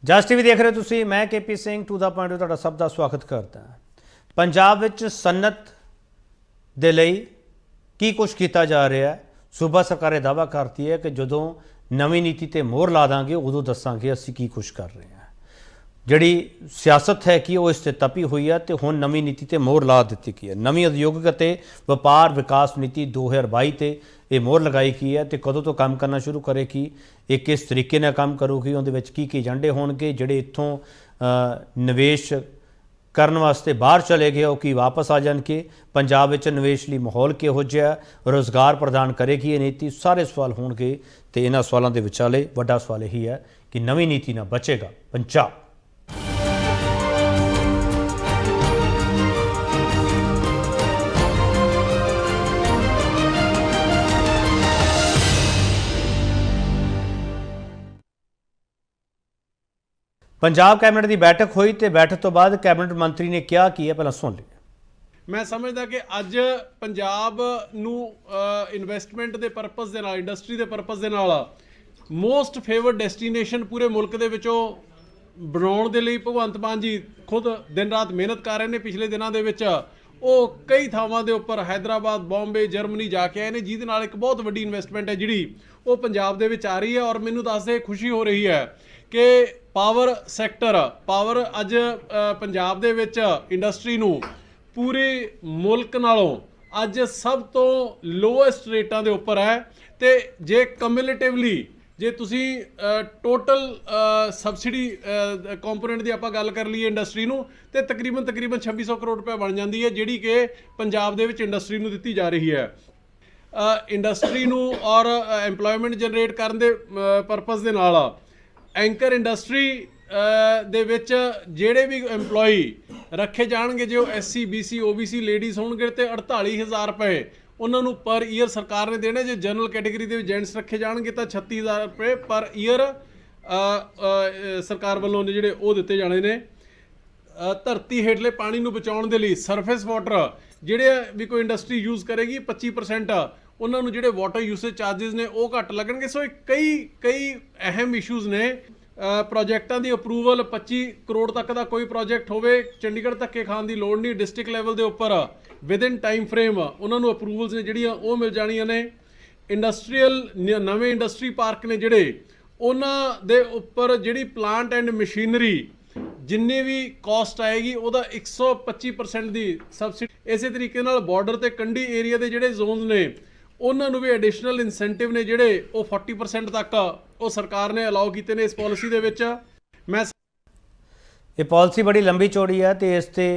ਜਸ TV ਦੇਖ ਰਹੇ ਹੋ ਤੁਸੀਂ। ਮੈਂ KP Singh to the point ਤੁਹਾਡਾ ਸਭ ਦਾ ਸਵਾਗਤ ਕਰਦਾ ਹਾਂ। ਪੰਜਾਬ ਵਿੱਚ ਸਨਅਤ ਦੇ ਲਈ ਕੀ ਕੁਛ ਕੀਤਾ ਜਾ ਰਿਹਾ ਹੈ। ਸੂਬਾ ਸਰਕਾਰ ਇਹ ਦਾਅਵਾ ਕਰਦੀ ਹੈ ਕਿ ਜਦੋਂ ਨਵੀਂ ਨੀਤੀ ਤੇ ਮੋਹਰ ਲਾ ਦਾਂਗੇ ਉਦੋਂ ਦੱਸਾਂਗੇ ਅਸੀਂ ਕੀ ਕੁਛ ਕਰ ਰਹੇ ਹਾਂ। ਜਿਹੜੀ ਸਿਆਸਤ ਹੈ ਕਿ ਉਹ ਇਸ 'ਤੇ ਤਪੀ ਹੋਈ ਹੈ ਤੇ ਹੁਣ ਨਵੀਂ ਨੀਤੀ ਤੇ ਮੋਹਰ ਲਾ ਦਿੱਤੀ ਗਈ ਹੈ। ਨਵੀਂ ਉਦਯੋਗਿਕ ਅਤੇ ਵਪਾਰ ਵਿਕਾਸ ਨੀਤੀ 2022 ਤੇ ਇਹ ਮੋਹਰ ਲਗਾਈ ਗਈ ਹੈ ਤੇ ਕਦੋਂ ਤੋਂ ਕੰਮ ਕਰਨਾ ਸ਼ੁਰੂ ਕਰੇਗੀ, ਇਹ ਕਿਸ ਤਰੀਕੇ ਨਾਲ ਕੰਮ ਕਰੂਗੀ, ਉਹਦੇ ਵਿੱਚ ਕੀ ਕੀ ਏਜੰਡੇ ਹੋਣਗੇ, ਜਿਹੜੇ ਇੱਥੋਂ ਨਿਵੇਸ਼ ਕਰਨ ਵਾਸਤੇ ਬਾਹਰ ਚਲੇ ਗਏ ਉਹ ਕੀ ਵਾਪਸ ਆ ਜਾਣਗੇ, ਪੰਜਾਬ ਵਿੱਚ ਨਿਵੇਸ਼ ਲਈ ਮਾਹੌਲ ਕਿਹੋ ਜਿਹਾ, ਰੁਜ਼ਗਾਰ ਪ੍ਰਦਾਨ ਕਰੇਗੀ ਇਹ ਨੀਤੀ, ਸਾਰੇ ਸਵਾਲ ਹੋਣਗੇ। ਤੇ ਇਹਨਾਂ ਸਵਾਲਾਂ ਦੇ ਵਿਚਾਲੇ ਵੱਡਾ ਸਵਾਲ ਇਹੀ ਹੈ ਕਿ ਨਵੀਂ ਨੀਤੀ ਨਾਲ ਬਚੇਗਾ ਪੰਜਾਬ। पंजाब कैबिनेट की बैठक हुई तो बैठक तो बाद कैबिनेट मंत्री ने क्या किया, पहला सुन लिया। मैं समझदा कि अज पंजाब नू इन्वेस्टमेंट के परपज़ दे नाल, इंडस्ट्री के परपज़ दे नाल मोस्ट फेवर्ड डेस्टीनेशन पूरे मुल्क दे विचों बनाउण दे लई भगवंत मान जी खुद दिन रात मेहनत कर रहे हैं। पिछले दिनों के विच ਉਹ कई ਥਾਵਾਂ ਦੇ ਉੱਪਰ हैदराबाद, बॉम्बे, जर्मनी जाके आए ने, ਜਿਹਦੇ ਨਾਲ ਇੱਕ ਬਹੁਤ ਵੱਡੀ ਇਨਵੈਸਟਮੈਂਟ ਹੈ ਜਿਹੜੀ ਉਹ ਪੰਜਾਬ ਦੇ ਵਿੱਚ ਆ ਰਹੀ ਹੈ। ਔਰ ਮੈਨੂੰ ਦੱਸਦੇ ਖੁਸ਼ੀ ਹੋ ਰਹੀ ਹੈ ਕਿ ਪਾਵਰ ਸੈਕਟਰ, ਪਾਵਰ ਅੱਜ ਪੰਜਾਬ ਦੇ ਵਿੱਚ ਇੰਡਸਟਰੀ ਨੂੰ ਪੂਰੇ ਮੁਲਕ ਨਾਲੋਂ ਅੱਜ ਸਭ ਤੋਂ ਲੋਐਸਟ ਰੇਟਾਂ ਦੇ ਉੱਪਰ ਹੈ। ਤੇ ਜੇ ਕਮਿਊਲੇਟਿਵਲੀ ਜੇ ਤੁਸੀਂ ਟੋਟਲ ਸਬਸਿਡੀ ਕੰਪੋਨੈਂਟ ਦੀ ਆਪਾਂ ਗੱਲ ਕਰ ਲਈਏ ਇੰਡਸਟਰੀ ਨੂੰ, ਤੇ ਤਕਰੀਬਨ 2600 ਕਰੋੜ ਰੁਪਏ ਬਣ ਜਾਂਦੀ ਹੈ ਜਿਹੜੀ ਕਿ ਪੰਜਾਬ ਦੇ ਵਿੱਚ ਇੰਡਸਟਰੀ ਨੂੰ ਦਿੱਤੀ ਜਾ ਰਹੀ ਹੈ। ਇੰਡਸਟਰੀ ਨੂੰ ਔਰ ਐਮਪਲੋਇਮੈਂਟ ਜਨਰੇਟ ਕਰਨ ਦੇ ਪਰਪਸ ਦੇ ਨਾਲ ਐਂਕਰ ਇੰਡਸਟਰੀ ਦੇ ਵਿੱਚ ਜਿਹੜੇ ਵੀ EMPLOYE ਰੱਖੇ ਜਾਣਗੇ, ਜੇ ਉਹ SC BC OBC ਲੇਡੀਜ਼ ਹੋਣਗੇ ਤੇ 48000 ਰੁਪਏ ਉਹਨਾਂ ਨੂੰ ਪਰ ਈਅਰ ਸਰਕਾਰ ਨੇ ਦੇਣੇ। ਜੇ ਜਨਰਲ ਕੈਟੇਗਰੀ ਦੇ ਵਿੱਚ ਜੈਂਟਸ ਰੱਖੇ ਜਾਣਗੇ ਤਾਂ 36000 ਰੁਪਏ ਪਰ ਈਅਰ ਸਰਕਾਰ ਵੱਲੋਂ ਨੇ ਜਿਹੜੇ ਉਹ ਦਿੱਤੇ ਜਾਣੇ ਨੇ। ਧਰਤੀ ਹੇਠਲੇ ਪਾਣੀ ਨੂੰ ਬਚਾਉਣ ਦੇ ਲਈ ਸਰਫੇਸ ਵਾਟਰ ਜਿਹੜੇ ਵੀ ਕੋਈ ਇੰਡਸਟਰੀ ਯੂਜ਼ ਕਰੇਗੀ 25% ਉਹਨਾਂ ਨੂੰ ਜਿਹੜੇ ਵਾਟਰ ਯੂਸੇਜ ਚਾਰजेस ਨੇ ਉਹ ਘੱਟ ਲੱਗਣਗੇ। ਸੋ ਕਈ ਅਹਿਮ ਇਸ਼ੂਜ਼ ਨੇ। ਪ੍ਰੋਜੈਕਟਾਂ ਦੀ ਅਪਰੂਵਲ 25 ਕਰੋੜ ਤੱਕ ਦਾ ਕੋਈ ਪ੍ਰੋਜੈਕਟ ਹੋਵੇ, ਚੰਡੀਗੜ੍ਹ ਧੱਕੇ ਖਾਣ ਦੀ ਲੋੜ ਨਹੀਂ। ਡਿਸਟ੍ਰਿਕਟ ਲੈਵਲ ਦੇ ਉੱਪਰ ਵਿਦਿਨ ਟਾਈਮ ਫਰੇਮ ਉਹਨਾਂ ਨੂੰ ਅਪਰੂਵਲਸ ਨੇ ਜਿਹੜੀਆਂ ਉਹ ਮਿਲ ਜਾਣੀਆਂ ਨੇ। ਇੰਡਸਟਰੀਅਲ ਨਵੇਂ ਇੰਡਸਟਰੀ ਪਾਰਕ ਨੇ ਜਿਹੜੇ, ਉਹਨਾਂ ਦੇ ਉੱਪਰ ਜਿਹੜੀ ਪਲਾਂਟ ਐਂਡ ਮਸ਼ੀਨਰੀ ਜਿੰਨੀ ਵੀ ਕਾਸਟ ਆਏਗੀ ਉਹਦਾ 125% ਦੀ ਸਬਸਿਡੀ। ਇਸੇ ਤਰੀਕੇ ਨਾਲ ਬਾਰਡਰ ਤੇ ਕੰਢੀ ਏਰੀਆ ਦੇ ਜਿਹੜੇ ਜ਼ੋਨਸ ਨੇ ਉਹਨਾਂ ਨੂੰ ਵੀ ਐਡੀਸ਼ਨਲ ਇਨਸੈਂਟਿਵ ਨੇ ਜਿਹੜੇ ਉਹ 40% ਤੱਕ ਉਹ ਸਰਕਾਰ ਨੇ ਅਲਾਉ ਕੀਤੇ ਨੇ ਇਸ ਪਾਲਿਸੀ ਦੇ ਵਿੱਚ। ਮੈਂ ਇਹ ਪਾਲਿਸੀ ਬੜੀ ਲੰਬੀ ਚੌੜੀ ਹੈ ਤੇ ਇਸ ਤੇ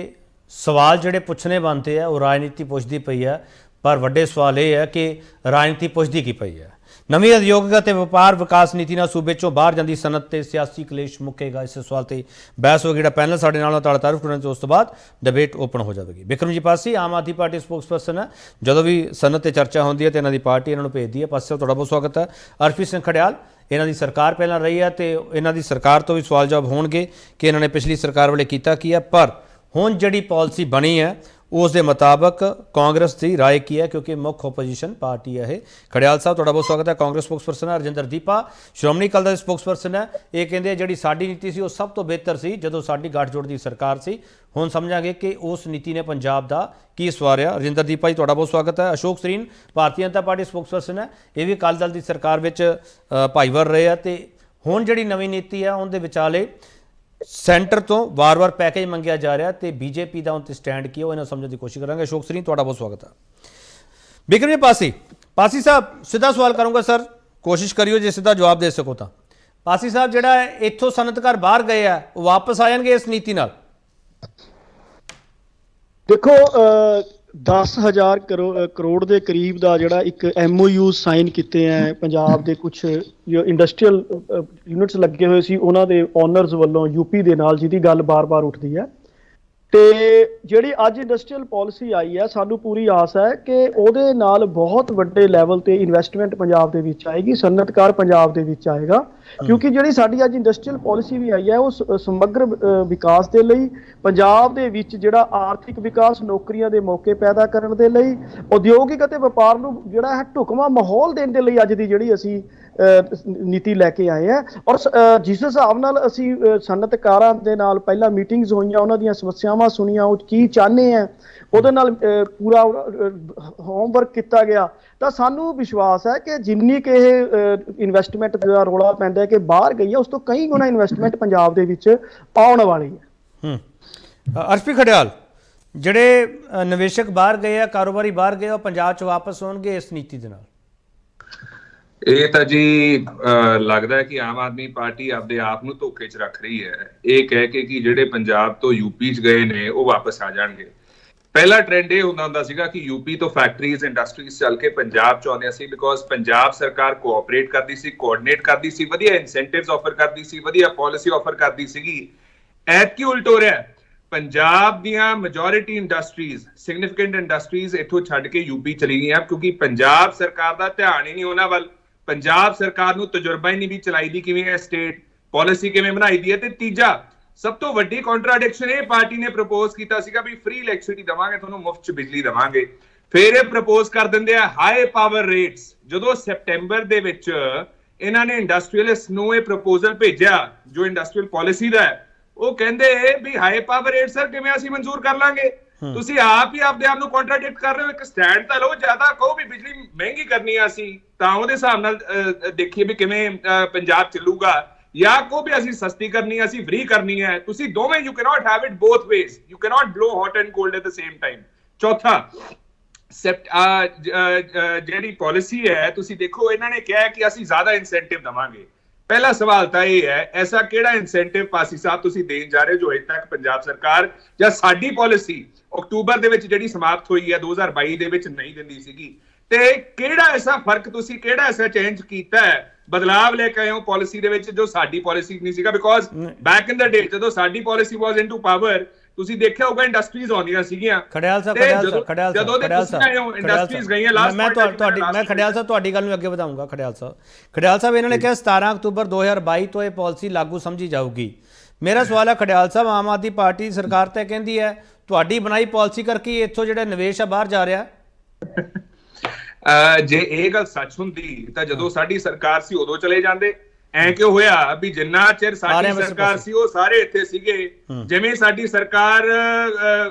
ਸਵਾਲ ਜਿਹੜੇ ਪੁੱਛਣੇ ਬਣਦੇ ਆ ਉਹ ਰਾਜਨੀਤੀ ਪੁੱਛਦੀ ਪਈ ਹੈ। ਪਰ ਵੱਡੇ ਸਵਾਲ ਇਹ ਹੈ ਕਿ ਰਾਜਨੀਤੀ ਪੁੱਛਦੀ ਕੀ ਪਈ ਹੈ। ਨਵੀਂ ਉਦਯੋਗਿਕ ਅਤੇ ਵਪਾਰ ਵਿਕਾਸ ਨੀਤੀ ਨਾਲ ਸੂਬੇ 'ਚੋਂ ਬਾਹਰ ਜਾਂਦੀ ਸਨਅਤ ਤੇ ਸਿਆਸੀ ਕਲੇਸ਼ ਮੁੱਕੇਗਾ। ਇਸ ਸਵਾਲ ਤੇ ਬਹਿਸ ਹੋ ਗਈ। ਜਿਹੜਾ ਪੈਨਲ ਸਾਡੇ ਨਾਲ ਤੁਹਾਡਾ ਤਾਰਫ ਕਰਨ ਤੋਂ ਉਸ ਤੋਂ ਬਾਅਦ ਡਿਬੇਟ ਓਪਨ ਹੋ ਜਾਵੇਗੀ। ਬਿਕਰਮਜੀਤ ਪਾਸੀ ਆਮ ਆਦਮੀ ਪਾਰਟੀ ਸਪੋਕਸਪਰਸਨ ਹੈ। ਜਦੋਂ ਵੀ ਸਨਅਤ ਤੇ ਚਰਚਾ ਹੁੰਦੀ ਹੈ ਤੇ ਇਹਨਾਂ ਦੀ ਪਾਰਟੀ ਇਹਨਾਂ ਨੂੰ ਭੇਜਦੀ ਹੈ। ਪਾਸੇ ਤੁਹਾਡਾ ਬਹੁਤ ਸਵਾਗਤ ਹੈ। ਅਰਪੀਤ ਸਿੰਘ ਖੜਿਆਲ, ਇਹਨਾਂ ਦੀ ਸਰਕਾਰ ਪਹਿਲਾਂ ਰਹੀ ਹੈ ਤੇ ਇਹਨਾਂ ਦੀ ਸਰਕਾਰ ਤੋਂ ਵੀ ਸਵਾਲ ਜਵਾਬ ਹੋਣਗੇ ਕਿ ਇਹਨਾਂ ਨੇ ਪਿਛਲੀ ਸਰਕਾਰ ਵੇਲੇ ਕੀਤਾ ਕੀ ਹੈ। ਪਰ ਹੁਣ ਜਿਹੜੀ ਪਾਲਿਸੀ ਬਣੀ ਹੈ ਉਸ ਦੇ ਮੁਤਾਬਕ ਕਾਂਗਰਸ ਦੀ ਰਾਏ ਕੀ ਹੈ, ਕਿਉਂਕਿ ਮੁੱਖ ਓਪੋਜੀਸ਼ਨ ਪਾਰਟੀ ਹੈ ਇਹ। ਖੜਿਆਲ ਸਾਹਿਬ ਤੁਹਾਡਾ ਬਹੁਤ ਸਵਾਗਤ ਹੈ। ਕਾਂਗਰਸ ਸਪੋਕਸਪਰਸਨ ਹੈ। ਰਜਿੰਦਰ ਦੀਪਾ ਸ਼੍ਰੋਮਣੀ ਅਕਾਲੀ ਦਲ ਦੇ ਸਪੋਕਸਪਰਸਨ ਹੈ। ਇਹ ਕਹਿੰਦੇ ਜਿਹੜੀ ਸਾਡੀ ਨੀਤੀ ਸੀ ਉਹ ਸਭ ਤੋਂ ਬਿਹਤਰ ਸੀ ਜਦੋਂ ਸਾਡੀ ਗੱਠਜੋੜ ਦੀ ਸਰਕਾਰ ਸੀ। ਹੁਣ ਸਮਝਾਂਗੇ ਕਿ ਉਸ ਨੀਤੀ ਨੇ ਪੰਜਾਬ ਦਾ ਕੀ ਸਵਾਰਿਆ। ਰਜਿੰਦਰ ਦੀਪਾ ਜੀ ਤੁਹਾਡਾ ਬਹੁਤ ਸਵਾਗਤ ਹੈ। ਅਸ਼ੋਕ ਸਰੀਨ ਭਾਰਤੀ ਜਨਤਾ ਪਾਰਟੀ ਸਪੋਕਸਪਰਸਨ ਹੈ। ਇਹ ਵੀ ਅਕਾਲੀ ਦਲ ਦੀ ਸਰਕਾਰ ਵਿੱਚ ਭਾਈਵਾਲ ਰਹੇ ਆ ਤੇ ਹੁਣ ਜਿਹੜੀ ਨਵੀਂ ਨੀਤੀ ਆ ਉਹਦੇ ਵਿਚਾਲੇ ਸੈਂਟਰ ਤੋਂ ਵਾਰ-ਵਾਰ ਪੈਕੇਜ ਮੰਗਿਆ ਜਾ ਰਿਹਾ ਤੇ ਬੀਜੇਪੀ ਦਾ ਉੱਤੇ ਸਟੈਂਡ ਕੀ ਉਹ ਇਹਨਾਂ ਸਮਝਣ ਦੀ ਕੋਸ਼ਿਸ਼ ਕਰਾਂਗੇ। ਅਸ਼ੋਕ ਸਰੀਨ ਤੁਹਾਡਾ ਬਹੁਤ ਸਵਾਗਤ ਹੈ। ਬਿਕਰਮ ਪਾਸੀ ਸਾਹਿਬ ਸਿੱਧਾ ਸਵਾਲ ਕਰੂੰਗਾ ਸਰ, ਕੋਸ਼ਿਸ਼ ਕਰਿਓ ਜੇ ਸਿੱਧਾ ਜਵਾਬ ਦੇ ਸਕੋ ਤਾਂ। ਪਾਸੀ ਸਾਹਿਬ ਜਿਹੜਾ ਇੱਥੋਂ ਸਨਅਤਕਾਰ ਬਾਹਰ ਗਏ ਆ ਉਹ ਵਾਪਸ ਆ ਜਾਣਗੇ ਇਸ ਨੀਤੀ ਨਾਲ? ਦੇਖੋ 10,000 ਕਰੋੜ ਦੇ ਕਰੀਬ ਦਾ ਜਿਹੜਾ ਇੱਕ MOU ਸਾਈਨ ਕੀਤੇ ਹੈ ਪੰਜਾਬ ਦੇ ਕੁਝ ਇੰਡਸਟਰੀਅਲ ਯੂਨਿਟਸ ਲੱਗੇ ਹੋਏ ਸੀ ਉਹਨਾਂ ਦੇ ਓਨਰਸ ਵੱਲੋਂ UP ਦੇ ਨਾਲ, ਜਿਹਦੀ ਗੱਲ ਬਾਰ-ਬਾਰ ਉੱਠਦੀ ਹੈ। ਤੇ ਜਿਹੜੀ ਅੱਜ ਇੰਡਸਟਰੀਅਲ ਪਾਲਿਸੀ ਆਈ ਹੈ ਸਾਨੂੰ ਪੂਰੀ ਆਸ ਹੈ ਕਿ ਉਹਦੇ ਨਾਲ ਬਹੁਤ ਵੱਡੇ ਲੈਵਲ ਤੇ ਇਨਵੈਸਟਮੈਂਟ ਪੰਜਾਬ ਦੇ ਵਿੱਚ ਆਏਗੀ, ਸਨਅਤਕਾਰ ਪੰਜਾਬ ਦੇ ਵਿੱਚ ਆਏਗਾ। ਕਿਉਂਕਿ ਜਿਹੜੀ ਸਾਡੀ ਅੱਜ ਇੰਡਸਟਰੀਅਲ ਪਾਲਿਸੀ ਵੀ ਆਈ ਹੈ ਉਹ ਸਮਗਰ ਵਿਕਾਸ ਦੇ ਲਈ, ਪੰਜਾਬ ਦੇ ਵਿੱਚ ਜਿਹੜਾ ਆਰਥਿਕ ਵਿਕਾਸ, ਨੌਕਰੀਆਂ ਦੇ ਮੌਕੇ ਪੈਦਾ ਕਰਨ ਦੇ ਲਈ, ਉਦਯੋਗਿਕ ਅਤੇ ਵਪਾਰ ਨੂੰ ਜਿਹੜਾ ਹੈ ਢੁਕਵਾਂ ਮਾਹੌਲ ਦੇਣ ਦੇ ਲਈ ਅੱਜ ਦੀ ਜਿਹੜੀ ਅਸੀਂ ਨੀਤੀ ਲੈ ਕੇ ਆਏ ਆ। ਔਰ ਜਿਸ ਹਿਸਾਬ ਨਾਲ ਅਸੀਂ ਸਨਅਤਕਾਰਾਂ ਦੇ ਨਾਲ ਪਹਿਲਾਂ ਮੀਟਿੰਗਸ ਹੋਈਆਂ, ਉਹਨਾਂ ਦੀਆਂ ਸਮੱਸਿਆਵਾਂ ਸੁਣੀਆਂ, ਉਹ ਕੀ ਚਾਹੁੰਦੇ ਆ, ਉਹਦੇ ਨਾਲ ਪੂਰਾ ਹੋਮਵਰਕ ਕੀਤਾ ਗਿਆ, ਤਾਂ ਸਾਨੂੰ ਵਿਸ਼ਵਾਸ ਹੈ ਕਿ ਜਿੰਨੀ ਕਿ ਇਹ ਇਨਵੈਸਟਮੈਂਟ ਦਾ ਰੌਲਾ ਪੈਂਦਾ ਹੈ ਕਿ ਬਾਹਰ ਗਈ ਹੈ, ਉਸ ਤੋਂ ਕਈ ਗੁਣਾ ਇਨਵੈਸਟਮੈਂਟ ਪੰਜਾਬ ਦੇ ਵਿੱਚ ਆਉਣ ਵਾਲੀ ਹੈ। ਅਰਸ਼ਪੀ ਖਡਿਆਲ, ਜਿਹੜੇ ਨਿਵੇਸ਼ਕ ਬਾਹਰ ਗਏ ਆ, ਕਾਰੋਬਾਰੀ ਬਾਹਰ ਗਏ, ਉਹ ਪੰਜਾਬ 'ਚ ਵਾਪਸ ਹੋਣਗੇ ਇਸ ਨੀਤੀ ਦੇ ਨਾਲ? ਇਹ ਤਾਂ ਜੀ ਲੱਗਦਾ ਹੈ ਕਿ ਆਮ ਆਦਮੀ ਪਾਰਟੀ ਆਪਦੇ ਆਪ ਨੂੰ ਧੋਖੇ 'ਚ ਰੱਖ ਰਹੀ ਹੈ, ਇਹ ਕਹਿ ਕੇ ਕਿ ਜਿਹੜੇ ਪੰਜਾਬ ਤੋਂ ਯੂਪੀ 'ਚ ਗਏ ਨੇ ਉਹ ਵਾਪਸ ਆ ਜਾਣਗੇ। ਪਹਿਲਾ ਟ੍ਰੈਂਡ ਇਹ ਹੁੰਦਾ ਸੀਗਾ ਕਿ ਯੂਪੀ ਤੋਂ ਫੈਕਟਰੀਜ਼, ਇੰਡਸਟਰੀਜ਼ ਚੱਲ ਕੇ ਪੰਜਾਬ 'ਚ ਆਉਂਦੀਆਂ ਸੀ, ਬਿਕੋਜ਼ ਪੰਜਾਬ ਸਰਕਾਰ ਕੋਆਪਰੇਟ ਕਰਦੀ ਸੀ, ਕੋਆਰਡੀਨੇਟ ਕਰਦੀ ਸੀ, ਵਧੀਆ ਇਨਸੈਂਟਿਵਸ ਆਫਰ ਕਰਦੀ ਸੀ, ਵਧੀਆ ਪਾਲਿਸੀ ਆਫਰ ਕਰਦੀ ਸੀਗੀ। ਐਤਕੀ ਉਲਟ ਹੋ ਰਿਹਾ, ਪੰਜਾਬ ਦੀਆਂ ਮੈਜੋਰਿਟੀ ਇੰਡਸਟਰੀਜ਼, ਸਿਗਨੀਫੀਕੈਂਟ ਇੰਡਸਟਰੀਜ਼ ਇੱਥੋਂ ਛੱਡ ਕੇ ਯੂਪੀ ਚਲੀ ਗਈਆਂ, ਕਿਉਂਕਿ ਪੰਜਾਬ ਸਰਕਾਰ ਦਾ ਧਿਆਨ ਹੀ ਨਹੀਂ ਉਹਨਾਂ ਵੱਲ। ਪੰਜਾਬ ਸਰਕਾਰ ਨੂੰ ਤਜਰਬਾ ਹੀ ਨਹੀਂ ਵੀ ਚਲਾਈ ਦੀ ਕਿਵੇਂ ਹੈ, ਸਟੇਟ ਪਾਲਿਸੀ ਕਿਵੇਂ ਬਣਾਈ ਦੀ ਹੈ। ਤੇ ਤੀਜਾ ਸਭ ਤੋਂ ਵੱਡੀ ਕੰਟਰਾਡਿਕਸ਼ਨ ਇਹ ਪਾਰਟੀ ਨੇ ਪ੍ਰਪੋਜ਼ ਕੀਤਾ ਸੀਗਾ ਵੀ ਫ੍ਰੀ ਇਲੈਕਟ੍ਰਿਸਿਟੀ ਦੇਵਾਂਗੇ ਤੁਹਾਨੂੰ, ਮੁਫਤ ਚ ਬਿਜਲੀ ਦੇਵਾਂਗੇ। ਫਿਰ ਇਹ ਪ੍ਰਪੋਜ਼ ਕਰ ਦਿੰਦੇ ਆ ਹਾਈ ਪਾਵਰ ਰੇਟਸ। ਜਦੋਂ ਸੈਪਟੈਂਬਰ ਦੇ ਵਿੱਚ ਇਹਨਾਂ ਨੇ ਇੰਡਸਟਰੀਅਲਿਸਟ ਨੂੰ ਇਹ ਪ੍ਰਪੋਜ਼ਲ ਭੇਜਿਆ ਜੋ ਇੰਡਸਟਰੀਅਲ ਪਾਲਿਸੀ ਦਾ ਹੈ, ਉਹ ਕਹਿੰਦੇ ਵੀ ਹਾਈ ਪਾਵਰ ਰੇਟ ਸਰ ਕਿਵੇਂ ਅਸੀਂ ਮਨਜ਼ੂਰ ਕਰ ਲਾਂਗੇ। ਤੁਸੀਂ ਆਪ ਹੀ ਆਪਦੇ ਆਪ ਨੂੰ ਕੰਟਰਾਡਿਕਟ ਕਰ ਰਹੇ ਹੋ। ਇੱਕ ਸਟੈਂਡ ਤਾਂ ਲਓ, ਜ਼ਿਆਦਾ ਕਹੋ ਵੀ ਬਿਜਲੀ ਮਹਿੰਗੀ ਕਰਨੀ ਆ ਅਸੀਂ, ਤਾਂ ਉਹਦੇ ਹਿਸਾਬ ਨਾਲ ਦੇਖੀਏ ਵੀ ਕਿਵੇਂ ਪੰਜਾਬ ਚੱਲੂਗਾ, ਜਾਂ ਕਹੋ ਵੀ ਅਸੀਂ ਸਸਤੀ ਕਰਨੀ ਆ, ਅਸੀਂ ਫ੍ਰੀ ਕਰਨੀ ਹੈ। ਤੁਸੀਂ ਦੋਵੇਂ, you cannot have it both ways, you cannot ਬਲੋ hot and cold at the same time. ਚੌਥਾ, ਜਿਹੜੀ ਪਾਲਿਸੀ ਹੈ ਤੁਸੀਂ ਦੇਖੋ, ਇਹਨਾਂ ਨੇ ਕਿਹਾ ਕਿ ਅਸੀਂ ਜ਼ਿਆਦਾ ਇਨਸੈਂਟਿਵ ਦੇਵਾਂਗੇ। ਪਹਿਲਾ ਸਵਾਲ ਤਾਂ ਇਹ ਹੈ, ਐਸਾ ਕਿਹੜਾ ਇਨਸੈਂਟਿਵ ਪਾਸੀ ਸਾਹਿਬ ਤੁਸੀਂ ਦੇਣ ਜਾ ਰਹੇ ਹੋ ਜੋ ਅਜੇ ਤੱਕ ਪੰਜਾਬ ਸਰਕਾਰ ਜਾਂ ਸਾਡੀ ਪਾਲਿਸੀ ਅਕਤੂਬਰ ਦੇ ਵਿੱਚ ਜਿਹੜੀ ਸਮਾਪਤ ਹੋਈ ਹੈ 2022 ਦੇ ਵਿੱਚ ਨਹੀਂ ਦਿੰਦੀ ਸੀਗੀ? ਤੇ ਕਿਹੜਾ ਐਸਾ ਫਰਕ ਤੁਸੀਂ, ਕਿਹੜਾ ਐਸਾ ਚੇਂਜ ਕੀਤਾ ਹੈ, ਬਦਲਾਵ ਲੈ ਕੇ ਆਏ ਹੋ ਪਾਲਿਸੀ ਦੇ ਵਿੱਚ ਜੋ ਸਾਡੀ ਪਾਲਿਸੀ ਨਹੀਂ ਸੀਗਾ? ਬਿਕੋਜ਼ ਬੈਕ ਇਨ ਦਾ ਡੇ ਜਦੋਂ ਸਾਡੀ ਪਾਲਿਸੀ ਵਾਸ ਇਨਟੂ ਪਾਵਰ, ਤੁਸੀਂ ਦੇਖਿਆ ਹੋਊਗਾ ਇੰਡਸਟਰੀਜ਼ ਆਉਂਦੀਆਂ ਸੀਗੀਆਂ। ਖਡਿਆਲ ਸਾਹਿਬ ਇੰਡਸਟਰੀਜ਼ ਗਈਆਂ ਲਾਸਟ। ਮੈਂ ਖਡਿਆਲ ਸਾਹਿਬ ਤੁਹਾਡੀ ਗੱਲ ਨੂੰ ਅੱਗੇ ਵਧਾਊਂਗਾ। ਖਡਿਆਲ ਸਾਹਿਬ ਇਹਨਾਂ ਨੇ ਕਿਹਾ 17 ਅਕਤੂਬਰ 2022 ਤੋਂ ਇਹ ਪਾਲਿਸੀ ਲਾਗੂ ਸਮਝੀ ਜਾਊਗੀ। ਮੇਰਾ ਸਵਾਲ ਹੈ ਖਡਿਆਲ ਸਾਹਿਬ, ਆਮ ਆਦਮੀ ਪਾਰਟੀ ਸਰਕਾਰ ਤਾਂ ਕਹਿੰਦੀ ਹੈ ਤੁਹਾਡੀ ਬਣਾਈ ਪਾਲਿਸੀ ਕਰਕੇ ਇੱਥੋਂ ਜਿਹੜਾ ਨਿਵੇਸ਼ ਆ ਬਾਹਰ ਜਾ ਰਿਹਾ। ਜੇ ਇਹ ਗੱਲ ਸੱਚ ਹੁੰਦੀ ਤਾਂ ਜਦੋਂ ਸਾਡੀ ਸਰਕਾਰ ਸੀ ਉਦੋਂ ਚਲੇ ਜਾਂਦੇ। ਐ ਕਿਉਂ ਹੋਇਆ ਵੀ ਜਿੰਨਾ ਚਿਰ ਸਾਡੀ ਸਰਕਾਰ ਸੀ ਉਹ ਸਾਰੇ ਇੱਥੇ ਸੀਗੇ? ਜਿਵੇਂ ਸਾਡੀ ਸਰਕਾਰ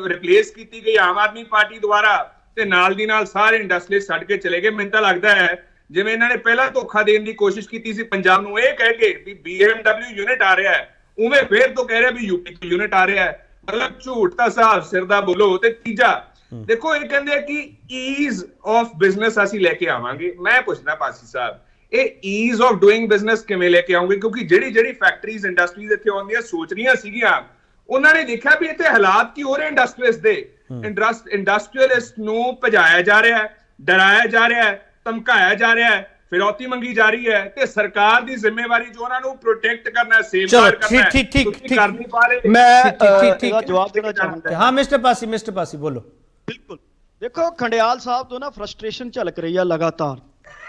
ਰਿਪਲੇਸ ਕੀਤੀ ਗਈ ਆਮ ਆਦਮੀ ਪਾਰਟੀ ਦੁਆਰਾ ਤੇ ਨਾਲ ਦੀ ਨਾਲ ਸਾਰੇ ਇੰਡਸਟਰੀਜ਼ ਛੱਡ ਕੇ ਚਲੇ ਗਏ। ਮੈਨੂੰ ਤਾਂ ਲੱਗਦਾ ਹੈ ਜਿਵੇਂ ਇਹਨਾਂ ਨੇ ਪਹਿਲਾਂ ਧੋਖਾ ਦੇਣ ਦੀ ਕੋਸ਼ਿਸ਼ ਕੀਤੀ ਸੀ ਪੰਜਾਬ ਨੂੰ, ਇਹ ਕਹਿ ਕੇ ਵੀ BMW ਯੂਨਿਟ ਆ ਰਿਹਾ ਹੈ, ਉਵੇਂ ਫੇਰ ਤੋਂ ਕਹਿ ਰਿਹਾ ਵੀ ਯੂਪੀ ਯੂਨਿਟ ਆ ਰਿਹਾ ਹੈ। ਮਤਲਬ ਝੂਠ ਤਾਂ ਹਿਸਾਬ ਸਿਰ ਦਾ ਬੋਲੋ। ਤੇ ਤੀਜਾ ਦੇਖੋ, ਇਹ ਕਹਿੰਦੇ ਕਿ ਈਜ਼ ਆਫ ਬਿਜ਼ਨਸ ਅਸੀਂ ਲੈ ਕੇ ਆਵਾਂਗੇ। ਮੈਂ ਪੁੱਛਦਾ ਪਾਸੀ ਸਾਹਿਬ, ਇਹ ਈਜ਼ ਆਫ ਡੂਇੰਗ ਬਿਜ਼ਨਸ ਕਿਵੇਂ ਲੈ ਕੇ ਆਉਂਗੇ? ਕਿਉਂਕਿ ਜਿਹੜੀ ਫੈਕਟਰੀਜ਼, ਇੰਡਸਟਰੀਜ਼ ਇੱਥੇ ਆਉਂਦੀਆਂ ਸੋਚ ਰਹੀਆਂ ਸੀਗੀਆਂ, ਉਹਨਾਂ ਨੇ ਦੇਖਿਆ ਵੀ ਇੱਥੇ ਹਾਲਾਤ ਕੀ ਹੋ ਰਹੇ ਇੰਡਸਟਰੀਜ਼ ਦੇ। ਇੰਡਸਟਰੀਅਲਿਸਟ ਨੂੰ ਭਜਾਇਆ ਜਾ ਰਿਹਾ ਹੈ, ਡਰਾਇਆ ਜਾ ਰਿਹਾ ਹੈ, ਧਮਕਾਇਆ ਜਾ ਰਿਹਾ ਹੈ, ਫਿਰੌਤੀ ਮੰਗੀ ਜਾ ਰਹੀ ਹੈ, ਤੇ ਸਰਕਾਰ ਦੀ ਜ਼ਿੰਮੇਵਾਰੀ ਜੋ ਉਹਨਾਂ ਨੂੰ ਪ੍ਰੋਟੈਕਟ ਕਰਨਾ, ਸੇਫਗਾਰਡ ਕਰਨਾ ਹੈ, ਤੁਸੀਂ ਕਰ ਨਹੀਂ ਪਾ ਰਹੇ। ਮੈਂ ਇਹਦਾ ਜਵਾਬ ਦੇਣਾ ਚਾਹੁੰਦਾ। ਹਾਂ ਮਿਸਟਰ ਪਾਸੀ ਬੋਲੋ। ਬਿਲਕੁਲ, ਦੇਖੋ ਖੰਡਿਆਲ ਸਾਹਿਬ ਤੋਂ ਨਾ ਫਰਸਟ੍ਰੇਸ਼ਨ ਝਲਕ ਰਹੀ ਆ ਲਗਾਤਾਰ।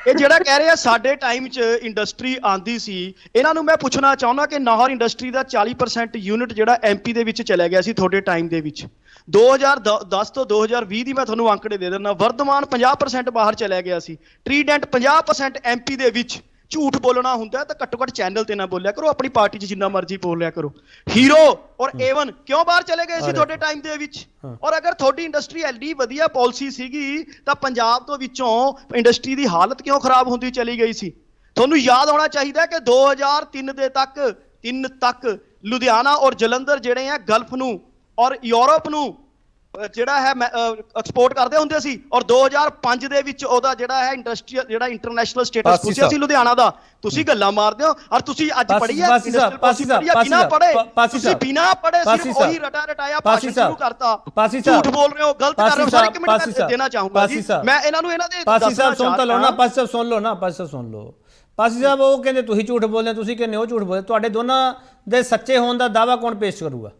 ਇਹ ਜਿਹੜਾ ਕਹਿ ਰਹੇ ਆ ਸਾਡੇ ਟਾਈਮ 'ਚ ਇੰਡਸਟਰੀ ਆਂਦੀ ਸੀ, ਇਹਨਾਂ ਨੂੰ ਮੈਂ ਪੁੱਛਣਾ ਚਾਹੁੰਦਾ ਕਿ ਨਾਹਰ ਇੰਡਸਟਰੀ ਦਾ 40% ਯੂਨਿਟ ਜਿਹੜਾ MP ਦੇ ਵਿੱਚ ਚਲਾ ਗਿਆ ਸੀ ਤੁਹਾਡੇ ਟਾਈਮ ਦੇ ਵਿੱਚ। 2010 ਤੋਂ 2020 ਦੀ ਮੈਂ ਤੁਹਾਨੂੰ ਅੰਕੜੇ ਦੇ ਦਿੰਦਾ। ਵਰਧਮਾਨ 50% ਬਾਹਰ ਚਲਾ ਗਿਆ ਸੀ। ਟ੍ਰੀਡੈਂਟ 50% MP ਦੇ ਵਿੱਚ। ਝੂਠ ਬੋਲਣਾ ਹੁੰਦਾ ਤਾਂ ਘੱਟੋ ਘੱਟ ਚੈਨਲ ਤੇ ਨਾ ਬੋਲਿਆ ਕਰੋ, ਆਪਣੀ ਪਾਰਟੀ 'ਚ ਜਿੰਨਾ ਮਰਜ਼ੀ ਬੋਲਿਆ ਕਰੋ। ਹੀਰੋ ਔਰ A1 ਕਿਉਂ ਬਾਹਰ ਚਲੇ ਗਏ ਸੀ ਤੁਹਾਡੇ ਟਾਈਮ ਦੇ ਵਿੱਚ? ਔਰ ਅਗਰ ਤੁਹਾਡੀ ਇੰਡਸਟਰੀ ਐਡੀ ਵਧੀਆ ਪਾਲਿਸੀ ਸੀਗੀ ਤਾਂ ਪੰਜਾਬ ਤੋਂ ਵਿੱਚੋਂ ਇੰਡਸਟਰੀ ਦੀ ਹਾਲਤ ਕਿਉਂ ਖਰਾਬ ਹੁੰਦੀ ਚਲੀ ਗਈ ਸੀ? ਤੁਹਾਨੂੰ ਯਾਦ ਹੋਣਾ ਚਾਹੀਦਾ ਕਿ 2003 ਤੱਕ ਲੁਧਿਆਣਾ ਔਰ ਜਲੰਧਰ ਜਿਹੜੇ ਆ ਗਲਫ ਨੂੰ ਔਰ ਯੂਰਪ ਨੂੰ ਜਿਹੜਾ ਹੈ ਐਕਸਪੋਰਟ ਕਰਦੇ ਹੁੰਦੇ ਸੀ। ਔਰ 2005 ਦੇ ਵਿੱਚ ਉਹਦਾ ਜਿਹੜਾ ਹੈ ਇੰਡਸਟਰੀਅਲ ਜਿਹੜਾ ਇੰਟਰਨੈਸ਼ਨਲ ਸਟੇਟਸ ਪੁੱਛਿਆ ਸੀ ਲੁਧਿਆਣਾ ਦਾ। ਤੁਸੀਂ ਗੱਲਾਂ ਮਾਰਦੇ ਹੋ ਔਰ ਤੁਸੀਂ ਅੱਜ ਪੜ੍ਹੀ ਹੈ ਬਿਨਾ ਪੜ੍ਹੇ, ਤੁਸੀਂ ਬਿਨਾ ਪੜ੍ਹੇ ਸਿਰਫ ਉਹੀ ਰਟਾਇਆ ਭਾਸ਼ਣ ਸ਼ੁਰੂ ਕਰਤਾ। ਝੂਠ ਬੋਲ ਰਹੇ ਹੋ, ਗਲਤ ਕਰ ਰਹੇ ਹੋ। ਸਰ ਇੱਕ ਮਿੰਟ ਮੈਂ ਦੇਣਾ ਚਾਹੂੰਗਾ ਜੀ, ਮੈਂ ਇਹਨਾਂ ਨੂੰ ਇਹਨਾਂ ਦੇ ਪਾਸੀ ਸਾਹਿਬ ਸੁਣ ਤਾਂ ਲਓ ਨਾ, ਪਾਸੀ ਸਾਹਿਬ ਸੁਣ ਲਓ। ਪਾਸੀ ਸਾਹਿਬ ਉਹ ਕਹਿੰਦੇ ਤੁਸੀਂ ਝੂਠ ਬੋਲਦੇ, ਤੁਸੀਂ ਕਹਿੰਦੇ ਉਹ ਝੂਠ ਬੋਲਦੇ। ਤੁਹਾਡੇ ਦੋਨਾਂ ਦੇ ਸੱਚੇ ਹੋਣ ਦਾ ਦਾਅਵਾ ਕੌਣ ਪੇਸ਼ ਕਰੂਗਾ?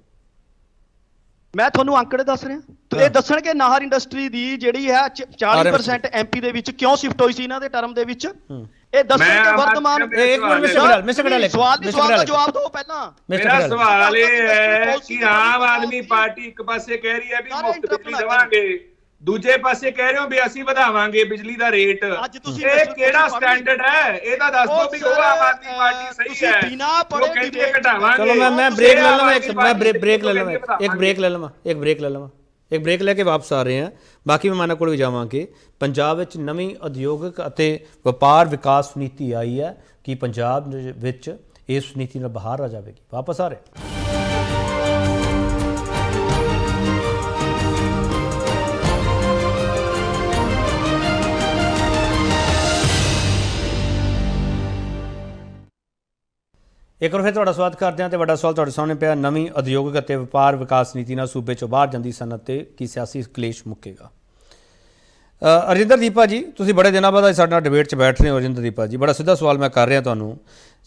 ਮੈਂ ਤੁਹਾਨੂੰ ਅੰਕੜੇ ਦੱਸ ਰਿਹਾ। ਇਹ ਦੱਸਣਗੇ ਨਾਹਰ ਇੰਡਸਟਰੀ ਦੀ ਜਿਹੜੀ ਹੈ 40% MP ਦੇ ਵਿੱਚ ਕਿਉਂ ਸ਼ਿਫਟ ਹੋਈ ਸੀ ਇਹਨਾਂ ਦੇ ਟਰਮ ਦੇ ਵਿੱਚ। ਇਹ ਦੱਸਣਗੇ ਵਰਤਮਾਨ। ਇੱਕ ਮਿੰਟ ਮਿਸਟਰ ਖਡਾਲੇ ਸਵਾਲ ਦਾ ਜਵਾਬ ਦਿਓ ਪਹਿਲਾਂ। ਮੇਰਾ ਸਵਾਲ ਇਹ ਹੈ ਕਿ ਆਮ ਆਦਮੀ ਪਾਰਟੀ ਇੱਕ ਪਾਸੇ ਕਹਿ ਰਹੀ ਹੈ ਵੀ ਮੁਫਤ ਬਿਜਲੀ ਦੇਵਾਂਗੇ, ਦੂਜੇ ਪਾਸੇ ਕਹਿ ਰਹੇ ਹੋ ਵੀ ਅਸੀਂ ਵਧਾਵਾਂਗੇ ਬਿਜਲੀ ਦਾ ਰੇਟ। ਅੱਜ ਤੁਸੀਂ ਇਹ ਦੱਸੋ ਕਿਹੜਾ ਤੁਸੀਂ ਸਟੈਂਡਰਡ ਹੈ? ਇਹ ਤਾਂ ਦੱਸ ਦਿਓ ਵੀ ਉਹ ਆਮ ਆਦਮੀ ਪਾਰਟੀ ਸਹੀ ਹੈ ਜੋ ਕਹਿੰਦੀ ਹੈ ਘਟਾਵਾਂਗੇ। चलो मैं ब्रेक ले लूँ, मैं ब्रेक ले लूँ, एक ब्रेक ले लवाਂ, एक ब्रेक ले लवाਂ, एक ब्रेक ਲੈ ਕੇ ਵਾਪਸ ਆ ਰਹੇ ਹਾਂ। ਬਾਕੀ ਮਹਿਮਾਨਾਂ ਕੋਲ ਵੀ ਜਾਵਾਂਗੇ। ਪੰਜਾਬ ਵਿੱਚ ਨਵੀਂ ਉਦਯੋਗਿਕ ਅਤੇ ਵਪਾਰ ਵਿਕਾਸ ਨੀਤੀ ਆਈ ਹੈ ਕਿ ਪੰਜਾਬ ਵਿੱਚ ਇਸ ਨੀਤੀ ਨਾਲ ਬਾਹਰ ਆ ਜਾਵੇਗੀ। ਵਾਪਸ ਆ ਰਹੇ। ਇੱਕ ਵਾਰ ਫਿਰ ਤੁਹਾਡਾ ਸਵਾਗਤ ਕਰਦੇ ਹਾਂ ਤੇ ਵੱਡਾ ਸਵਾਲ ਤੁਹਾਡੇ ਸਾਹਮਣੇ ਪਿਆ, ਨਵੀਂ ਉਦਯੋਗਿਕ ਅਤੇ ਵਪਾਰ ਵਿਕਾਸ ਨੀਤੀ ਨਾਲ ਸੂਬੇ ਚੋਂ ਬਾਹਰ ਜਾਂਦੀ ਸਨਅਤ ਤੇ ਕੀ ਸਿਆਸੀ ਕਲੇਸ਼ ਮੁੱਕੇਗਾ? ਅਰਜਿੰਦਰਦੀਪ ਜੀ, ਤੁਸੀਂ ਬੜੇ ਦਿਨਾਂ ਬਾਅਦ ਅੱਜ ਸਾਡੇ ਨਾਲ ਡਿਬੇਟ 'ਚ ਬੈਠ ਰਹੇ ਹੋ। ਅਰਜਿੰਦਰਦੀਪ ਜੀ, ਬੜਾ ਸਿੱਧਾ ਸਵਾਲ ਮੈਂ ਕਰ ਰਿਹਾ ਤੁਹਾਨੂੰ।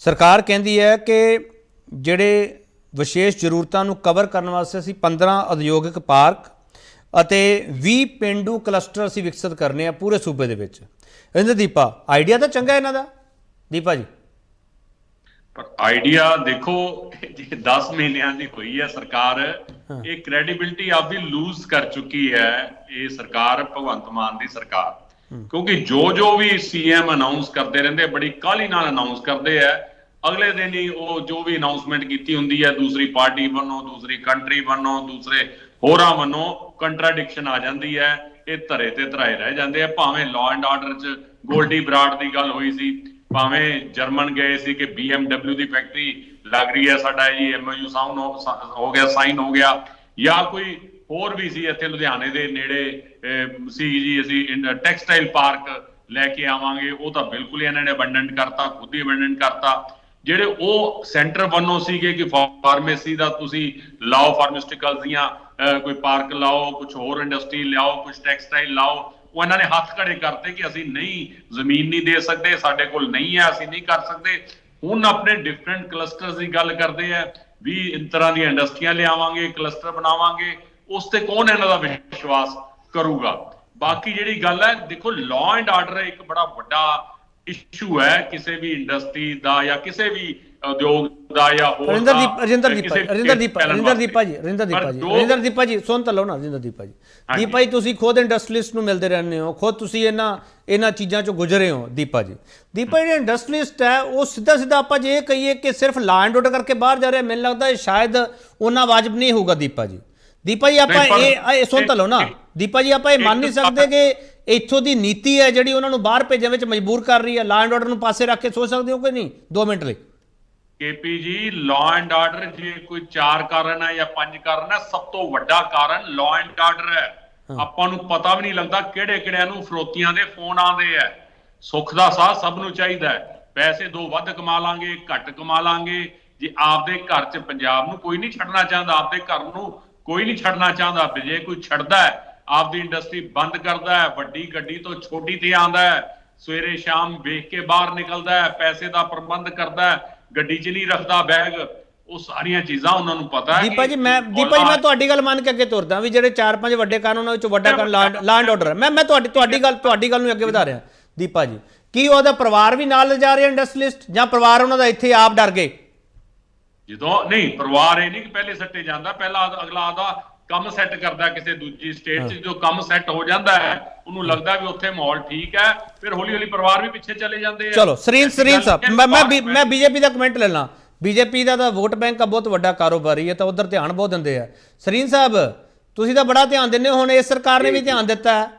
ਸਰਕਾਰ ਕਹਿੰਦੀ ਹੈ ਕਿ ਜਿਹੜੇ ਵਿਸ਼ੇਸ਼ ਜ਼ਰੂਰਤਾਂ ਨੂੰ ਕਵਰ ਕਰਨ ਵਾਸਤੇ ਅਸੀਂ 15 ਉਦਯੋਗਿਕ ਪਾਰਕ ਅਤੇ 20 ਪੇਂਡੂ ਕਲਸਟਰ ਅਸੀਂ ਵਿਕਸਿਤ ਕਰਨੇ ਆ ਪੂਰੇ ਸੂਬੇ ਦੇ ਵਿੱਚ। ਅਰਜਿੰਦਰਦੀਪ, ਆਈਡੀਆ ਤਾਂ ਚੰਗਾ ਇਹਨਾਂ ਦਾ। ਦੀਪਾ ਜੀ, ਪਰ ਆਈਡੀਆ ਦੇਖੋ, 10 ਮਹੀਨਿਆਂ ਦੀ ਹੋਈ ਹੈ ਸਰਕਾਰ, ਇਹ ਕ੍ਰੈਡੀਬਿਲਿਟੀ ਆਪਦੀ ਲੂਜ਼ ਕਰ ਚੁੱਕੀ ਹੈ ਇਹ ਸਰਕਾਰ, ਭਗਵੰਤ ਮਾਨ ਦੀ ਸਰਕਾਰ। ਕਿਉਂਕਿ ਜੋ ਵੀ ਸੀਐਮ ਅਨਾਉਂਸ ਕਰਦੇ ਰਹਿੰਦੇ, ਬੜੀ ਕਾਹਲੀ ਨਾਲ ਅਨਾਉਂਸ ਕਰਦੇ ਆ, ਅਗਲੇ ਦਿਨ ਹੀ ਉਹ ਜੋ ਵੀ ਅਨਾਉਂਸਮੈਂਟ ਕੀਤੀ ਹੁੰਦੀ ਹੈ, ਦੂਸਰੀ ਪਾਰਟੀ ਵੱਲੋਂ, ਦੂਸਰੀ ਕੰਟਰੀ ਵੱਲੋਂ, ਦੂਸਰੇ ਹੋਰਾਂ ਵੱਲੋਂ ਕੰਟਰਾਡਿਕਸ਼ਨ ਆ ਜਾਂਦੀ ਹੈ। ਇਹ ਧਰੇ ਤੇ ਧਰਾਏ ਰਹਿ ਜਾਂਦੇ ਆ। ਭਾਵੇਂ ਲਾਅ ਐਂਡ ਆਰਡਰ 'ਚ ਗੋਲਡੀ ਬਰਾੜ ਦੀ ਗੱਲ ਹੋਈ ਸੀ, ਭਾਵੇਂ ਜਰਮਨ ਗਏ ਸੀ ਕਿ BMW ਦੀ ਫੈਕਟਰੀ ਲੱਗ ਰਹੀ ਹੈ, ਸਾਡਾ ਜੀ MOU ਹੋ ਗਿਆ, ਸਾਈਨ ਹੋ ਗਿਆ, ਜਾਂ ਕੋਈ ਹੋਰ ਵੀ ਸੀ ਇੱਥੇ ਲੁਧਿਆਣੇ ਦੇ ਨੇੜੇ ਸੀ ਜੀ ਅਸੀਂ ਟੈਕਸਟਾਈਲ ਪਾਰਕ ਲੈ ਕੇ ਆਵਾਂਗੇ, ਉਹ ਤਾਂ ਬਿਲਕੁਲ ਇਹਨਾਂ ਨੇ ਅਬੰਡੈਂਟ ਕਰਤਾ, ਖੁਦ ਹੀ ਅਬੰਡੈਂਟ ਕਰਤਾ। ਜਿਹੜੇ ਉਹ ਸੈਂਟਰ ਵੱਲੋਂ ਸੀਗੇ ਕਿ ਫਾਰਮੇਸੀ ਦਾ ਤੁਸੀਂ ਲਾਓ, ਫਾਰਮਾਸਿਊਟੀਕਲਸ ਦੀਆਂ ਕੋਈ ਪਾਰਕ ਲਾਓ, ਕੁਝ ਹੋਰ ਇੰਡਸਟਰੀ ਲਿਆਓ, ਕੁਝ ਟੈਕਸਟਾਈਲ ਲਾਓ, ਉਹ ਇਹਨਾਂ ਨੇ ਹੱਥ ਖੜੇ ਕਰਤੇ ਕਿ ਅਸੀਂ ਨਹੀਂ, ਜ਼ਮੀਨ ਨਹੀਂ ਦੇ ਸਕਦੇ, ਸਾਡੇ ਕੋਲ ਨਹੀਂ ਹੈ, ਅਸੀਂ ਨਹੀਂ ਕਰ ਸਕਦੇ। ਹੁਣ ਆਪਣੇ ਡਿਫਰੈਂਟ ਕਲਸਟਰਸ ਦੀ ਗੱਲ ਕਰਦੇ ਆ, 20 ਤਰ੍ਹਾਂ ਦੀਆਂ ਇੰਡਸਟਰੀਆਂ ਲਿਆਵਾਂਗੇ, ਕਲਸਟਰ ਬਣਾਵਾਂਗੇ। ਉਸ ਤੇ ਕੌਣ ਇਹਨਾਂ ਦਾ ਵਿਸ਼ਵਾਸ ਕਰੂਗਾ? ਬਾਕੀ ਜਿਹੜੀ ਗੱਲ ਹੈ, ਦੇਖੋ, ਲਾਅ ਐਂਡ ਆਰਡਰ ਇੱਕ ਬੜਾ ਵੱਡਾ ਇਸ਼ੂ ਹੈ ਕਿਸੇ ਵੀ ਇੰਡਸਟਰੀ ਦਾ ਜਾਂ ਕਿਸੇ ਵੀ ਉਦਯੋਗ ਦਾ ਜਾਂ ਹੋਰ। ਰਜਿੰਦਰਦੀਪਾ ਜੀ ਸੁਣ ਤਾਂ ਲਓ ਨਾ। ਰਜਿੰਦਰਦੀਪਾ ਜੀ, ਤੁਸੀਂ ਖੁਦ ਇੰਡਸਟਰੀਲਿਸਟ ਨੂੰ ਮਿਲਦੇ ਰਹਿੰਦੇ ਹੋ, ਖੁਦ ਤੁਸੀਂ ਇਹਨਾਂ ਚੀਜ਼ਾਂ ਚੋਂ ਗੁਜ਼ਰੇ ਹੋ। ਦੀਪਾ ਜੀ, ਜਿਹੜੇ ਇੰਡਸਟਰੀਲਿਸਟ ਹੈ ਉਹ ਸਿੱਧਾ ਆਪਾਂ ਜੇ ਇਹ ਕਹੀਏ ਕਿ ਸਿਰਫ ਲਾਅ ਐਂਡ ਆਰਡਰ ਕਰਕੇ ਬਾਹਰ ਜਾ ਰਿਹਾ, ਮੈਨੂੰ ਲੱਗਦਾ ਸ਼ਾਇਦ ਉਹਨਾਂ ਵਾਜਬ ਨਹੀਂ ਹੋਊਗਾ। ਦੀਪਾ ਜੀ, ਆਪਾਂ ਇਹ ਸੁਣ ਤਾਂ ਲਓ ਨਾ। ਦੀਪਾ ਜੀ, ਆਪਾਂ ਇਹ ਮੰਨ ਨਹੀਂ ਸਕਦੇ ਕਿ ਇੱਥੋਂ ਦੀ ਨੀਤੀ ਹੈ ਜਿਹੜੀ ਉਹਨਾਂ ਨੂੰ ਬਾਹਰ ਭੇਜਣ ਵਿੱਚ ਮਜਬੂਰ ਕਰ ਰਹੀ ਹੈ। ਲਾਅ ਐਂਡ ਆਰਡਰ ਨੂੰ ਪਾਸੇ ਰੱਖ ਕੇ ਸੋਚ ਸਕਦੇ ਹੋ ਕਿ ਨਹੀਂ? 2 ਮਿੰਟ ਲਈ। KP ਜੀ, ਲਾਅ ਐਂਡ ਆਰਡਰ ਜੇ ਕੋਈ 4 ਕਾਰਨ ਹੈ ਜਾਂ 5 ਕਾਰਨ ਹੈ, ਸਭ ਤੋਂ ਵੱਡਾ ਕਾਰਨ ਲਾਅ ਐਂਡ ਆਰਡਰ ਹੈ। ਆਪਾਂ ਨੂੰ ਪਤਾ ਵੀ ਨਹੀਂ ਲੱਗਦਾ ਕਿਹੜਿਆਂ ਨੂੰ ਫਰੋਤੀਆਂ ਦੇ ਫੋਨ ਆਉਂਦੇ ਆ। ਸੁੱਖ ਦਾ ਸਾਹ ਸਭ ਨੂੰ ਚਾਹੀਦਾ ਹੈ, ਪੈਸੇ 2 ਵੱਧ ਕਮਾ ਲਾਂਗੇ, ਘੱਟ ਕਮਾ ਲਾਂਗੇ। ਜੇ ਆਪਦੇ ਘਰ 'ਚ ਪੰਜਾਬ ਨੂੰ ਕੋਈ ਨਹੀਂ ਛੱਡਣਾ ਚਾਹੁੰਦਾ, ਆਪਦੇ ਘਰ ਨੂੰ ਕੋਈ ਨਹੀਂ ਛੱਡਣਾ ਚਾਹੁੰਦਾ। ਜੇ ਕੋਈ ਛੱਡਦਾ ਹੈ, ਆਪਦੀ ਇੰਡਸਟਰੀ ਬੰਦ ਕਰਦਾ ਹੈ, ਵੱਡੀ ਗੱਡੀ ਤੋਂ ਛੋਟੀ ਤੇ ਆਉਂਦਾ ਹੈ, ਸਵੇਰੇ ਸ਼ਾਮ ਵੇਖ ਕੇ ਬਾਹਰ ਨਿਕਲਦਾ ਹੈ, ਪੈਸੇ ਦਾ ਪ੍ਰਬੰਧ ਕਰਦਾ ਹੈ, ਗੱਡੀ 'ਚ ਨਹੀਂ ਰੱਖਦਾ ਬੈਗ, ਉਹ ਸਾਰੀਆਂ ਚੀਜ਼ਾਂ ਉਹਨਾਂ ਨੂੰ ਪਤਾ ਹੈ। ਦੀਪਾ ਜੀ, ਮੈਂ ਤੁਹਾਡੀ ਗੱਲ ਮੰਨ ਕੇ ਅੱਗੇ ਤੁਰਦਾ ਵੀ ਜਿਹੜੇ 4-5 ਵੱਡੇ ਕਾਨੂੰਨਾਂ ਵਿੱਚੋਂ ਵੱਡਾ ਕਾਨੂੰਨ ਲਾਅ ਐਂਡ ਆਰਡਰ ਹੈ। ਮੈਂ ਤੁਹਾਡੀ ਗੱਲ ਨੂੰ ਅੱਗੇ ਵਧਾ ਰਿਹਾ। ਦੀਪਾ ਜੀ, ਕੀ ਉਹਦਾ ਪਰਿਵਾਰ ਵੀ ਨਾਲ ਲਿਜਾ ਰਿਹਾ ਇੰਡਸਟਰੀਲਿਸਟ, ਜਾਂ ਪਰਿਵਾਰ ਉਹਨਾਂ ਦਾ ਇੱਥੇ ਆਪ ਡਰ ਗਏ? ਜਦੋਂ ਨਹੀਂ, ਪਰਿਵਾਰ ਇਹ ਨਹੀਂ ਕਿ ਪਹਿਲੇ ਸੱਟੇ ਜਾਂਦਾ, ਪਹਿਲਾਂ ਅਗਲਾ ਆਦਾ ਕੰਮ ਸੈੱਟ ਕਰਦਾ ਕਿਸੇ ਦੂਜੀ ਸਟੇਟ 'ਚ। ਜੋ ਕੰਮ ਸੈੱਟ ਹੋ ਜਾਂਦਾ ਹੈ, ਉਹਨੂੰ ਲੱਗਦਾ ਵੀ ਉੱਥੇ ਮਾਹੌਲ ਠੀਕ ਹੈ, ਫਿਰ ਹੌਲੀ ਹੌਲੀ ਪਰਿਵਾਰ ਵੀ ਪਿੱਛੇ ਚਲੇ ਜਾਂਦੇ ਆ। ਚਲੋ ਸਰੀਨ ਸਾਹਿਬ, ਮੈਂ ਬੀਜੇਪੀ ਦਾ ਕਮੈਂਟ ਲੈ ਲਾਂ। ਬੀਜੇਪੀ ਦਾ ਤਾਂ ਵੋਟ ਬੈਂਕ ਦਾ ਬਹੁਤ ਵੱਡਾ ਕਾਰੋਬਾਰੀ ਹੈ, ਤਾਂ ਉਧਰ ਧਿਆਨ ਬਹੁਤ ਦਿੰਦੇ ਆ। ਸਰੀਨ ਸਾਹਿਬ, ਤੁਸੀਂ ਤਾਂ ਬੜਾ ਧਿਆਨ ਦਿੰਦੇ ਹੋ, ਹੁਣ ਇਸ ਸਰਕਾਰ ਨੇ ਵੀ ਧਿਆਨ ਦਿੱਤਾ ਹੈ।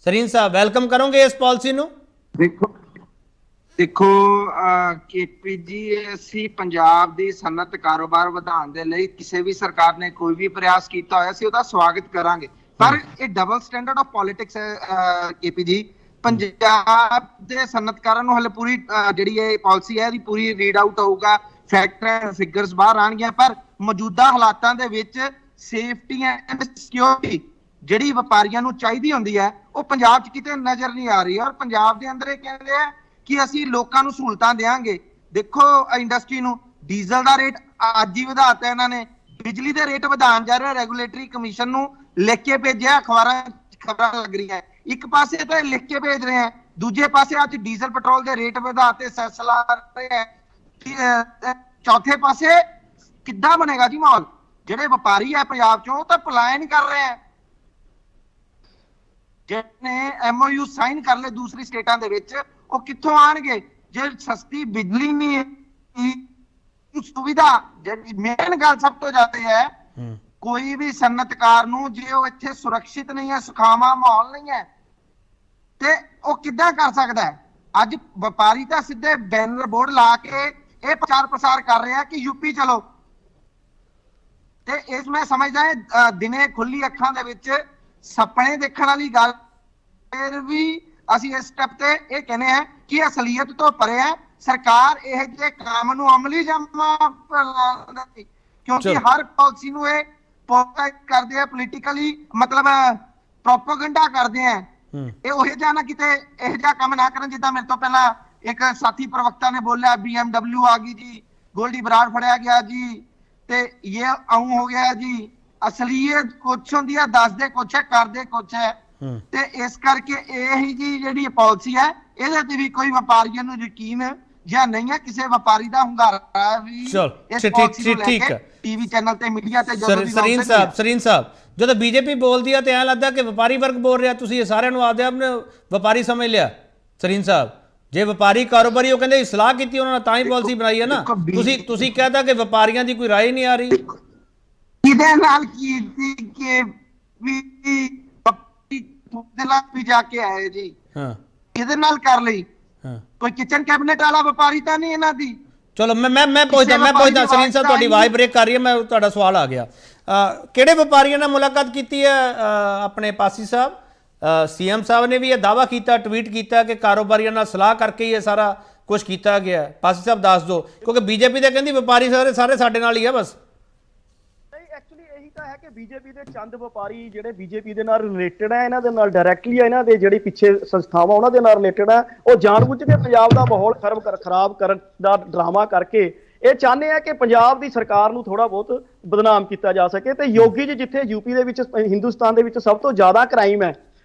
ਸਰੀਨ ਸਾਹਿਬ, ਵੈਲਕਮ ਕਰੋਗੇ ਇਸ ਪਾਲਿਸੀ ਨੂੰ? ਦੇਖੋ KP ਜੀ, ਅਸੀਂ ਪੰਜਾਬ ਦੀ ਸਨਅਤ ਕਾਰੋਬਾਰ ਵਧਾਉਣ ਦੇ ਲਈ ਕਿਸੇ ਵੀ ਸਰਕਾਰ ਨੇ ਕੋਈ ਵੀ ਪ੍ਰਯਾਸ ਕੀਤਾ ਹੋਇਆ ਸੀ, ਉਹਦਾ ਸਵਾਗਤ ਕਰਾਂਗੇ। ਪਰ ਇਹ ਡਬਲ ਸਟੈਂਡਰਡ ਆਫ ਪੋਲਿਟਿਕਸ ਹੈ KP ਜੀ। ਪੰਜਾਬ ਦੇ ਸਨਅਤਕਾਰਾਂ ਨੂੰ ਹਲੇ ਪੂਰੀ ਜਿਹੜੀ ਇਹ ਪਾਲਿਸੀ ਹੈ ਇਹਦੀ ਪੂਰੀ ਰੀਡ ਆਊਟ ਹੋਊਗਾ, ਫੈਕਟਰ ਐਂਡ ਫਿਗਰਸ ਬਾਹਰ ਆਣਗੀਆਂ। ਪਰ ਮੌਜੂਦਾ ਹਾਲਾਤਾਂ ਦੇ ਵਿੱਚ ਸੇਫਟੀ ਐਂਡ ਸਿਕਿਉਰਿਟੀ ਜਿਹੜੀ ਵਪਾਰੀਆਂ ਨੂੰ ਚਾਹੀਦੀ ਹੁੰਦੀ ਹੈ, ਉਹ ਪੰਜਾਬ 'ਚ ਕਿਤੇ ਨਜ਼ਰ ਨਹੀਂ ਆ ਰਹੀ। ਔਰ ਪੰਜਾਬ ਦੇ ਅੰਦਰ ਇਹ ਕਹਿੰਦੇ ਆ ਕਿ ਅਸੀਂ ਲੋਕਾਂ ਨੂੰ ਸਹੂਲਤਾਂ ਦੇਵਾਂਗੇ। ਦੇਖੋ, ਇੰਡਸਟਰੀ ਨੂੰ ਡੀਜ਼ਲ ਦਾ ਰੇਟ ਅੱਜ ਹੀ ਵਧਾਤਾ ਇਹਨਾਂ ਨੇ, ਬਿਜਲੀ ਦੇ ਰੇਟ ਵਧਾਉਣ ਜਾ ਰਹੇ, ਰੈਗੂਲੇਟਰੀ ਕਮਿਸ਼ਨ ਨੂੰ ਲਿਖ ਕੇ ਭੇਜਿਆ, ਅਖਬਾਰਾਂ ਖਬਰਾਂ ਲੱਗ ਰਹੀਆਂ। ਇੱਕ ਪਾਸੇ ਤਾਂ ਲਿਖ ਕੇ ਭੇਜ ਰਹੇ ਆ, ਦੂਜੇ ਪਾਸੇ ਅੱਜ ਡੀਜ਼ਲ ਪੈਟਰੋਲ ਦੇ ਰੇਟ ਵਧਾਤੇ, ਸੈਸ ਲਾ ਰਹੇ ਆ। ਚੌਥੇ ਪਾਸੇ ਕਿੱਦਾਂ ਬਣੇਗਾ ਜੀ ਮਾਹੌਲ? ਜਿਹੜੇ ਵਪਾਰੀ ਆ ਪੰਜਾਬ ਚੋਂ, ਉਹ ਤਾਂ ਪਲਾਇਨ ਕਰ ਰਹੇ ਆ। ਜਿਹਨੇ MOU ਸਾਈਨ ਕਰ ਲਏ ਦੂਸਰੀ ਸਟੇਟਾਂ ਦੇ ਵਿੱਚ, ਉਹ ਕਿੱਥੋਂ ਆਣਗੇ ਜੇ ਸਸਤੀ ਬਿਜਲੀ ਨਹੀਂ ਹੈ, ਸੁਵਿਧਾ। ਜਿਹੜੀ ਮੇਨ ਗੱਲ ਸਭ ਤੋਂ ਜ਼ਿਆਦਾ ਹੈ, ਕੋਈ ਵੀ ਸਨਅਤਕਾਰ ਨੂੰ ਜੇ ਉਹ ਇੱਥੇ ਸੁਰੱਖਿਅਤ ਨਹੀਂ ਹੈ, ਸੁਖਾਵਾਂ ਮਾਹੌਲ ਨਹੀਂ ਹੈ, ਤੇ ਉਹ ਕਿੱਦਾਂ ਕਰ ਸਕਦਾ ਹੈ? ਅੱਜ ਵਪਾਰੀ ਤਾਂ ਸਿੱਧੇ ਬੈਨਰ ਬੋਰਡ ਲਾ ਕੇ ਇਹ ਪ੍ਰਚਾਰ ਪ੍ਰਸਾਰ ਕਰ ਰਿਹਾ ਕਿ ਯੂਪੀ ਚਲੋ, ਤੇ ਇਸ ਮੈਂ ਸਮਝਦਾ ਹੈ ਦਿਨੇ ਖੁੱਲੀ ਅੱਖਾਂ ਦੇ ਵਿੱਚ ਸੁਪਨੇ ਦੇਖਣ ਵਾਲੀ ਗੱਲ। ਫਿਰ ਵੀ ਅਸੀਂ ਇਸ ਸਟੈਪ ਤੇ ਇਹ ਕਹਿੰਦੇ ਆ ਕਿ ਅਸਲੀਅਤ ਤੋਂ ਪਰੇ ਹੈ ਸਰਕਾਰ ਇਹ ਜਿਹੇ ਕੰਮ ਨੂੰ ਅਮਲੀ ਜਾਮਾ, ਕਿਉਂਕਿ ਹਰ ਪਾਲਿਸੀ ਨੂੰ ਇਹ ਕਰਦੇ ਆ ਪੋਲੀਟੀਕਲੀ, ਮਤਲਬ ਪ੍ਰੋਪੇਗੈਂਡਾ ਕਰਦੇ ਆ। ਇਹ ਉਹ ਜਿਹਾ ਨਾ ਕਿਤੇ ਇਹ ਜਿਹਾ ਕੰਮ ਨਾ ਕਰਨ ਜਿੱਦਾਂ ਮੇਰੇ ਤੋਂ ਪਹਿਲਾਂ ਇੱਕ ਸਾਥੀ ਪ੍ਰਵਕਤਾ ਨੇ ਬੋਲਿਆ BMW ਆ ਗਈ ਜੀ, ਗੋਲਡੀ ਬਰਾੜ ਫੜਿਆ ਗਿਆ ਜੀ, ਤੇ ਇਹ ਆਉਂ ਹੋ ਗਿਆ ਜੀ। ਅਸਲੀਅਤ ਕੁਛ ਹੁੰਦੀ ਹੈ, ਦੱਸਦੇ ਕੁਛ ਹੈ, ਕਰਦੇ ਕੁਛ ਹੈ। ਤੇ ਇਸ ਕਰਕੇ ਇਹੀ ਜੀ ਜਿਹੜੀ ਪਾਲਿਸੀ ਹੈ, ਇਹਦੇ ਤੇ ਵੀ ਕੋਈ ਵਪਾਰੀਆਂ ਨੂੰ ਯਕੀਨ ਜਾਂ ਨਹੀਂ ਹੈ। ਕਿਸੇ ਵਪਾਰੀ ਦਾ ਹੁੰਗਾਰਾ ਵੀ ਇਸ ਪਾਲਿਸੀ ਨੂੰ ਲੈ ਕੇ ਟੀਵੀ ਚੈਨਲ ਤੇ ਮੀਡੀਆ ਤੇ ਜਦੋਂ ਵੀ ਸਰੀਨ ਸਾਹਿਬ ਜਦੋਂ ਬੀਜੇਪੀ ਬੋਲਦੀ ਹੈ ਤੇ ਐਂ ਲੱਗਦਾ ਕਿ ਵਪਾਰੀ ਵਰਗ ਬੋਲ ਰਿਹਾ, ਤੁਸੀਂ ਇਹ ਸਾਰਿਆਂ ਨੂੰ ਆਪਦੇ ਆਪਣੇ ਵਪਾਰੀ ਸਮਝ ਲਿਆ। ਸਰੀਨ ਸਾਹਿਬ, ਜੇ ਵਪਾਰੀ ਕਾਰੋਬਾਰੀ ਉਹ ਕਹਿੰਦੇ ਸਲਾਹ ਕੀਤੀ ਉਹਨਾਂ ਨੇ ਤਾਂ ਹੀ ਪਾਲਿਸੀ ਬਣਾਈ ਹੈ ਨਾ। ਤੁਸੀਂ ਕਹਿੰਦਾ ਕਿ ਵਪਾਰੀਆਂ ਦੀ ਕੋਈ ਰਾਏ ਨਹੀਂ ਆ ਰਹੀ। ਕਿਹਦੇ ਨਾਲ ਕੀਤੀ ਕਿ ਵੀ ਜਾ ਕੇ ਆਏ ਜੀ, ਕਿਹਦੇ ਨਾਲ ਕਰ ਲਈ? ਕੋਈ ਕਿਚਨ ਕੈਬਨਿਟ ਵਾਲਾ ਵਪਾਰੀ ਤਾਂ ਨਹੀਂ ਇਹਨਾਂ ਦੀ। ਚਲੋ ਮੈਂ ਪੁੱਛਦਾ ਸਰੀਨ ਸਾਹਿਬ, ਤੁਹਾਡੀ ਆਵਾਜ਼ ਬ੍ਰੇਕ ਕਰ ਰਹੀ ਹੈ, ਮੈਂ ਤੁਹਾਡਾ ਸਵਾਲ ਆ ਗਿਆ। ਕਿਹੜੇ ਵਪਾਰੀਆਂ ਨਾਲ ਮੁਲਾਕਾਤ ਕੀਤੀ ਹੈ ਆਪਣੇ ਪਾਸੀ ਸਾਹਿਬ? CM ਸਾਹਿਬ ਨੇ ਵੀ ਇਹ ਦਾਅਵਾ ਕੀਤਾ, ਟਵੀਟ ਕੀਤਾ ਕਿ ਕਾਰੋਬਾਰੀਆਂ ਨਾਲ ਸਲਾਹ ਕਰਕੇ ਹੀ ਇਹ ਸਾਰਾ ਕੁਝ ਕੀਤਾ ਗਿਆ। ਪਾਸੀ ਸਾਹਿਬ ਦੱਸ ਦਿਓ, ਕਿਉਂਕਿ ਬੀਜੇਪੀ ਤਾਂ ਕਹਿੰਦੀ ਵਪਾਰੀ ਸਾਰੇ ਸਾਡੇ ਨਾਲ ਹੀ ਆ ਬਸ। ਐਕਚੁਅਲੀ ਇਹੀ ਤਾਂ ਹੈ ਕਿ ਬੀਜੇਪੀ ਦੇ ਚੰਦ ਵਪਾਰੀ ਜਿਹੜੇ ਬੀਜੇਪੀ ਦੇ ਨਾਲ ਰਿਲੇਟਡ ਹੈ, ਇਹਨਾਂ ਦੇ ਨਾਲ ਡਾਇਰੈਕਟਲੀ ਇਹਨਾਂ ਦੇ ਜਿਹੜੀ ਪਿੱਛੇ ਸੰਸਥਾਵਾਂ ਉਹਨਾਂ ਦੇ ਨਾਲ ਰਿਲੇਟਡ ਹੈ, ਉਹ ਜਾਣਬੁੱਝ ਕੇ ਪੰਜਾਬ ਦਾ ਮਾਹੌਲ ਖਰਾਬ ਕਰਨ ਦਾ ਡਰਾਮਾ ਕਰਕੇ ਇਹ ਚਾਹੁੰਦੇ ਆ ਕਿ ਪੰਜਾਬ ਦੀ ਸਰਕਾਰ ਨੂੰ ਥੋੜਾ ਬਹੁਤ ਬਦਨਾਮ ਕੀਤਾ ਜਾ ਸਕੇ। ਤੇ ਯੋਗੀ ਜੀ ਜਿੱਥੇ ਯੂਪੀ ਦੇ ਵਿੱਚ, ਹਿੰਦੁਸਤਾਨ ਦੇ ਵਿੱਚ ਸਭ ਤੋਂ ਜ਼ਿਆਦਾ ਕ੍ਰਾਈਮ ਹੈ,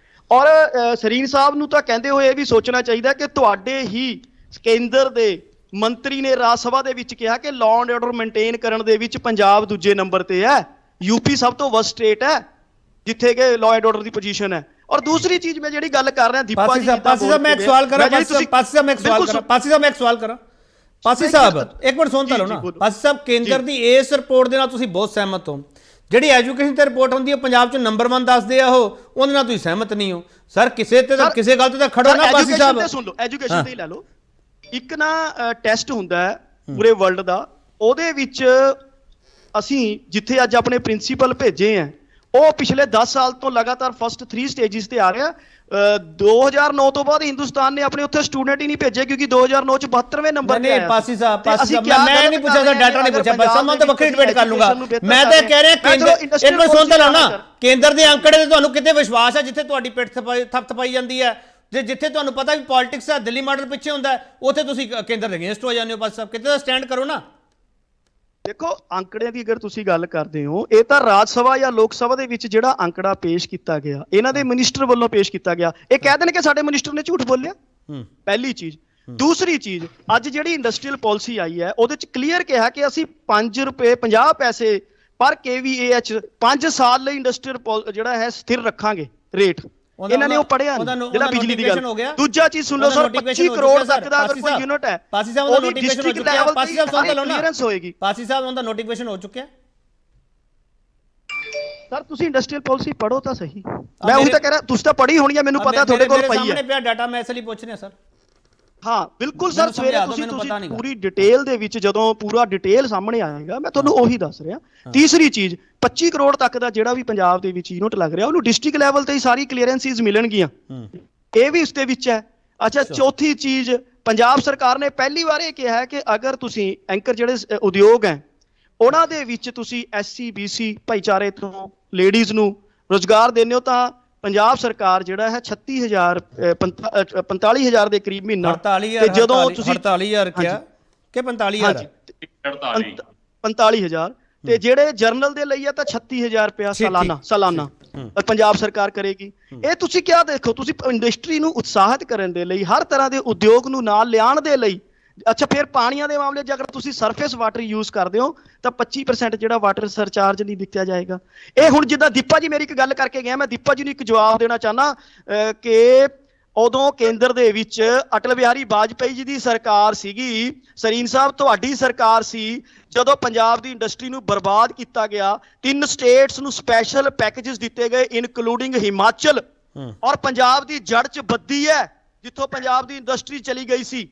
ਔਰ ਸਰੀਨ ਸਾਹਿਬ ਨੂੰ ਤਾਂ ਕਹਿੰਦੇ ਹੋਏ ਇਹ ਵੀ ਸੋਚਣਾ ਚਾਹੀਦਾ ਕਿ ਤੁਹਾਡੇ ਹੀ ਕੇਂਦਰ ਦੇ ਮੰਤਰੀ ਨੇ ਰਾਜ ਸਭਾ ਦੇ ਵਿੱਚ ਕਿਹਾ ਕਿ ਲਾਅ ਐਂਡ ਆਰਡਰ ਮੇਨਟੇਨ ਕਰਨ ਦੇ ਵਿੱਚ ਪੰਜਾਬ ਦੂਜੇ ਨੰਬਰ ਤੇ ਹੈ, ਯੂਪੀ ਸਭ ਤੋਂ ਵਰਸਟ ਸਟੇਟ ਹੈ ਜਿੱਥੇ ਕਿ law and order the position ਹੈ। ਔਰ ਦੂਸਰੀ ਚੀਜ਼ ਮੈਂ ਜਿਹੜੀ ਗੱਲ ਕਰ ਰਿਹਾ ਦੀਪਾ ਜੀ, ਪਾਸੀ ਸਾਹਿਬ ਮੈਂ ਇੱਕ ਸਵਾਲ ਕਰਾਂ, ਪਾਸੀ ਸਾਹਿਬ ਇੱਕ ਮਿੰਟ ਸੁਣ ਤਾਂ ਲਓ ਨਾ। ਪਾਸੀ ਸਾਹਿਬ, ਕੇਂਦਰ ਦੀ ਇਸ ਰਿਪੋਰਟ ਦੇ ਨਾਲ ਤੁਸੀਂ ਬਹੁਤ ਸਹਿਮਤ ਹੋ। ਜਿਹੜੀ ਐਜੂਕੇਸ਼ਨ ਤੇ ਰਿਪੋਰਟ ਹੁੰਦੀ ਹੈ ਪੰਜਾਬ 'ਚ ਨੰਬਰ 1 ਦੱਸਦੇ ਆ, ਉਹਦੇ ਨਾਲ ਤੁਸੀਂ ਸਹਿਮਤ ਨਹੀਂ ਹੋ ਸਰ। ਕਿਸੇ ਗੱਲ ਤੇ ਤਾਂ ਖੜੋ ਨਾ ਪਾਸੀ ਸਾਹਿਬ। ਸੁਣ ਲਓ, ਐਜੂਕੇਸ਼ਨ ਤੇ ਹੀ ਲੈ ਲਓ। ਇੱਕ ਨਾ ਟੈਸਟ ਹੁੰਦਾ ਹੈ ਪੂਰੇ ਵਰਲਡ ਦਾ, ਉਹਦੇ ਵਿੱਚ ਅਸੀਂ ਜਿੱਥੇ ਅੱਜ ਆਪਣੇ ਪ੍ਰਿੰਸੀਪਲ ਭੇਜੇ ਆ, ਉਹ ਪਿਛਲੇ 10 ਸਾਲ ਤੋਂ ਲਗਾਤਾਰ ਫਸਟ 3 ਸਟੇਜਿਸ ਤੇ ਆ ਰਿਹਾ। 2009 ਤੋਂ ਬਾਅਦ ਹਿੰਦੁਸਤਾਨ ਨੇ ਆਪਣੇ ਉੱਥੇ ਸਟੂਡੈਂਟ ਹੀ ਨਹੀਂ ਭੇਜੇ, ਕਿਉਂਕਿ 2009 ਚ 72ਵੇਂ ਨੰਬਰ ਤੇ ਆਇਆ। ਪਾਸੀ ਸਾਹਿਬ ਮੈਂ ਨਹੀਂ ਪੁੱਛਿਆ ਸਰ, ਡਾਟਾ ਨਹੀਂ ਪੁੱਛਿਆ, ਬਸ ਮੈਂ ਤਾਂ ਵੱਖਰੀ ਡਿਬੇਟ ਕਰ ਲੂੰਗਾ। ਮੈਂ ਤਾਂ ਕਹਿ ਰਿਹਾ ਕੇਂਦਰ, ਇੱਕ ਮਿੰਟ ਸੁਣ ਤਾਂ ਲਓ ਨਾ, ਕੇਂਦਰ ਦੇ ਅੰਕੜੇ ਤੇ ਤੁਹਾਨੂੰ ਕਿਤੇ ਵਿਸ਼ਵਾਸ ਹੈ ਜਿੱਥੇ ਤੁਹਾਡੀ ਪਿੱਠ ਥਪਥਪਾਈ ਜਾਂਦੀ ਹੈ? ਜਿੱਥੇ ਤੁਹਾਨੂੰ ਪਤਾ ਵੀ ਪੋਲਿਟਿਕਸ ਹੈ, ਦਿੱਲੀ ਮਾਡਲ ਪਿੱਛੇ ਹੁੰਦਾ, ਉੱਥੇ ਤੁਸੀਂ ਕੇਂਦਰ ਦੇ ਅਗੇਂਸਟ ਹੋ ਜਾਂਦੇ ਹੋ। ਪਾਸੀ ਸਾਹਿਬ, ਕਿਤੇ ਦਾ ਸਟੈਂਡ ਕਰੋ ਨਾ। ਦੇਖੋ, ਅੰਕੜਿਆਂ ਦੀ ਅਗਰ ਤੁਸੀਂ ਗੱਲ ਕਰਦੇ ਹੋ, ਇਹ ਤਾਂ ਰਾਜ ਸਭਾ ਜਾਂ ਲੋਕ ਸਭਾ ਦੇ ਵਿੱਚ ਜਿਹੜਾ ਅੰਕੜਾ ਪੇਸ਼ ਕੀਤਾ ਗਿਆ, ਇਹਨਾਂ ਦੇ ਮਿਨਿਸਟਰ ਵੱਲੋਂ ਪੇਸ਼ ਕੀਤਾ ਗਿਆ। ਇਹ ਕਹਿ ਦੇਣ ਕਿ ਸਾਡੇ ਮਿਨਿਸਟਰ ਨੇ ਝੂਠ ਬੋਲਿਆ, ਪਹਿਲੀ ਚੀਜ਼। ਦੂਸਰੀ ਚੀਜ਼, ਅੱਜ ਜਿਹੜੀ ਇੰਡਸਟਰੀਅਲ ਪਾਲਿਸੀ ਆਈ ਹੈ, ਉਹਦੇ ਚ ਕਲੀਅਰ ਕਿਹਾ ਕਿ ਅਸੀਂ 5 ਰੁਪਏ 50 ਪੈਸੇ ਪਰ KVAH 5 ਸਾਲ ਲਈ ਇੰਡਸਟਰੀਅਲ ਜਿਹੜਾ ਹੈ ਸਥਿਰ ਰੱਖਾਂਗੇ ਰੇਟ। ਇਹਨਾਂ ਨੇ ਉਹ ਪੜਿਆ ਜਿਹੜਾ ਬਿਜਲੀ ਦੀ ਗੱਲ। ਦੂਜਾ ਚੀਜ਼ ਸੁਣ ਲਓ ਸਰ, 25 ਕਰੋੜ ਤੱਕ ਦਾ ਅਗਰ ਕੋਈ ਯੂਨਿਟ ਹੈ, ਪਾਸੀ ਸਾਹਿਬ ਉਹਦਾ ਨੋਟੀਫਿਕੇਸ਼ਨ ਹੋ ਚੁੱਕਿਆ। ਪਾਸੀ ਸਾਹਿਬ ਸੁਣ ਲਓ ਨਾ, ਹੋਏਗੀ। ਪਾਸੀ ਸਾਹਿਬ ਉਹਦਾ ਨੋਟੀਫਿਕੇਸ਼ਨ ਹੋ ਚੁੱਕਿਆ। ਸਰ ਤੁਸੀਂ ਇੰਡਸਟਰੀਅਲ ਪਾਲਿਸੀ ਪੜੋ ਤਾਂ ਸਹੀ। ਮੈਂ ਉਹੀ ਤਾਂ ਕਹਿ ਰਿਹਾ, ਤੁਸੀਂ ਤਾਂ ਪੜ੍ਹੀ ਹੋਣੀ ਹੈ, ਮੈਨੂੰ ਪਤਾ ਤੁਹਾਡੇ ਕੋਲ ਪਈ ਹੈ। ਸਾਹਮਣੇ ਪਿਆ ਡਾਟਾ, ਮੈਂ ਇਸ ਲਈ ਪੁੱਛ ਰਿਹਾ ਸਰ। ਹਾਂ ਬਿਲਕੁਲ ਸਰ, ਸਵੇਰੇ ਤੁਸੀਂ ਪੂਰੀ ਡਿਟੇਲ ਦੇ ਵਿੱਚ ਜਦੋਂ ਪੂਰਾ ਡਿਟੇਲ ਸਾਹਮਣੇ ਆਏਗਾ, ਮੈਂ ਤੁਹਾਨੂੰ ਉਹੀ ਦੱਸ ਰਿਹਾ। ਤੀਸਰੀ ਚੀਜ਼, 25 ਕਰੋੜ ਤੱਕ ਦਾ ਜਿਹੜਾ ਵੀ ਪੰਜਾਬ ਦੇ ਵਿੱਚ ਯੂਨਿਟ ਲੱਗ ਰਿਹਾ, ਉਹਨੂੰ ਡਿਸਟ੍ਰਿਕਟ ਲੈਵਲ ਤੇ ਹੀ ਸਾਰੀ ਕਲੀਅਰੈਂਸਿਸ ਮਿਲਣਗੀਆਂ, ਇਹ ਵੀ ਉਸ ਦੇ ਵਿੱਚ ਹੈ। ਅੱਛਾ, ਚੌਥੀ ਚੀਜ਼, ਪੰਜਾਬ ਸਰਕਾਰ ਨੇ ਪਹਿਲੀ ਵਾਰ ਇਹ ਕਿਹਾ ਹੈ ਕਿ ਅਗਰ ਤੁਸੀਂ ਐਂਕਰ ਜਿਹੜੇ ਉਦਯੋਗ ਹੈ, ਉਹਨਾਂ ਦੇ ਵਿੱਚ ਤੁਸੀਂ SC BC ਭਾਈਚਾਰੇ ਤੋਂ ਲੇਡੀਜ਼ ਨੂੰ ਰੁਜ਼ਗਾਰ ਦਿੰਦੇ ਹੋ, ਤਾਂ ਪੰਜਾਬ ਸਰਕਾਰ ਜਿਹੜਾ ਹੈ 45,000 ਦੇ ਕਰੀਬ ਮਹੀਨਾ। ਤੇ ਜਦੋਂ ਤੁਸੀਂ 48,000 ਕਿਹਾ ਕਿ 45,000 45,000 ਤੇ ਜਿਹੜੇ ਜਰਨਲ ਦੇ ਲਈ ਆ ਤਾਂ 36,000 ਰੁਪਇਆ ਸਾਲਾਨਾ ਪੰਜਾਬ ਸਰਕਾਰ ਕਰੇਗੀ। ਇਹ ਤੁਸੀਂ ਕਿਆ ਦੇਖੋ, ਤੁਸੀਂ ਇੰਡਸਟਰੀ ਨੂੰ ਉਤਸ਼ਾਹਿਤ ਕਰਨ ਦੇ ਲਈ, ਹਰ ਤਰ੍ਹਾਂ ਦੇ ਉਦਯੋਗ ਨੂੰ ਨਾਲ ਲਿਆਉਣ ਦੇ ਲਈ ਅੱਛਾ, ਫਿਰ ਪਾਣੀਆਂ ਦੇ ਮਾਮਲੇ 'ਚ ਅਗਰ ਤੁਸੀਂ ਸਰਫੇਸ ਵਾਟਰ ਯੂਜ਼ ਕਰਦੇ ਹੋ ਤਾਂ 25% ਜਿਹੜਾ ਵਾਟਰ ਸਰਚਾਰਜ ਨਹੀਂ ਦਿੱਤਾ ਜਾਏਗਾ। ਇਹ ਹੁਣ ਜਿੱਦਾਂ ਦੀਪਾ ਜੀ ਮੇਰੀ ਇੱਕ ਗੱਲ ਕਰਕੇ ਗਿਆ, ਮੈਂ ਦੀਪਾ ਜੀ ਨੂੰ ਇੱਕ ਜਵਾਬ ਦੇਣਾ ਚਾਹੁੰਦਾ ਕਿ ਉਦੋਂ ਕੇਂਦਰ ਦੇ ਵਿੱਚ ਅਟਲ ਬਿਹਾਰੀ ਵਾਜਪੇਈ ਜੀ ਦੀ ਸਰਕਾਰ ਸੀਗੀ, ਸਰੀਨ ਸਾਹਿਬ ਤੁਹਾਡੀ ਸਰਕਾਰ ਸੀ, ਜਦੋਂ ਪੰਜਾਬ ਦੀ ਇੰਡਸਟਰੀ ਨੂੰ ਬਰਬਾਦ ਕੀਤਾ ਗਿਆ। 3 ਸਟੇਟਸ ਨੂੰ ਸਪੈਸ਼ਲ ਪੈਕੇजेस ਦਿੱਤੇ ਗਏ ਇਨਕਲੂਡਿੰਗ ਹਿਮਾਚਲ, ਔਰ ਪੰਜਾਬ ਦੀ ਜੜ 'ਚ ਬੱਦੀ ਹੈ ਜਿੱਥੋਂ ਪੰਜਾਬ ਦੀ ਇੰਡਸਟਰੀ ਚਲੀ ਗਈ ਸੀ।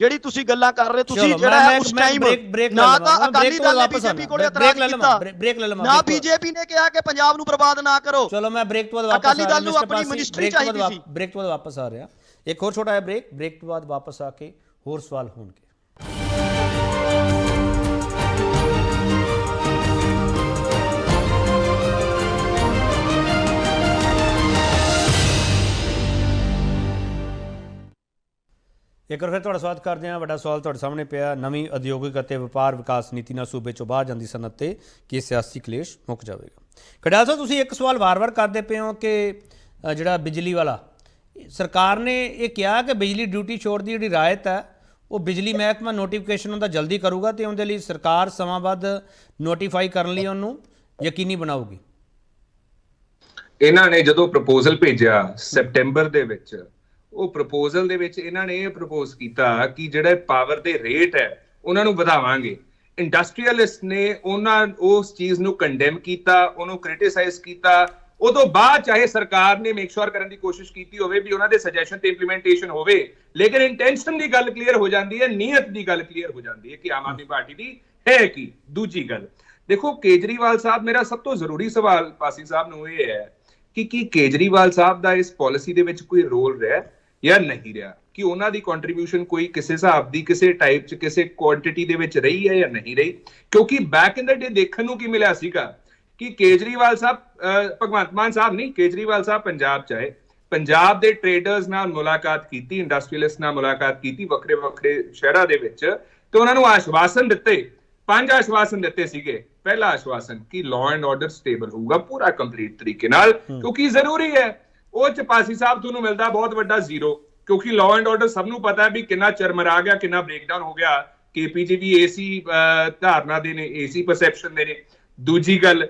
ਜਿਹੜੀ ਤੁਸੀਂ ਗੱਲਾਂ ਕਰ ਰਹੇ ਤੁਸੀਂ ਜਿਹੜਾ ਉਸ ਟਾਈਮ ਨਾ ਤਾਂ ਅਕਾਲੀ ਦਲ ਨੇ ਬੀਜੇਪੀ ਕੋਲ ਇਤਰਾਜ਼ ਕੀਤਾ, ਨਾ ਬੀਜੇਪੀ ਨੇ ਕਿਹਾ ਕਿ ਪੰਜਾਬ ਨੂੰ ਬਰਬਾਦ ਨਾ ਕਰੋ। ਚਲੋ ਮੈਂ ਬ੍ਰੇਕ ਤੋਂ ਬਾਅਦ ਵਾਪਸ ਅਕਾਲੀ ਦਲ ਨੂੰ ਆਪਣੀ ਮਿਨਿਸਟਰੀ ਚਾਹੀਦੀ ਸੀ। ਬ੍ਰੇਕ ਤੋਂ ਬਾਅਦ ਵਾਪਸ ਆ ਰਿਹਾ, ਇੱਕ ਹੋਰ ਛੋਟਾ ਜਿਹਾ ਬ੍ਰੇਕ ਤੋਂ ਬਾਅਦ ਵਾਪਸ ਆ ਕੇ ਹੋਰ ਸਵਾਲ ਹੋਣਗੇ। ਇੱਕ ਵਾਰ ਫਿਰ ਤੁਹਾਡਾ ਸਵਾਗਤ ਕਰਦੇ ਹਾਂ। ਵੱਡਾ ਸਵਾਲ ਤੁਹਾਡੇ ਸਾਹਮਣੇ ਪਿਆ, ਨਵੀਂ ਉਦਯੋਗਿਕ ਅਤੇ ਵਪਾਰ ਵਿਕਾਸ ਨੀਤੀ ਨਾਲ ਸੂਬੇ 'ਚੋਂ ਬਾਹਰ ਜਾਂਦੀ ਸਨਅਤ ਤੇ ਕੀ ਸਿਆਸੀ ਕਲੇਸ਼ ਮੁੱਕ ਜਾਵੇਗਾ। ਖਡਿਆਲ ਸਾਹਿਬ, ਤੁਸੀਂ ਇੱਕ ਸਵਾਲ ਵਾਰ-ਵਾਰ ਕਰਦੇ ਪਏ ਹੋ ਕਿ ਜਿਹੜਾ ਬਿਜਲੀ ਵਾਲਾ, ਸਰਕਾਰ ਨੇ ਇਹ ਕਿਹਾ ਕਿ ਬਿਜਲੀ ਡਿਊਟੀ ਛੋੜ ਦੀ ਜਿਹੜੀ ਰਾਇਤ ਹੈ ਉਹ ਬਿਜਲੀ ਮਹਿਕਮਾ ਨੋਟੀਫਿਕੇਸ਼ਨ ਉਹਦਾ ਜਲਦੀ ਕਰੂਗਾ ਤੇ ਉਹਦੇ ਲਈ ਸਰਕਾਰ ਸਮਾਂਬੱਧ ਨੋਟੀਫਾਈ ਕਰਨ ਲਈ ਉਹਨੂੰ ਯਕੀਨੀ ਬਣਾਊਗੀ। ਇਹਨਾਂ ਨੇ ਜਦੋਂ ਪ੍ਰਪੋਜ਼ਲ ਭੇਜਿਆ ਸੈਪਟੈਂਬਰ ਦੇ ਵਿੱਚ, ਉਹ ਪ੍ਰਪੋਜ਼ਲ ਦੇ ਵਿੱਚ ਇਹਨਾਂ ਨੇ ਇਹ ਪ੍ਰਪੋਜ਼ ਕੀਤਾ ਕਿ ਜਿਹੜੇ ਪਾਵਰ ਦੇ ਰੇਟ ਹੈ ਉਹਨਾਂ ਨੂੰ ਵਧਾਵਾਂਗੇ। ਇੰਡਸਟਰੀਅਲਿਸਟ ਨੇ ਉਸ ਚੀਜ਼ ਨੂੰ ਕੰਡੈਮ ਕੀਤਾ, ਉਹਨੂੰ ਕ੍ਰਿਟਿਸਾਈਜ਼ ਕੀਤਾ। ਉਦੋਂ ਬਾਅਦ ਚਾਹੇ ਸਰਕਾਰ ਨੇ ਮੇਕ ਸ਼ੋਰ ਕਰਨ ਦੀ ਕੋਸ਼ਿਸ਼ ਕੀਤੀ ਹੋਵੇ ਵੀ ਉਹਨਾਂ ਦੇ ਸੁਜੈਸ਼ਨ ਤੇ ਇੰਪਲੀਮੈਂਟੇਸ਼ਨ ਹੋਵੇ, ਲੇਕਿਨ ਇੰਟੈਂਸ਼ਨ ਦੀ ਗੱਲ ਕਲੀਅਰ ਹੋ ਜਾਂਦੀ ਹੈ, ਨੀਅਤ ਦੀ ਗੱਲ ਕਲੀਅਰ ਹੋ ਜਾਂਦੀ ਹੈ ਕਿ ਆਮ ਆਦਮੀ ਪਾਰਟੀ ਦੀ ਹੈ ਕੀ। ਦੂਜੀ ਗੱਲ ਦੇਖੋ, ਕੇਜਰੀਵਾਲ ਸਾਹਿਬ, ਮੇਰਾ ਸਭ ਤੋਂ ਜ਼ਰੂਰੀ ਸਵਾਲ ਪਾਸੀ ਸਾਹਿਬ ਨੂੰ ਇਹ ਹੈ ਕਿ ਕੀ ਕੇਜਰੀਵਾਲ ਸਾਹਿਬ ਦਾ ਇਸ ਪਾਲਿਸੀ ਦੇ ਵਿੱਚ ਕੋਈ ਰੋਲ ਰਿਹਾ ਜਾਂ ਨਹੀਂ ਰਿਹਾ, ਕਿ ਉਹਨਾਂ ਦੀ ਕੰਟਰੀਬਿਊਸ਼ਨ ਕੋਈ ਕਿਸੇ ਹਿਸਾਬ ਦੀ, ਕਿਸੇ ਟਾਈਪ 'ਚ, ਕਿਸੇ ਕੁਆਂਟੀਟੀ ਦੇ ਵਿੱਚ ਰਹੀ ਹੈ ਜਾਂ ਨਹੀਂ ਰਹੀ। ਕਿਉਂਕਿ ਬੈਕ ਇਨ ਦ ਡੇ ਦੇਖਣ ਨੂੰ ਕੀ ਮਿਲਿਆ ਸੀਗਾ ਕਿ ਕੇਜਰੀਵਾਲ ਸਾਹਿਬ, ਭਗਵੰਤ ਮਾਨ ਸਾਹਿਬ ਨਹੀਂ, ਕੇਜਰੀਵਾਲ ਸਾਹਿਬ ਪੰਜਾਬ 'ਚ ਆਏ, ਪੰਜਾਬ ਦੇ ਟ੍ਰੇਡਰਸ ਨਾਲ ਮੁਲਾਕਾਤ ਕੀਤੀ, ਇੰਡਸਟਰੀਅਲਿਸਟ ਨਾਲ ਮੁਲਾਕਾਤ ਕੀਤੀ ਵੱਖਰੇ ਵੱਖਰੇ ਸ਼ਹਿਰਾਂ ਦੇ ਵਿੱਚ, ਤੇ ਉਹਨਾਂ ਨੂੰ ਆਸ਼ਵਾਸਨ ਦਿੱਤੇ। 5 ਆਸ਼ਵਾਸਨ ਦਿੱਤੇ ਸੀਗੇ। ਪਹਿਲਾ ਆਸ਼ਵਾਸਨ ਕਿ ਲਾਅ ਐਂਡ ਆਰਡਰ ਸਟੇਬਲ ਹੋਊਗਾ ਪੂਰਾ ਕੰਪਲੀਟ ਤਰੀਕੇ ਨਾਲ, ਕਿਉਂਕਿ ਜ਼ਰੂਰੀ ਹੈ। ਉਹ ਚ ਪਾਸੀ ਸਾਹਿਬ ਤੁਹਾਨੂੰ ਮਿਲਦਾ ਬਹੁਤ ਵੱਡਾ ਜ਼ੀਰੋ, ਕਿਉਂਕਿ ਲਾਅ ਐਂਡ ਆਰਡਰ ਸਭ ਨੂੰ ਪਤਾ ਹੈ ਵੀ ਕਿੰਨਾ ਚਰਮਰਾ ਗਿਆ, ਕਿੰਨਾ ਬ੍ਰੇਕਡਾਊਨ ਹੋ ਗਿਆ। KPG ਵੀ ਏਸੀ ਧਾਰਨਾ ਦੇ ਨੇ, ਏਸੀ ਪਰਸੈਪਸ਼ਨ ਦੇ ਨੇ। ਦੂਜੀ ਗੱਲ,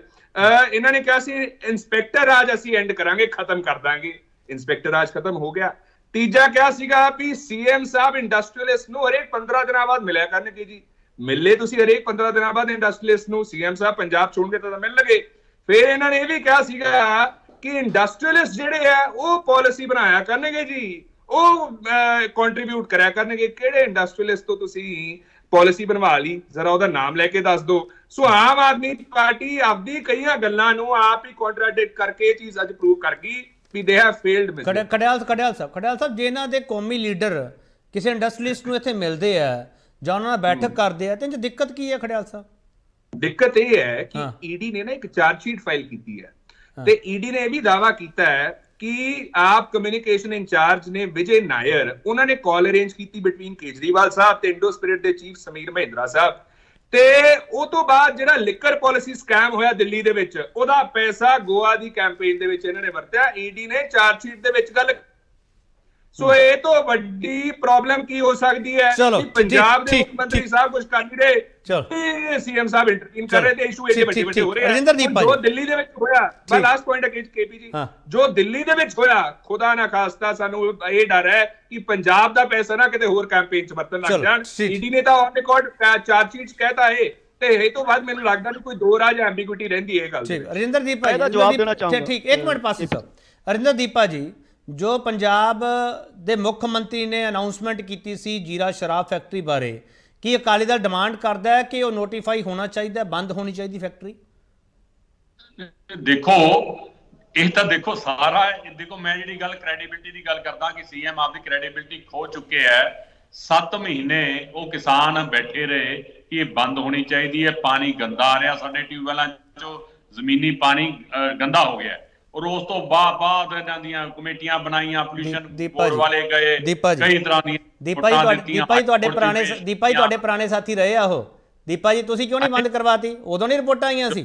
ਇਹਨਾਂ ਨੇ ਕਿਹਾ ਸੀ ਇੰਸਪੈਕਟਰ ਰਾਜ ਅਸੀਂ ਐਂਡ ਕਰਾਂਗੇ, ਖਤਮ ਕਰ ਦਾਂਗੇ। ਇੰਸਪੈਕਟਰ ਰਾਜ ਖਤਮ ਹੋ ਗਿਆ। ਤੀਜਾ ਕਿਹਾ ਸੀਗਾ ਵੀ CM ਸਾਹਿਬ ਇੰਡਸਟਰੀਅਲਿਸਟ ਨੂੰ ਹਰੇਕ 15 ਦਿਨਾਂ ਬਾਅਦ ਮਿਲਿਆ ਕਰਨਗੇ ਜੀ। ਮਿਲੇ ਤੁਸੀਂ ਹਰੇਕ 15 ਦਿਨਾਂ ਬਾਅਦ ਇੰਡਸਟਰੀਅਲਿਸਟ ਨੂੰ, CM ਸਾਹਿਬ ਪੰਜਾਬ ਛੋੜਨਗੇ ਤਾਂ ਮਿਲਣਗੇ। ਫਿਰ ਇਹਨਾਂ ਨੇ ਇਹ ਵੀ ਕਿਹਾ ਸੀਗਾ ਕਿ ਇੰਡਸਟਰੀਅਲਿਸਟ ਜਿਹੜੇ ਆ ਉਹ ਪਾਲਿਸੀ ਬਣਾਇਆ ਕਰਨਗੇ ਜੀ, ਉਹ ਕੰਟਰੀਬਿਊਟ ਕਰਿਆ ਕਰਨਗੇ। ਕਿਹੜੇ ਇੰਡਸਟਰੀਅਲਿਸਟ ਤੋਂ ਤੁਸੀਂ ਪਾਲਿਸੀ ਬਣਵਾ ਲਈ, ਜ਼ਰਾ ਉਹਦਾ ਨਾਮ ਲੈ ਕੇ ਦੱਸ ਦਿਓ। ਸੋ ਆਮ ਆਦਮੀ ਪਾਰਟੀ ਆਪਦੀ ਕਈਆਂ ਗੱਲਾਂ ਨੂੰ ਆਪ ਹੀ ਕੰਟਰਾਡਿਕਟ ਕਰਕੇ ਇਹ ਚੀਜ਼ ਅੱਜ ਪ੍ਰੂਵ ਕਰ ਗਈ ਵੀ ਦੇ ਹੈਵ ਫੇਲਡ। ਖਡਿਆਲ ਸਾਹਿਬ, ਜੇ ਇਹਨਾਂ ਦੇ ਕੌਮੀ ਲੀਡਰ ਕਿਸੇ ਇੰਡਸਟਰੀਅਲਿਸਟ ਨੂੰ ਇੱਥੇ ਮਿਲਦੇ ਆ ਜਾਂ ਉਹਨਾਂ ਨਾਲ ਬੈਠਕ ਕਰਦੇ ਆ ਤੇ ਇਹ 'ਚ ਦਿੱਕਤ ਕੀ ਹੈ ਖਡਿਆਲ ਸਾਹਿਬ? ਦਿੱਕਤ ਇਹ ਹੈ ਕਿ ED ਨੇ ਨਾ ਇੱਕ ਚਾਰਜ ਸ਼ੀਟ ਫਾਈਲ ਕੀਤੀ ਹੈ ਤੇ ED ਨੇ ਇਹ ਵੀ ਦਾਅਵਾ ਕੀਤਾ ਹੈ ਕਿ ਆਪ ਕਮਿਊਨੀਕੇਸ਼ਨ ਇੰਚਾਰਜ ਨੇ ਵਿਜੇ ਨਾਇਰ, ਉਹਨਾਂ ਨੇ ਕਾਲ ਅਰੇਂਜ ਕੀਤੀ ਬਿਟਵੀਨ ਕੇਜਰੀਵਾਲ ਸਾਹਿਬ ਤੇ ਇੰਡੋ ਸਪਿਰਿਟ ਦੇ ਚੀਫ ਸਮੀਰ ਮਹਿੰਦਰਾ ਸਾਹਿਬ, ਤੇ ਉਹ ਤੋਂ ਬਾਅਦ ਜਿਹੜਾ ਲਿਕਰ ਪਾਲਿਸੀ ਸਕੈਮ ਹੋਇਆ ਦਿੱਲੀ ਦੇ ਵਿੱਚ, ਉਹਦਾ ਪੈਸਾ ਗੋਆ ਦੀ ਕੈਂਪੇਨ ਦੇ ਵਿੱਚ ਇਹਨਾਂ ਨੇ ਵਰਤਿਆ। ED ਨੇ ਚਾਰਜ ਸ਼ੀਟ ਦੇ ਵਿੱਚ ਗੱਲ। ਸੋ ਇਹ ਤੋਂ ਵੱਡੀ ਪ੍ਰੋਬਲਮ ਕੀ ਹੋ ਸਕਦੀ ਹੈ ਕਿ ਪੰਜਾਬ ਦੇ ਮੁੱਖ ਮੰਤਰੀ ਸਾਹਿਬ ਕੁਝ ਕਰ ਨਹੀਂ ਰਹੇ, CM ਸਾਹਿਬ ਇੰਟਰਵੀਨ ਕਰ ਰਹੇ ਤੇ ਇਸ਼ੂ ਇਹਦੇ ਵੱਡੇ ਵੱਡੇ ਹੋ ਰਹੇ ਆ। ਜੋ ਦਿੱਲੀ ਦੇ ਵਿੱਚ ਹੋਇਆ, ਮੈਂ ਲਾਸਟ ਪੁਆਇੰਟ KP ਜੀ, ਜੋ ਦਿੱਲੀ ਦੇ ਵਿੱਚ ਹੋਇਆ, ਖੁਦਾ ਨਾ ਖਾਸਤਾ ਸਾਨੂੰ ਇਹ ਡਰ ਹੈ ਕਿ ਪੰਜਾਬ ਦਾ ਪੈਸਾ ਨਾ ਕਿਤੇ ਹੋਰ ਕੈਂਪੇਨ 'ਚ ਵਰਤਣ ਲੱਗ ਜਾਣ। ED ਨੇ ਤਾਂ ਔਨ ਰਿਕਾਰਡ ਚਾਰਜ ਸ਼ੀਟ 'ਚ ਕਹਿਤਾ ਹੈ, ਤੇ ਇਹ ਤੋਂ ਬਾਅਦ ਮੈਨੂੰ ਲੱਗਦਾ ਨਹੀਂ ਕੋਈ ਦੋ ਰਾਜ ਐਂਬੀਗੁਇਟੀ ਰਹਿੰਦੀ ਹੈ ਗੱਲ। ਠੀਕ, ਰਜਿੰਦਰਦੀਪ ਭਾਈ, ਜਵਾਬ ਦੇਣਾ ਚਾਹੁੰਦਾ। ਠੀਕ, ਇੱਕ ਮਿੰਟ ਪਾਸੀ ਸਾਹਿਬ। ਰਜਿੰਦਰਦੀਪ ਜੀ, ਜੋ ਪੰਜਾਬ ਦੇ ਮੁੱਖ ਮੰਤਰੀ ਨੇ ਅਨਾਉਂਸਮੈਂਟ ਕੀਤੀ ਸੀ ਜੀਰਾ ਸ਼ਰਾਬ ਫੈਕਟਰੀ ਬਾਰੇ, ਕੀ ਅਕਾਲੀ ਦਲ ਡਿਮਾਂਡ ਕਰਦਾ ਹੈ ਕਿ ਉਹ ਨੋਟੀਫਾਈ ਹੋਣਾ ਚਾਹੀਦਾ, ਬੰਦ ਹੋਣੀ ਚਾਹੀਦੀ ਫੈਕਟਰੀ? ਦੇਖੋ, ਇਹ ਤਾਂ ਦੇਖੋ ਸਾਰਾ, ਦੇਖੋ ਮੈਂ ਜਿਹੜੀ ਗੱਲ ਕ੍ਰੈਡੀਬਿਲਿਟੀ ਦੀ ਗੱਲ ਕਰਦਾ ਕਿ CM ਆਪਦੀ ਕ੍ਰੈਡੀਬਿਲਿਟੀ ਖੋ ਚੁੱਕੇ ਹੈ। 7 ਮਹੀਨੇ ਉਹ ਕਿਸਾਨ ਬੈਠੇ ਰਹੇ ਕਿ ਇਹ ਬੰਦ ਹੋਣੀ ਚਾਹੀਦੀ ਹੈ, ਪਾਣੀ ਗੰਦਾ ਆ ਰਿਹਾ, ਸਾਡੇ ਟਿਊਬਵੈਲਾਂ ਚੋਂ ਜ਼ਮੀਨੀ ਪਾਣੀ ਗੰਦਾ ਹੋ ਗਿਆ। ਔਰ ਉਸ ਤੋਂ ਬਾਅਦ ਇਹਨਾਂ ਦੀਆਂ ਕਮੇਟੀਆਂ ਬਣਾਈਆਂ, ਪੋਲੂਸ਼ਨ ਬੋਰਡ ਵਾਲੇ ਗਏ, ਕਈ ਤਰ੍ਹਾਂ ਦੀਆਂ। ਦੀਪਾ ਜੀ ਤੁਹਾਡੇ ਪੁਰਾਣੇ ਸਾਥੀ ਰਹੇ ਆ ਉਹ। ਦੀਪਾ ਜੀ, ਤੁਸੀਂ ਕਿਉਂ ਨਹੀਂ ਬੰਦ ਕਰਵਾਤੀ? ਉਦੋਂ ਨਹੀਂ ਰਿਪੋਰਟਾਂ ਆਈਆਂ ਸੀ?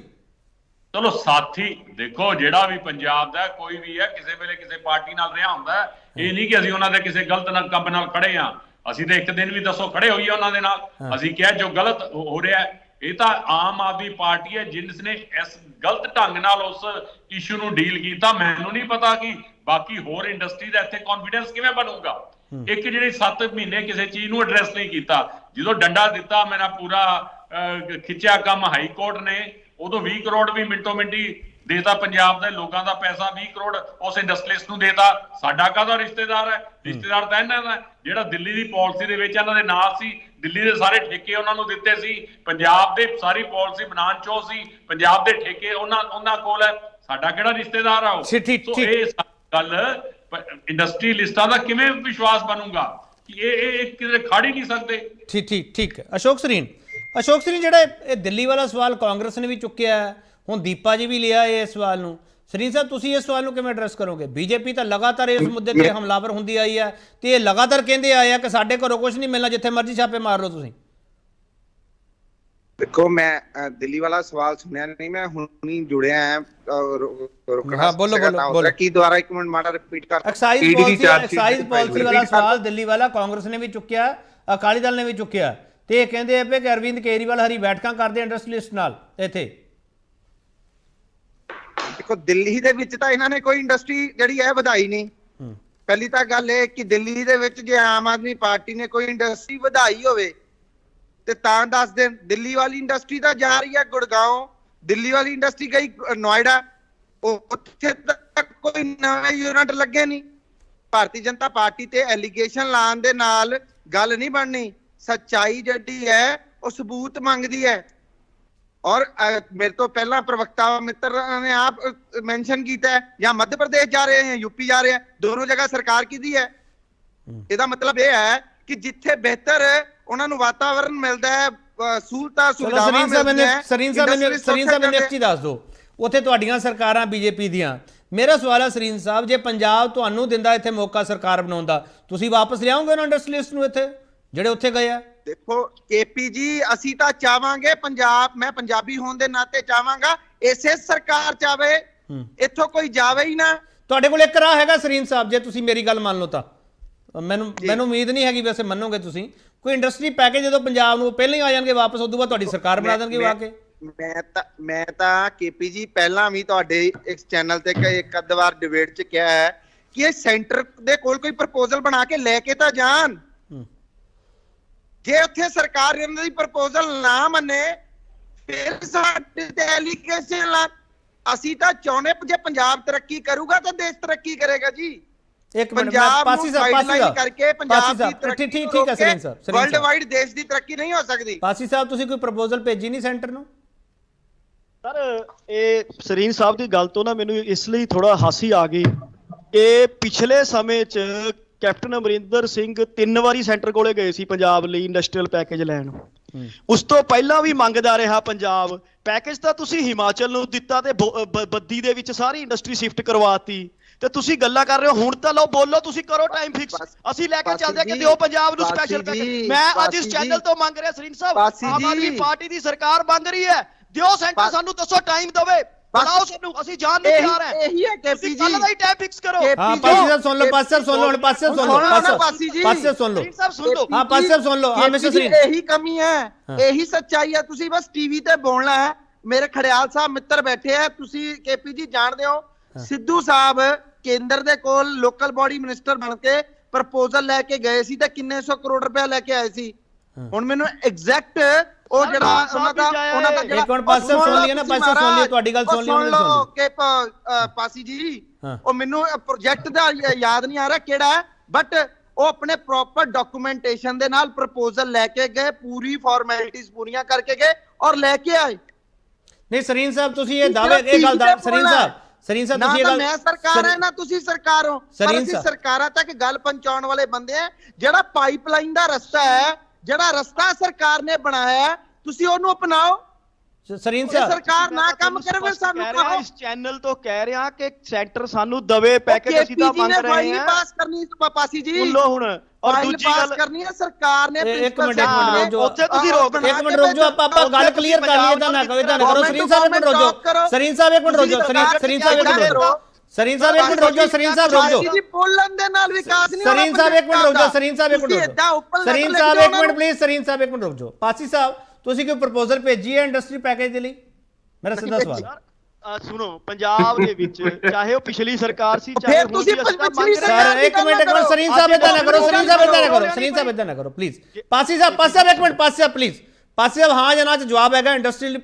ਚਲੋ ਸਾਥੀ, ਦੇਖੋ ਜਿਹੜਾ ਵੀ ਪੰਜਾਬ ਦਾ ਕੋਈ ਵੀ ਹੈ, ਕਿਸੇ ਵੇਲੇ ਕਿਸੇ ਪਾਰਟੀ ਨਾਲ ਰਿਹਾ ਹੁੰਦਾ। ਇਹ ਨਹੀਂ ਕਿ ਅਸੀਂ ਉਹਨਾਂ ਦੇ ਕਿਸੇ ਗਲਤ ਕੰਮ ਨਾਲ ਖੜੇ ਆ। ਅਸੀਂ ਤਾਂ ਇੱਕ ਦਿਨ ਵੀ ਦੱਸੋ ਖੜੇ ਹੋਈਏ ਉਹਨਾਂ ਦੇ ਨਾਲ, ਅਸੀਂ ਕਿਹਾ ਜੋ ਗਲਤ ਹੋ ਰਿਹਾ ਹੈ। ਇਹ ਤਾਂ ਆਮ ਆਦਮੀ ਪਾਰਟੀ ਹੈ ਜਿਸ ਨੇ ਇਸ ਗਲਤ ਢੰਗ ਨਾਲ ਉਸ ਇਸ਼ੂ ਨੂੰ ਡੀਲ ਕੀਤਾ। ਮੈਨੂੰ ਨਹੀਂ ਪਤਾ ਕਿ ਬਾਕੀ ਹੋਰ ਇੰਡਸਟਰੀ ਦਾ ਇੱਥੇ ਕੌਨਫੀਡੈਂਸ ਕਿਵੇਂ ਬਣੂਗਾ। ਇੱਕ ਜਿਹੜੀ 7 ਮਹੀਨੇ ਕਿਸੇ ਚੀਜ਼ ਨੂੰ ਐਡਰੈਸ ਨਹੀਂ ਕੀਤਾ, ਜਦੋਂ ਡੰਡਾ ਦਿੱਤਾ ਮੇਰਾ ਪੂਰਾ ਖਿੱਚਿਆ ਕੰਮ ਹਾਈ ਕੋਰਟ ਨੇ, ਉਦੋਂ 20 ਕਰੋੜ ਵੀ ਮਿੰਟੋ ਮਿੰਟੀ ਦੇਤਾ, ਪੰਜਾਬ ਦੇ ਲੋਕਾਂ ਦਾ ਪੈਸਾ 20 ਕਰੋੜ ਉਸ ਇੰਡਸਟਰੀਲਿਸਟ ਨੂੰ ਦੇਤਾ। ਸਾਡਾ ਕਾਹਦਾ ਰਿਸ਼ਤੇਦਾਰ ਹੈ? ਰਿਸ਼ਤੇਦਾਰ ਤਾਂ ਇਹਨਾਂ ਦਾ ਜਿਹੜਾ ਦਿੱਲੀ ਦੀ ਪਾਲਿਸੀ ਦੇ ਵਿੱਚ ਇਹਨਾਂ ਦੇ ਨਾਲ ਸੀ, ਦਿੱਲੀ ਦੇ ਸਾਰੇ ਠੇਕੇ ਉਹਨਾਂ ਨੂੰ ਦਿੱਤੇ ਸੀ, ਪੰਜਾਬ ਦੇ ਸਾਰੀ ਪਾਲਿਸੀ ਬਣਾਉਣ ਚੋਂ ਸੀ, ਪੰਜਾਬ ਦੇ ਠੇਕੇ ਉਹਨਾਂ ਕੋਲ ਹੈ। ਸਾਡਾ ਕਿਹੜਾ ਰਿਸ਼ਤੇਦਾਰ ਆ ਉਹ? ਸੋ ਇਹ ਗੱਲ ਇੰਡਸਟਰੀ ਲਿਸਟਾਂ ਦਾ ਕਿਵੇਂ ਵਿਸ਼ਵਾਸ ਬਣੂਗਾ ਕਿ ਇਹ ਕਿਤੇ ਖੜ ਹੀ ਨਹੀਂ ਸਕਦੇ। ਠੀਕ ਹੈ। ਅਸ਼ੋਕ ਸਰੀਨ ਜਿਹੜਾ ਇਹ ਦਿੱਲੀ ਵਾਲਾ ਸਵਾਲ ਕਾਂਗਰਸ ਨੇ ਵੀ ਚੁੱਕਿਆ ਹੈ, ਹੁਣ ਦੀਪਾ ਜੀ ਵੀ ਲਿਆ ਇਹ ਸਵਾਲ ਨੂੰ। ਸਰੀਨ ਸਾਹਿਬ ਤੁਸੀਂ ਇਸ ਸਵਾਲ ਨੂੰ ਕਿਵੇਂ ਐਡਰੈਸ ਕਰੋਗੇ? ਬੀਜੇਪੀ ਤਾਂ ਲਗਾਤਾਰ ਇਸ ਮੁੱਦੇ ਤੇ ਹਮਲਾਵਰ ਹੁੰਦੀ ਆਈ ਹੈ ਤੇ ਇਹ ਲਗਾਤਾਰ ਕਹਿੰਦੇ ਆਏ ਆ ਕਿ ਸਾਡੇ ਘਰੋਂ ਕੁਝ ਨਹੀਂ ਮਿਲਣਾ, ਜਿੱਥੇ ਮਰਜ਼ੀ ਛਾਪੇ ਮਾਰ ਲਓ ਤੁਸੀਂ। ਦੇਖੋ, ਮੈਂ ਦਿੱਲੀ ਵਾਲਾ ਸਵਾਲ ਸੁਣਿਆ ਨਹੀਂ, ਮੈਂ ਹੁਣੀ ਜੁੜਿਆ ਹਾਂ। ਹਾਂ, ਬੋਲੋ ਕੀ ਦੁਬਾਰਾ ਇੱਕ ਮਿੰਟ ਮਾੜਾ ਰਿਪੀਟ ਕਰ। ਐਕਸਾਈਜ਼ ਪਾਲਿਸੀ ਵਾਲਾ ਸਵਾਲ ਦਿੱਲੀ ਵਾਲਾ ਕਾਂਗਰਸ ਨੇ ਵੀ ਚੁੱਕਿਆ, ਅਕਾਲੀ ਦਲ ਨੇ ਵੀ ਚੁੱਕਿਆ ਤੇ ਇਹ ਕਹਿੰਦੇ ਆ ਕਿ ਅਰਵਿੰਦ ਕੇਜਰੀਵਾਲ ਹਰੀ ਬੈਠਕਾਂ ਕਰਦੇ ਇੰਡਸਟਰੀਲਿਸਟ ਨਾਲ ਇੱਥੇ। ਦੇਖੋ, ਦਿੱਲੀ ਦੇ ਵਿੱਚ ਤਾਂ ਇਹਨਾਂ ਨੇ ਕੋਈ ਇੰਡਸਟਰੀ ਜਿਹੜੀ ਹੈ ਵਧਾਈ ਨਹੀਂ। ਪਹਿਲੀ ਤਾਂ ਗੱਲ ਇਹ ਕਿ ਦਿੱਲੀ ਦੇ ਵਿੱਚ ਜੇ ਆਮ ਆਦਮੀ ਪਾਰਟੀ ਨੇ ਕੋਈ ਇੰਡਸਟਰੀ ਵਧਾਈ ਹੋਵੇ ਤੇ ਤਾਂ ਦੱਸ ਦੇਣ। ਦਿੱਲੀ ਵਾਲੀ ਇੰਡਸਟਰੀ ਤਾਂ ਜਾ ਰਹੀ ਹੈ ਗੁੜਗਾਉਂ, ਦਿੱਲੀ ਵਾਲੀ ਇੰਡਸਟਰੀ ਗਈ ਨੋਇਡਾ, ਉੱਥੇ ਤੱਕ ਕੋਈ ਨਵੇਂ ਯੂਨਿਟ ਲੱਗੇ ਨਹੀਂ। ਭਾਰਤੀ ਜਨਤਾ ਪਾਰਟੀ ਤੇ ਐਲੀਗੇਸ਼ਨ ਲਾਉਣ ਦੇ ਨਾਲ ਗੱਲ ਨਹੀਂ ਬਣਨੀ। ਸੱਚਾਈ ਜਿਹੜੀ ਹੈ ਉਹ ਸਬੂਤ ਮੰਗਦੀ ਹੈ। ਔਰ ਮੇਰੇ ਤੋਂ ਪਹਿਲਾਂ ਪ੍ਰਵਕਤਾ ਮਿੱਤਰ ਨੇ ਆਪ ਮੈਂਸ਼ਨ ਕੀਤਾ ਹੈ, ਜਾਂ ਮੱਧ ਪ੍ਰਦੇਸ਼ ਜਾ ਰਹੇ हैं, यूपी जा रहे हैं, दोनों जगह सरकार की है। ਇਹਦਾ ਮਤਲਬ ਇਹ ਹੈ ਕਿ ਜਿੱਥੇ ਬਿਹਤਰ ਉਹਨਾਂ ਨੂੰ ਵਾਤਾਵਰਣ ਮਿਲਦਾ ਹੈ, ਸਹੂਲਤਾਂ ਸੁਵਿਧਾਵਾਂ ਮਿਲਦੀਆਂ। ਸਰੀਨ ਸਾਹਿਬ ਮੈਨੂੰ ਇੱਕ ਚੀਜ਼ ਦੱਸ ਦਿਓ, ਉੱਥੇ ਤੁਹਾਡੀਆਂ ਸਰਕਾਰਾਂ ਬੀਜੇਪੀ ਦੀਆਂ, ਮੇਰਾ ਸਵਾਲ ਹੈ ਸਰੀਨ ਸਾਹਿਬ, ਜੇ ਪੰਜਾਬ ਤੁਹਾਨੂੰ ਦਿੰਦਾ ਇੱਥੇ ਮੌਕਾ ਸਰਕਾਰ ਬਣਾਉਣ ਦਾ, ਤੁਸੀਂ ਵਾਪਸ ਲਿਆਓਗੇ ਉਹਨਾਂ ਇੰਡਸਟਰੀਲਿਸਟ ਨੂੰ ਇੱਥੇ ਜਿਹੜੇ ਉੱਥੇ ਗਏ ਆ? ਦੇਖੋ ਕੇਪੀ ਜੀ, ਅਸੀਂ ਤਾਂ ਚਾਹਾਂਗੇ ਪੰਜਾਬ, ਮੈਂ ਪੰਜਾਬੀ ਹੋਣ ਦੇ ਨਾਤੇ ਚਾਹਾਂਗਾ ਇਸੇ ਸਰਕਾਰ ਚਾਵੇ, ਇੱਥੋਂ ਕੋਈ ਜਾਵੇ ਹੀ ਨਾ। ਤੁਹਾਡੇ ਕੋਲ ਇੱਕ ਰਾਹ ਹੈਗਾ ਸਰੀਨ ਸਾਹਿਬ, ਜੇ ਤੁਸੀਂ ਮੇਰੀ ਗੱਲ ਮੰਨ ਲਓ ਤਾਂ। ਮੈਨੂੰ ਉਮੀਦ ਨਹੀਂ ਹੈਗੀ, ਵੈਸੇ ਮੰਨੋਗੇ ਤੁਸੀਂ। ਕੋਈ ਇੰਡਸਟਰੀ ਪੈਕੇਜ ਜਦੋਂ ਪੰਜਾਬ ਨੂੰ ਪਹਿਲਾਂ ਹੀ ਆ ਜਾਣਗੇ ਵਾਪਸ, ਉਦੋਂ ਬਾਅਦ ਤੁਹਾਡੀ ਸਰਕਾਰ ਬਣਾ ਦੇਣਗੇ ਵਾ ਕੇ। ਮੈਂ ਤਾਂ ਕੇਪੀ ਜੀ ਪਹਿਲਾਂ ਵੀ ਤੁਹਾਡੇ ਇਸ ਚੈਨਲ ਤੇ ਇੱਕ ਅੱਧ ਵਾਰ ਡਿਬੇਟ 'ਚ ਕਿਹਾ ਹੈ ਕਿ ਇਹ ਸੈਂਟਰ ਦੇ ਕੋਲ ਕੋਈ ਪ੍ਰਪੋਜ਼ਲ ਬਣਾ ਕੇ ਲੈ ਕੇ ਤਾਂ ਜਾਣ। ਜੇ ਉੱਥੇ ਸਰਕਾਰ ਇਹਨਾਂ ਦੀ ਪ੍ਰਪੋਜ਼ਲ ਨਾ ਮੰਨੇ ਫਿਰ ਸਾਡੇ ਤੇ ਐਲੀਗੇਸ਼ਨ ਲਾ। ਅਸੀਂ ਤਾਂ ਚਾਹੁੰਦੇ ਜੇ ਪੰਜਾਬ ਤਰੱਕੀ ਕਰੂਗਾ ਤਾਂ ਦੇਸ਼ ਤਰੱਕੀ ਕਰੇਗਾ ਜੀ। ਇੱਕ ਮਿੰਟ, ਪਾਸੀ ਸਾਹਿਬ ਕਰਕੇ ਪੰਜਾਬ ਦੀ ਤਰੱਕੀ, ਠੀਕ ਹੈ ਸਰੀਨ ਸਾਹਿਬ, ਵਰਲਡ ਵਾਈਡ ਦੇਸ਼ ਦੀ ਤਰੱਕੀ ਨਹੀਂ ਹੋ ਸਕਦੀ। ਪਾਸੀ ਸਾਹਿਬ ਤੁਸੀਂ ਕੋਈ ਪ੍ਰਪੋਜ਼ਲ ਭੇਜੀ ਨਹੀਂ ਸੈਂਟਰ ਨੂੰ? ਸਰ, ਇਹ ਸਰੀਨ ਸਾਹਿਬ ਦੀ ਗੱਲ ਤੋਂ ਨਾ ਮੈਨੂੰ ਇਸ ਲਈ ਥੋੜਾ ਹਾਸੀ ਆ ਗਈ ਕਿ ਪਿਛਲੇ ਸਮੇਂ 'ਚ ਕੈਪਟਨ ਅਮਰਿੰਦਰ ਸਿੰਘ 3 ਵਾਰੀ ਸੈਂਟਰ ਕੋਲੇ ਗਏ ਸੀ ਪੰਜਾਬ ਲਈ ਇੰਡਸਟਰੀਅਲ ਪੈਕੇਜ ਲੈਣ। ਉਸ ਤੋਂ ਪਹਿਲਾਂ ਵੀ ਮੰਗਦਾ ਰਿਹਾ ਪੰਜਾਬ। ਪੈਕੇਜ ਤਾਂ ਤੁਸੀਂ ਹਿਮਾਚਲ ਨੂੰ ਦਿੱਤਾ ਤੇ ਬੱਦੀ ਦੇ ਵਿੱਚ ਸਾਰੀ ਇੰਡਸਟਰੀ ਸ਼ਿਫਟ ਕਰਵਾਤੀ, ਤੇ ਤੁਸੀਂ ਗੱਲਾਂ ਕਰ ਰਹੇ ਹੋ ਹੁਣ ਤਾਂ ਲਓ, ਬੋਲੋ, ਤੁਸੀਂ ਕਰੋ ਟਾਈਮ ਫਿਕਸ, ਅਸੀਂ ਲੈ ਕੇ ਚੱਲਦੇ ਕਿ ਦਿਓ ਪੰਜਾਬ ਨੂੰ ਸਪੈਸ਼ਲ ਪੈਕੇਜ। ਮੈਂ ਅੱਜ ਇਸ ਚੈਨਲ ਤੋਂ ਮੰਗ ਰਿਹਾ ਸਰੀਨ ਸਾਹਿਬ, ਆਮ ਆਦਮੀ ਪਾਰਟੀ ਦੀ ਸਰਕਾਰ ਮੰਗ ਰਹੀ ਹੈ, ਦਿਓ ਸੈਂਟਰ, ਸਾਨੂੰ ਦੱਸੋ, ਟਾਈਮ ਦੇਵੇ, ਬਣਾਓ ਸਾਨੂੰ, ਅਸੀਂ ਜਾਣ ਨੂੰ ਤਿਆਰ ਹੈ। ਇਹੀ ਹੈ ਕੇਪੀ ਜੀ, ਕੱਲ ਦਾ ਹੀ ਟਾਈਮ ਫਿਕਸ ਕਰੋ। ਹਾਂ ਪਾਸੀ ਸਾਹਿਬ ਸੁਣ ਲਓ, ਪਾਸੀ ਸਾਹਿਬ ਸੁਣ ਲਓ, ਹੁਣ ਪਾਸੀ ਸਾਹਿਬ ਸੁਣ ਲਓ, ਪਾਸੀ ਸਾਹਿਬ ਸੁਣ ਲਓ, ਹਾਂ ਪਾਸੀ ਸਾਹਿਬ ਸੁਣ ਲਓ। ਹਾਂ ਮਿਸਟਰ ਸਰੀਨ, ਇਹੀ ਕਮੀ ਹੈ, ਇਹੀ ਸੱਚਾਈ ਹੈ। ਤੁਸੀਂ ਬਸ ਟੀਵੀ ਤੇ ਬੋਲਣਾ ਹੈ। ਮੇਰੇ ਖੜਿਆਲ ਸਾਹਿਬ ਮਿੱਤਰ ਬੈਠੇ ਆ, ਤੁਸੀਂ ਕੇਪੀ ਜੀ ਜਾਣਦੇ ਹੋ, ਸਿੱਧੂ ਸਾਹਿਬ ਕੇਂਦਰ ਦੇ ਕੋਲ ਲੋਕਲ ਬੋਡੀ ਮਿਨਿਸਟਰ ਬਣ ਕੇ ਪ੍ਰਪੋਜ਼ਲ ਲੈ ਕੇ ਗਏ ਸੀ ਤੇ ਕਿੰਨੇ 100 ਕਰੋੜ ਰੁਪਇਆ ਲੈ ਕੇ ਆਏ ਸੀ। ਹੁਣ ਮੈਨੂੰ ਐਗਜ਼ੈਕਟ ਉਹ ਜਿਹੜਾ ਉਹਨਾਂ ਦਾ ਜਿਹੜਾ ਇੱਕ ਮਿੰਟ ਪਾਸੀ ਸਾਹਿਬ ਸੁਣ ਲਈਏ ਨਾ, ਪਾਸੀ ਸਾਹਿਬ ਸੁਣ ਲਈਏ, ਤੁਹਾਡੀ ਗੱਲ ਸੁਣ ਲਈ, ਸੁਣ ਲਓ ਕਿ ਪਾਸੀ ਜੀ, ਉਹ ਮੈਨੂੰ ਪ੍ਰੋਜੈਕਟ ਦਾ ਯਾਦ ਨਹੀਂ ਆ ਰਿਹਾ ਕਿਹੜਾ ਹੈ, ਬਟ ਉਹ ਆਪਣੇ ਪ੍ਰੋਪਰ ਡਾਕੂਮੈਂਟੇਸ਼ਨ ਦੇ ਨਾਲ ਪ੍ਰਪੋਜ਼ਲ ਲੈ ਕੇ ਗਏ, ਪੂਰੀ ਫਾਰਮੈਲਿਟੀਜ਼ ਪੂਰੀਆਂ ਕਰਕੇ ਗਏ ਔਰ ਲੈ ਕੇ ਆਏ। ਨਹੀਂ ਸਰੀਨ ਸਾਹਿਬ, ਤੁਸੀਂ ਇਹ ਦਾਅਵੇ, ਇਹ ਗੱਲ ਦਾ ਸਰੀਨ ਸਾਹਿਬ ਤੁਸੀਂ ਇਹ ਗੱਲ, ਮੈਂ ਸਰਕਾਰ ਹੈ ਨਾ ਤੁਸੀਂ ਸਰਕਾਰ ਹੋ, ਪਰ ਅਸੀਂ ਸਰਕਾਰਾਂ ਤੱਕ ਗੱਲ ਪਹੁੰਚਾਉਣ ਵਾਲੇ ਬੰਦੇ ਆ। ਜਿਹੜਾ ਪਾਈਪਲਾਈਨ ਦਾ ਰਸਤਾ ਹੈ, ਜਿਹੜਾ ਰਸਤਾ ਸਰਕਾਰ ਨੇ ਬਣਾਇਆ, ਤੁਸੀਂ ਉਹਨੂੰ ਅਪਣਾਓ। ਸਰੀਨ ਸਾਹਿਬ, ਸਰਕਾਰ ਨਾ ਕੰਮ ਕਰੇ ਫਿਰ ਸਾਨੂੰ ਕਹੋ। ਇਸ ਚੈਨਲ ਤੋਂ ਕਹਿ ਰਿਹਾ ਕਿ ਸੈਂਟਰ ਸਾਨੂੰ ਦਵੇ ਪੈਕੇਜ, ਅਸੀਂ ਤਾਂ ਮੰਗ ਰਹੇ ਹਾਂ। ਪਾਸ ਕਰਨੀ ਪਾਸੀ ਜੀ, ਬੋਲੋ ਹੁਣ। ਔਰ ਦੂਜੀ ਗੱਲ ਕਰਨੀ ਹੈ ਸਰਕਾਰ ਨੇ, ਇੱਕ ਮਿੰਟ ਰੁਕ ਜਾਓ, ਉੱਥੇ ਤੁਸੀਂ ਰੋਕ, ਇੱਕ ਮਿੰਟ ਰੁਕ ਜਾਓ, ਆਪਾਂ ਗੱਲ ਕਲੀਅਰ ਕਰ ਲਈਏ। ਤਾਂ ਨਾ ਕਰੋ, ਸਰੀਨ ਸਾਹਿਬ ਇੱਕ ਮਿੰਟ ਰੁਕ ਜਾਓ, ਸਰੀਨ ਸਾਹਿਬ ਇੱਕ ਮਿੰਟ ਰੁਕ ਜਾਓ, ਸਰੀਨ ਸਾਹਿਬ ਇੱਕ ਮਿੰਟ ਰੁਕ ਜਾਓ, ਸਰੀਨ ਸਾਹਿਬ ਇੱਕ ਮਿੰਟ ਰੁਕ ਜਾਓ, ਸਰੀਨ ਸਾਹਿਬ ਰੁਕ ਜਾਓ, ਜੀ ਬੋਲਣ ਦੇ ਨਾਲ ਵਿਕਾਸ ਨਹੀਂ ਹੋਣਾ। ਸਰੀਨ ਸਾਹਿਬ ਇੱਕ ਮਿੰਟ ਰੁਕ ਜਾਓ, ਸਰੀਨ ਸਾਹਿਬ ਇੱਕ ਮਿੰਟ ਰੁਕ ਜਾਓ, ਸਰੀਨ ਸਾਹਿਬ ਇੱਕ ਮਿੰਟ ਪਲੀਜ਼, ਸਰੀਨ ਸਾਹਿਬ ਇੱਕ ਮਿੰਟ ਰੁਕ ਜਾਓ। ਪਾਸੀ ਸਾਹਿਬ ਤੁਸੀਂ ਕੋਈ ਪ੍ਰਪੋਜ਼ਲ ਭੇਜੀ ਹੈ ਇੰਡਸਟਰੀ ਪੈਕੇਜ ਦੇ ਲਈ? ਮੇਰਾ ਸਿੱਧਾ ਸਵਾਲ। ਸੁਣੋ, ਪੰਜਾਬ ਦੇ ਵਿੱਚ ਚਾਹੇ ਉਹ ਪਿਛਲੀ ਸਰਕਾਰ ਸੀ ਚਾਹੇ ਫਿਰ ਤੁਸੀਂ ਪਿਛਲੀ ਸਰ ਇੱਕ ਮਿੰਟ ਸਰੀਨ ਸਾਹਿਬ ਇਦਾਂ ਨਾ ਕਰੋ, ਸਰੀਨ ਸਾਹਿਬ ਇਦਾਂ ਨਾ ਕਰੋ, ਸਰੀਨ ਸਾਹਿਬ ਇਦਾਂ ਨਾ ਕਰੋ ਪਲੀਜ਼। ਪਾਸੀ ਸਾਹਿਬ ਇੱਕ ਮਿੰਟ, ਪਾਸੀ ਸਾਹਿਬ ਪਲੀਜ਼, ਪਾਸੀ ਸਾਹਿਬ ਹਾਂ ਜਾਂ ਨਾ ਚ ਜਵਾਬ ਹੈਗਾ, ਇੰਡਸਟਰੀ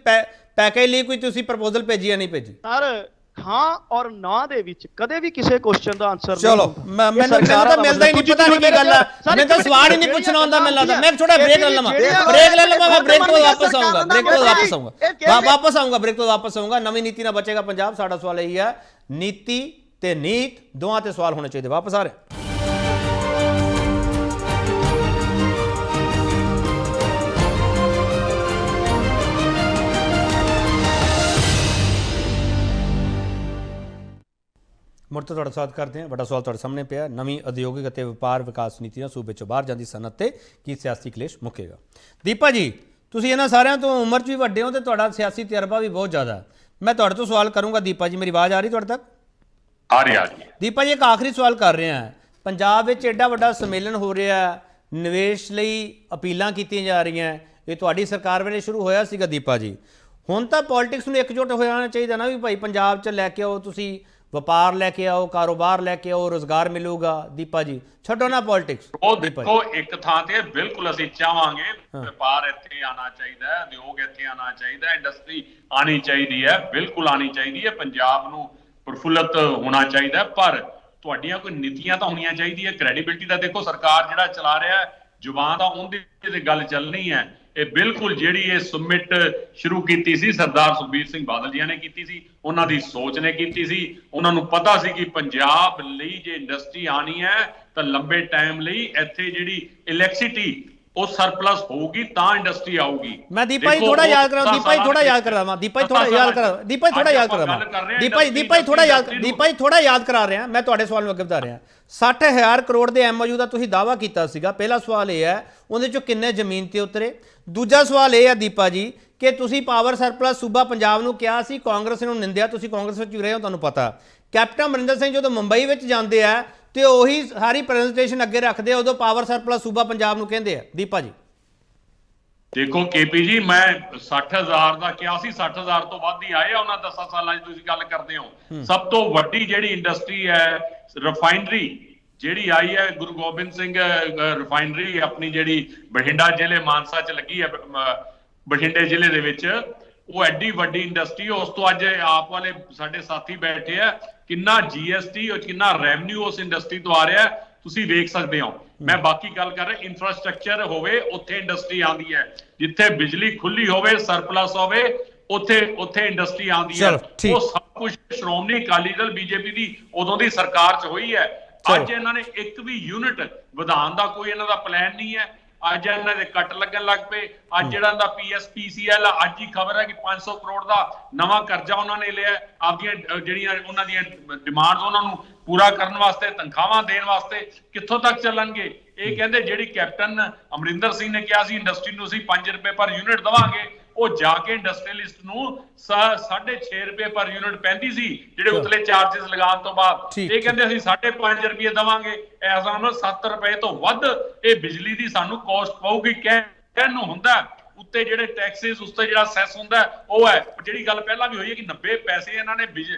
ਪੈਕੇਜ ਲਈ ਕੋਈ ਤੁਸੀਂ ਪ੍ਰਪੋਜ਼ਲ ਭੇਜੀ ਜਾਂ ਨਹੀਂ ਭੇਜੀ? ਸਰ ਹਾਂ ਔਰ ਨਾ ਦੇ ਵਿੱਚ ਕਦੇ ਵੀ ਕਿਸੇ ਕੁਐਸਚਨ ਦਾ ਆਨਸਰ ਚਲੋ ਮੈਨੂੰ ਤਾਂ ਮਿਲਦਾ ਹੀ ਨਹੀਂ, ਪਤਾ ਨਹੀਂ ਕੀ ਗੱਲ ਹੈ, ਮੈਨੂੰ ਤਾਂ ਸਵਾਲ ਹੀ ਨਹੀਂ ਪੁੱਛਣਾ ਹੁੰਦਾ ਮੈਨੂੰ ਲੱਗਦਾ। ਮੈਂ ਥੋੜਾ ਬ੍ਰੇਕ ਲੈ ਲਵਾਂ, ਮੈਂ ਬ੍ਰੇਕ ਤੋਂ ਵਾਪਸ ਆਊਂਗਾ, ਬ੍ਰੇਕ ਤੋਂ ਵਾਪਸ ਆਊਂਗਾ। ਨਵੀਂ ਨੀਤੀ ਨਾਲ ਬਚੇਗਾ ਪੰਜਾਬ। ਸਾਡਾ ਸਵਾਲ ਇਹੀ ਹੈ, ਨੀਤੀ ਤੇ ਨੀਤ ਦੋਵਾਂ ਤੇ ਸਵਾਲ ਹੋਣੇ ਚਾਹੀਦੇ। ਵਾਪਸ ਆ ਰਹੇ ਮੁੜ ਤੋਂ ਤੁਹਾਡਾ ਸਵਾਗਤ ਕਰਦੇ ਹਾਂ। ਵੱਡਾ ਸਵਾਲ ਤੁਹਾਡੇ ਸਾਹਮਣੇ ਪਿਆ, ਨਵੀਂ ਉਦਯੋਗਿਕ ਅਤੇ ਵਪਾਰ ਵਿਕਾਸ ਨੀਤੀ ਨਾਲ ਸੂਬੇ ਚੋਂ ਬਾਹਰ ਜਾਂਦੀ ਸਨਅਤ ਤੇ ਕੀ ਸਿਆਸੀ ਕਲੇਸ਼ ਮੁੱਕੇਗਾ? ਦੀਪਾ ਜੀ, ਤੁਸੀਂ ਇਹਨਾਂ ਸਾਰਿਆਂ ਤੋਂ ਉਮਰ 'ਚ ਵੀ ਵੱਡੇ ਹੋ ਤੇ ਤੁਹਾਡਾ ਸਿਆਸੀ ਤਜਰਬਾ ਵੀ ਬਹੁਤ ਜ਼ਿਆਦਾ। ਮੈਂ ਤੁਹਾਡੇ ਤੋਂ ਸਵਾਲ ਕਰੂੰਗਾ। ਦੀਪਾ ਜੀ, ਮੇਰੀ ਆਵਾਜ਼ ਆ ਰਹੀ ਤੁਹਾਡੇ ਤੱਕ? ਆ ਰਹੀ ਆ ਰਹੀ। ਦੀਪਾ ਜੀ, ਇੱਕ ਆਖਰੀ ਸਵਾਲ ਕਰ ਰਹੇ ਹਾਂ। ਪੰਜਾਬ ਵਿੱਚ ਐਡਾ ਵੱਡਾ ਸੰਮੇਲਨ ਹੋ ਰਿਹਾ, ਨਿਵੇਸ਼ ਲਈ ਅਪੀਲਾਂ ਕੀਤੀਆਂ ਜਾ ਰਹੀਆਂ, ਇਹ ਤੁਹਾਡੀ ਸਰਕਾਰ ਵੇਲੇ ਸ਼ੁਰੂ ਹੋਇਆ ਸੀਗਾ ਦੀਪਾ ਜੀ। ਹੁਣ ਤਾਂ ਪੋਲਿਟਿਕਸ ਨੂੰ ਇਕਜੁੱਟ ਹੋ ਜਾਣਾ ਚਾਹੀਦਾ ਨਾ, ਵੀ ਭਾਈ ਪੰਜਾਬ 'ਚ ਲੈ ਕੇ ਆਓ, ਤੁਸੀਂ ਵਪਾਰ ਲੈ ਕੇ ਆਓ, ਕਾਰੋਬਾਰ ਲੈ ਕੇ ਆਓ, ਰੋਜ਼ਗਾਰ ਮਿਲੂਗਾ। ਦੀਪਾ ਜੀ ਛੱਡੋ ਨਾ ਪੋਲਿਟਿਕਸ। ਉਹ ਦੇਖੋ, ਇੱਕ ਥਾਂ ਤੇ ਬਿਲਕੁਲ ਅਸੀਂ ਚਾਹਾਂਗੇ ਵਪਾਰ ਇੱਥੇ ਆਉਣਾ ਚਾਹੀਦਾ ਹੈ, ਉਦਯੋਗ ਇੱਥੇ ਆਉਣਾ ਚਾਹੀਦਾ ਹੈ, ਇੰਡਸਟਰੀ ਆਉਣੀ ਚਾਹੀਦੀ ਹੈ, ਬਿਲਕੁਲ ਆਉਣੀ ਚਾਹੀਦੀ ਹੈ, ਪੰਜਾਬ ਨੂੰ ਪ੍ਰਫੁੱਲਤ ਹੋਣਾ ਚਾਹੀਦਾ ਹੈ। ਪਰ ਤੁਹਾਡੀਆਂ ਕੋਈ ਨੀਤੀਆਂ ਤਾਂ ਹੋਣੀਆਂ ਚਾਹੀਦੀਆਂ। ਕ੍ਰੈਡੀਬਿਲਿਟੀ ਦਾ ਦੇਖੋ, ਸਰਕਾਰ ਜਿਹੜਾ ਚਲਾ ਰਿਹਾ ਹੈ, ਜ਼ੁਬਾਨ ਤਾਂ ਉਹਦੀ ਤੇ ਗੱਲ ਚੱਲਣੀ ਹੈ। ਇਹ ਬਿਲਕੁਲ ਜਿਹੜੀ ਇਹ ਸੁਮਿਟ ਸ਼ੁਰੂ ਕੀਤੀ ਸੀ ਸਰਦਾਰ ਸੁਖਬੀਰ ਸਿੰਘ ਬਾਦਲ ਜੀ ਨੇ ਕੀਤੀ ਸੀ, ਉਹਨਾਂ ਦੀ ਸੋਚ ਨੇ ਕੀਤੀ ਸੀ। ਉਹਨਾਂ ਨੂੰ ਪਤਾ ਸੀ ਕਿ ਪੰਜਾਬ ਲਈ ਜੇ ਇੰਡਸਟਰੀ ਆਣੀ ਹੈ ਤਾਂ ਲੰਬੇ ਟਾਈਮ ਲਈ ਇੱਥੇ ਜਿਹੜੀ ਇਲੈਕਟ੍ਰਿਸਿਟੀ ਉਹ ਸਰਪਲਸ ਹੋਊਗੀ ਤਾਂ ਇੰਡਸਟਰੀ ਆਊਗੀ। ਮੈਂ ਦੀਪਾ ਜੀ ਥੋੜਾ ਯਾਦ ਕਰਾਂ, ਦੀਪਾ ਜੀ ਥੋੜਾ ਯਾਦ ਕਰਾਵਾਂ, ਦੀਪਾ ਜੀ ਥੋੜਾ ਯਾਦ ਕਰਾ, ਦੀਪਾ ਜੀ ਥੋੜਾ ਯਾਦ ਕਰਾਵਾਂ, ਦੀਪਾ ਜੀ ਥੋੜਾ ਯਾਦ ਕਰਾ ਰਿਹਾ। ਮੈਂ ਤੁਹਾਡੇ ਸਵਾਲ ਨੂੰ ਅੱਗੇ ਵਧਾ ਰਿਹਾ। 60,000 ਕਰੋੜ ਦੇ MOU ਦਾ ਤੁਸੀਂ ਦਾਅਵਾ ਕੀਤਾ ਸੀਗਾ। ਪਹਿਲਾ ਸਵਾਲ ਇਹ ਹੈ, ਉਹਦੇ ਚੋਂ ਕਿੰਨੇ ਜ਼ਮੀਨ ਤੇ ਉਤਰੇ? ਦੂਜਾ ਸਵਾਲ ਇਹ ਹੈ ਦੀਪਾ ਜੀ ਕਿ ਤੁਸੀਂ ਪਾਵਰ ਸਰਪਲਸ ਸੂਬਾ ਪੰਜਾਬ ਨੂੰ ਕਿਹਾ ਸੀ, ਕਾਂਗਰਸ ਨੂੰ ਨਿੰਦਿਆ, ਤੁਸੀਂ ਕਾਂਗਰਸ ਵਿੱਚ ਰਹੇ ਹੋ, ਤੁਹਾਨੂੰ ਪਤਾ। ਕੈਪਟਨ ਅਮਰਿੰਦਰ ਸਿੰਘ ਜਦੋਂ ਮੁੰਬਈ ਵਿੱਚ ਜਾਂਦੇ ਆ ਤੇ ਉਹੀ ਸਾਰੀ ਪ੍ਰੈਜੈਂਟੇਸ਼ਨ ਅੱਗੇ ਰੱਖਦੇ ਆ, ਉਦੋਂ ਪਾਵਰ ਸਰਪਲਸ ਸੂਬਾ ਪੰਜਾਬ ਨੂੰ ਕਹਿੰਦੇ ਆ। ਦੀਪਾ ਜੀ ਦੇਖੋ ਕੇਪੀ ਜੀ, ਮੈਂ 60,000 ਦਾ ਕਿਹਾ ਸੀ, 60,000 ਤੋਂ ਵੱਧ ਹੀ ਆਏ ਆ ਉਹਨਾਂ 10 ਸਾਲਾਂ 'ਚ ਤੁਸੀਂ ਗੱਲ ਕਰਦੇ ਹੋ। ਸਭ ਤੋਂ ਵੱਡੀ ਜਿਹੜੀ ਇੰਡਸਟਰੀ ਹੈ, ਰਿਫਾਈਨਰੀ ਜਿਹੜੀ ਆਈ ਹੈ, ਗੁਰੂ ਗੋਬਿੰਦ ਸਿੰਘ ਰਿਫਾਈਨਰੀ ਆਪਣੀ ਜਿਹੜੀ ਬਠਿੰਡਾ ਜ਼ਿਲ੍ਹੇ ਮਾਨਸਾ 'ਚ ਲੱਗੀ ਹੈ, ਬਠਿੰਡੇ ਜ਼ਿਲ੍ਹੇ ਦੇ ਵਿੱਚ, ਉਹ ਐਡੀ ਵੱਡੀ ਇੰਡਸਟਰੀ। ਉਸ ਤੋਂ ਅੱਜ ਆਪ ਵਾਲੇ ਸਾਡੇ ਸਾਥੀ ਬੈਠੇ ਆ, ਕਿੰਨਾ GST ਔਰ ਕਿੰਨਾ ਰੈਵਨਿਊ ਉਸ ਇੰਡਸਟਰੀ ਤੋਂ ਆ ਰਿਹਾ ਤੁਸੀਂ ਵੇਖ ਸਕਦੇ ਹੋ। ਮੈਂ ਬਾਕੀ ਗੱਲ ਕਰ ਰਿਹਾ, ਇਨਫਰਾਸਟ੍ਰਕਚਰ ਹੋਵੇ ਉੱਥੇ ਇੰਡਸਟਰੀ ਆਉਂਦੀ ਹੈ, ਜਿੱਥੇ ਬਿਜਲੀ ਖੁੱਲੀ ਹੋਵੇ, ਸਰਪਲਸ ਹੋਵੇ, ਉੱਥੇ ਇੰਡਸਟਰੀ ਆਉਂਦੀ ਹੈ। ਉਹ ਸਭ ਕੁਝ ਸ਼੍ਰੋਮਣੀ ਅਕਾਲੀ ਦਲ BJP ਦੀ ਉਦੋਂ ਦੀ ਸਰਕਾਰ 'ਚ ਹੋਈ ਹੈ। ਅੱਜ ਇਹਨਾਂ ਨੇ ਇੱਕ ਵੀ ਯੂਨਿਟ ਵਧਾਉਣ ਦਾ ਕੋਈ ਇਹਨਾਂ ਦਾ ਪਲਾਨ ਨਹੀਂ ਹੈ। ਅੱਜ ਇਹਨਾਂ ਦੇ ਕੱਟ ਲੱਗਣ ਲੱਗ ਪਏ। ਅੱਜ ਜਿਹੜਾ ਦਾ PSPCL, ਅੱਜ ਹੀ ਖਬਰ ਹੈ ਕਿ 500 ਕਰੋੜ ਦਾ ਨਵਾਂ ਕਰਜ਼ਾ ਉਹਨਾਂ ਨੇ ਲਿਆ ਆਪਦੀਆਂ ਜਿਹੜੀਆਂ ਉਹਨਾਂ ਦੀਆਂ ਡਿਮਾਂਡਸ ਉਹਨਾਂ ਨੂੰ ਪੂਰਾ ਕਰਨ ਵਾਸਤੇ, ਤਨਖਾਹਾਂ ਦੇਣ ਵਾਸਤੇ। ਕਿੱਥੋਂ ਤੱਕ ਚੱਲਣਗੇ ਇਹ? ਕਹਿੰਦੇ ਜਿਹੜੀ ਕੈਪਟਨ ਅਮਰਿੰਦਰ ਸਿੰਘ ਨੇ ਕਿਹਾ ਸੀ ਇੰਡਸਟਰੀ ਨੂੰ ਅਸੀਂ 5 ਰੁਪਏ ਪਰ ਯੂਨਿਟ ਦੇਵਾਂਗੇ, ਉਹ ਜਾ ਕੇ ਇੰਡਸਟਰੀਅਲਿਸਟ ਨੂੰ 6.5 ਰੁਪਏ ਪਰ ਯੂਨਿਟ ਪੈਂਦੀ ਸੀ ਜਿਹੜੇ ਉਤਲੇ ਚਾਰजेस ਲਗਾਉਣ ਤੋਂ ਬਾਅਦ। ਇਹ ਕਹਿੰਦੇ ਅਸੀਂ 5.5 ਰੁਪਏ ਦੇਵਾਂਗੇ, ਐਸਾ ਮਤਲਬ 7 ਰੁਪਏ ਤੋਂ ਵੱਧ ਇਹ ਬਿਜਲੀ ਦੀ ਸਾਨੂੰ ਕਾਸਟ ਪਊਗੀ। ਕਹਿਣ ਨੂੰ ਹੁੰਦਾ ਉੱਤੇ ਜਿਹੜੇ ਟੈਕਸਿਸ, ਉੱਤੇ ਜਿਹੜਾ ਸੈਸ ਹੁੰਦਾ ਉਹ ਹੈ। ਜਿਹੜੀ ਗੱਲ ਪਹਿਲਾਂ ਵੀ ਹੋਈ ਹੈ ਕਿ 90 ਪੈਸੇ ਇਹਨਾਂ ਨੇ